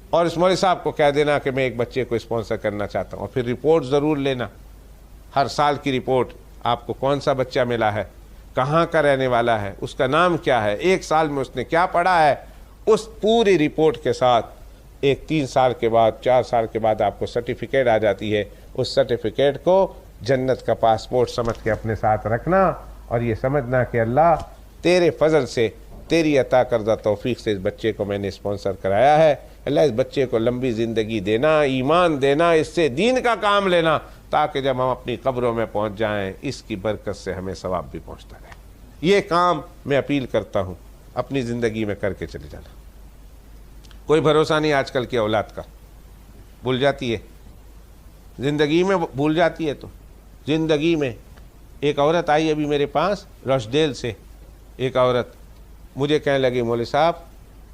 B: اور اس مولوی صاحب کو کہہ دینا کہ میں ایک بچے کو اسپانسر کرنا چاہتا ہوں، اور پھر رپورٹ ضرور لینا، ہر سال کی رپورٹ، آپ کو کون سا بچہ ملا ہے، کہاں کا رہنے والا ہے، اس کا نام کیا ہے، 1 سال میں اس نے کیا پڑھا ہے، اس پوری رپورٹ کے ساتھ ایک 3 سال کے بعد 4 سال کے بعد آپ کو سرٹیفکیٹ آ جاتی ہے، اس سرٹیفکیٹ کو جنت کا پاسپورٹ سمجھ کے اپنے ساتھ رکھنا، اور یہ سمجھنا کہ اللہ تیرے فضل سے، تیری عطا کردہ توفیق سے اس بچے کو میں نے اسپانسر کرایا ہے، اللہ اس بچے کو لمبی زندگی دینا، ایمان دینا، اس سے دین کا کام لینا، تاکہ جب ہم اپنی قبروں میں پہنچ جائیں اس کی برکت سے ہمیں ثواب بھی پہنچتا رہے۔ یہ کام میں اپیل کرتا ہوں اپنی زندگی میں کر کے چلے جانا۔ کوئی بھروسہ نہیں آج کل کی اولاد کا، بھول جاتی ہے زندگی میں، بھول جاتی ہے۔ تو زندگی میں ایک عورت آئی ابھی میرے پاس روشڈیل سے، ایک عورت مجھے کہنے لگی مولوی صاحب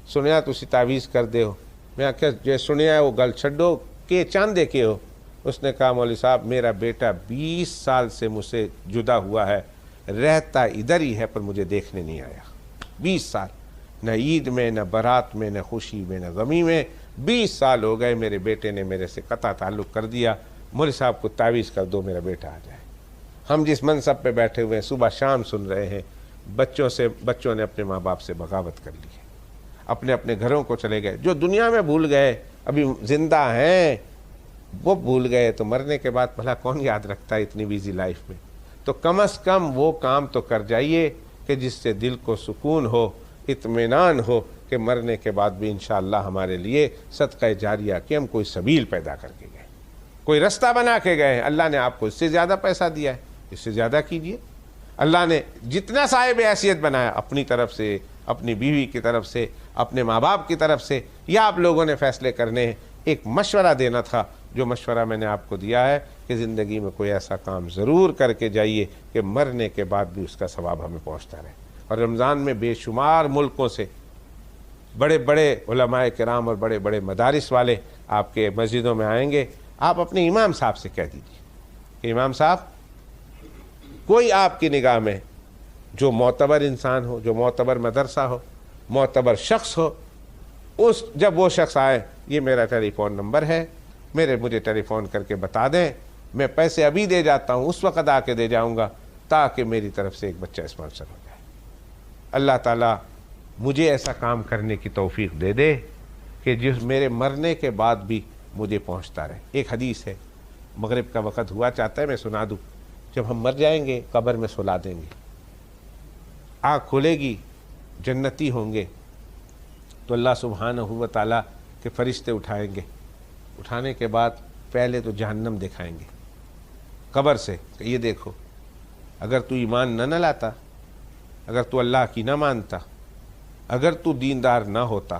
B: سنیا تسی تعویذ کر دے ہو، میں آخیا جو سنیا ہے وہ گل چھڈو کہ چاندے کے ہو۔ اس نے کہا مولوی صاحب میرا بیٹا 20 سال سے مجھ سے جدا ہوا ہے، رہتا ادھر ہی ہے پر مجھے دیکھنے نہیں آیا۔ 20 سال، نہ عید میں، نہ برات میں، نہ خوشی میں، نہ غمی میں، 20 سال ہو گئے، میرے بیٹے نے میرے سے قطع تعلق کر دیا، مولوی صاحب کو تعویذ کر دو میرا بیٹا آ جائے۔ ہم جس منصب پہ بیٹھے ہوئے ہیں صبح شام سن رہے ہیں، بچوں نے اپنے ماں باپ سے بغاوت کر لی ہے، اپنے اپنے گھروں کو چلے گئے، جو دنیا میں بھول گئے ابھی زندہ ہیں وہ بھول گئے، تو مرنے کے بعد بھلا کون یاد رکھتا ہے اتنی بیزی لائف میں؟ تو کم از کم وہ کام تو کر جائیے کہ جس سے دل کو سکون ہو، اطمینان ہو کہ مرنے کے بعد بھی انشاءاللہ ہمارے لیے صدقہ جاریہ کہ ہم کوئی سبیل پیدا کر کے گئے، کوئی رستہ بنا کے گئے ہیں۔ اللہ نے آپ کو اس سے زیادہ پیسہ دیا ہے، اس سے زیادہ کیجئے۔ اللہ نے جتنا صاحب حیثیت بنایا اپنی طرف سے، اپنی بیوی کی طرف سے، اپنے ماں باپ کی طرف سے، یا آپ لوگوں نے فیصلے کرنے ہیں، ایک مشورہ دینا تھا، جو مشورہ میں نے آپ کو دیا ہے کہ زندگی میں کوئی ایسا کام ضرور کر کے جائیے کہ مرنے کے بعد بھی اس کا ثواب ہمیں پہنچتا رہے۔ اور رمضان میں بے شمار ملکوں سے بڑے بڑے علماء کرام اور بڑے بڑے مدارس والے آپ کے مسجدوں میں آئیں گے۔ آپ اپنے امام صاحب سے کہہ دیجیے کہ امام صاحب کوئی آپ کی نگاہ میں جو معتبر انسان ہو، جو معتبر مدرسہ ہو، معتبر شخص ہو، جب وہ شخص آئے یہ میرا ٹیلی فون نمبر ہے، مجھے ٹیلی فون کر کے بتا دیں، میں پیسے ابھی دے جاتا ہوں، اس وقت آ کے دے جاؤں گا، تاکہ میری طرف سے ایک بچہ اسپانسر ہو جائے۔ اللہ تعالیٰ مجھے ایسا کام کرنے کی توفیق دے دے کہ جس میرے مرنے کے بعد بھی مجھے پہنچتا رہے۔ ایک حدیث ہے، مغرب کا وقت ہوا چاہتا ہے میں سنا دوں، جب ہم مر جائیں گے قبر میں سلا دیں گے، آنکھ کھلے گی، جنتی ہوں گے، تو اللہ سبحانہ و تعالیٰ کے فرشتے اٹھائیں گے، اٹھانے کے بعد پہلے تو جہنم دکھائیں گے قبر سے کہ یہ دیکھو، اگر تو ایمان نہ لاتا، اگر تو اللہ کی نہ مانتا، اگر تو دیندار نہ ہوتا،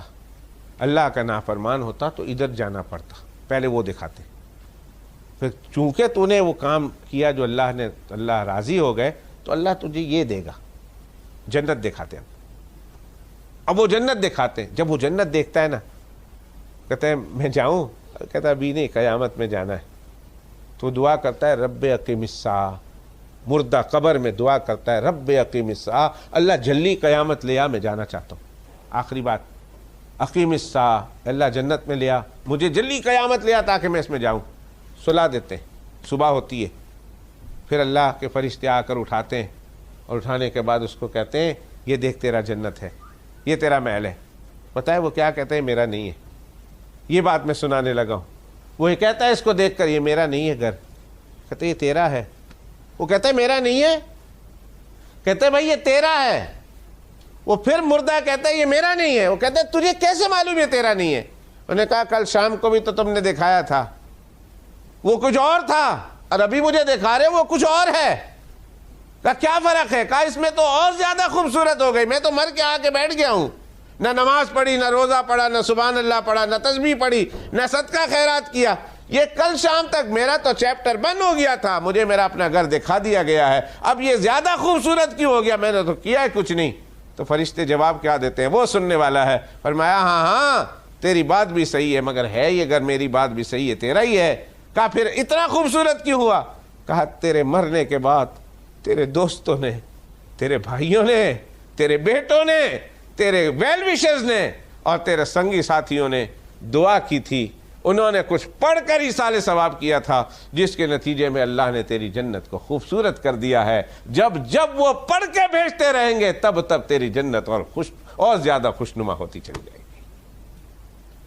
B: اللہ کا نافرمان ہوتا تو ادھر جانا پڑتا، پہلے وہ دکھاتے، پھر چونکہ تو نے وہ کام کیا جو اللہ راضی ہو گئے تو اللہ تجھے یہ دے گا، جنت دکھاتے ہیں۔ اب وہ جنت دکھاتے ہیں، جب وہ جنت دیکھتا ہے نا کہتا ہے میں جاؤں، کہتا ہے ابھی نہیں، قیامت میں جانا ہے، تو دعا کرتا ہے رب اقیم الساعہ، مردہ قبر میں دعا کرتا ہے رب اقیم الساعہ، اللہ جلدی قیامت لیا، میں جانا چاہتا ہوں۔ آخری بات اقیم الساعہ، اللہ جنت میں لیا، مجھے جلدی قیامت لیا تاکہ میں اس میں جاؤں۔ سلا دیتے ہیں، صبح ہوتی ہے، پھر اللہ کے فرشتے آ کر اٹھاتے ہیں، اور اٹھانے کے بعد اس کو کہتے ہیں یہ دیکھ تیرا جنت ہے، یہ تیرا محل ہے۔ پتہ ہے وہ کیا کہتے ہیں؟ میرا نہیں ہے۔ یہ بات میں سنانے لگا ہوں، وہ کہتا ہے اس کو دیکھ کر یہ میرا نہیں ہے گھر، کہتے یہ تیرا ہے، وہ کہتا ہے میرا نہیں ہے، کہتے بھائی یہ تیرا ہے، وہ پھر مردہ کہتا ہے یہ میرا نہیں ہے، وہ کہتا ہے تجھے کیسے معلوم یہ تیرا نہیں ہے؟ انہوں نے کہا کل شام کو بھی تو تم نے دکھایا تھا، وہ کچھ اور تھا، اور ابھی مجھے دکھا رہے وہ کچھ اور ہے۔ کہا کیا فرق ہے؟ کہا اس میں تو اور زیادہ خوبصورت ہو گئی، میں تو مر کے آ کے بیٹھ گیا ہوں، نہ نماز پڑھی، نہ روزہ پڑھا، نہ سبحان اللہ پڑھا، نہ تسبیح پڑھی، نہ صدقہ خیرات کیا، یہ کل شام تک میرا تو چیپٹر بند ہو گیا تھا، مجھے میرا اپنا گھر دکھا دیا گیا ہے، اب یہ زیادہ خوبصورت کیوں ہو گیا؟ میں نے تو کیا ہے کچھ نہیں۔ تو فرشتے جواب کیا دیتے ہیں؟ وہ سننے والا ہے، فرمایا ہاں تیری بات بھی صحیح ہے، مگر ہے یہ گھر میری بات بھی صحیح ہے، تیرا ہی ہے۔ کہا پھر اتنا خوبصورت کیوں ہوا؟ کہا تیرے مرنے کے بعد تیرے دوستوں نے، تیرے بھائیوں نے، تیرے بیٹوں نے، تیرے ویل وشرز نے اور تیرے سنگی ساتھیوں نے دعا کی تھی، انہوں نے کچھ پڑھ کر ایصال ثواب کیا تھا، جس کے نتیجے میں اللہ نے تیری جنت کو خوبصورت کر دیا ہے۔ جب وہ پڑھ کے بھیجتے رہیں گے تب تیری جنت اور زیادہ خوشنما ہوتی چلی جائے گی۔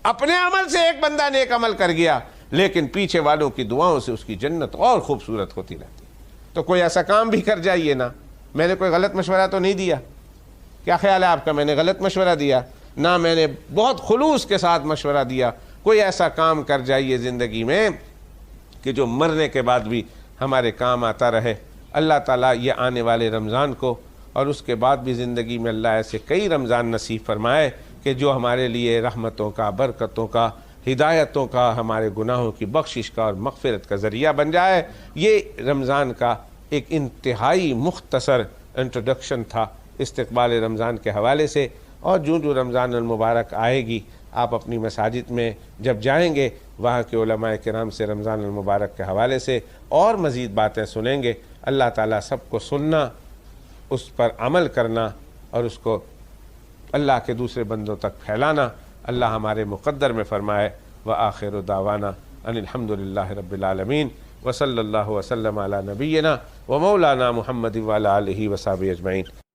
B: اپنے عمل سے ایک بندہ نیک عمل کر گیا لیکن پیچھے والوں کی دعاؤں سے اس کی جنت اور خوبصورت ہوتی رہتی. تو کوئی ایسا کام بھی کر جائیے نا. میں نے کوئی غلط مشورہ تو نہیں دیا؟ کیا خیال ہے آپ کا؟ میں نے غلط مشورہ دیا؟ نہ، میں نے بہت خلوص کے ساتھ مشورہ دیا. کوئی ایسا کام کر جائیے زندگی میں کہ جو مرنے کے بعد بھی ہمارے کام آتا رہے. اللہ تعالیٰ یہ آنے والے رمضان کو اور اس کے بعد بھی زندگی میں اللہ ایسے کئی رمضان نصیب فرمائے کہ جو ہمارے لیے رحمتوں کا، برکتوں کا، ہدایتوں کا، ہمارے گناہوں کی بخشش کا اور مغفرت کا ذریعہ بن جائے. یہ رمضان کا ایک انتہائی مختصر انٹروڈکشن تھا استقبال رمضان کے حوالے سے. اور جو رمضان المبارک آئے گی آپ اپنی مساجد میں جب جائیں گے وہاں کے علماء کرام سے رمضان المبارک کے حوالے سے اور مزید باتیں سنیں گے. اللہ تعالیٰ سب کو سننا، اس پر عمل کرنا اور اس کو اللہ کے دوسرے بندوں تک پھیلانا اللہ ہمارے مقدر میں فرمائے. وآخر دعوانا ان الحمدللہ رب العالمین وصلی اللہ وسلم علی نبینا و مولانا محمد وعلی آلہ وصحبہ اجمعین.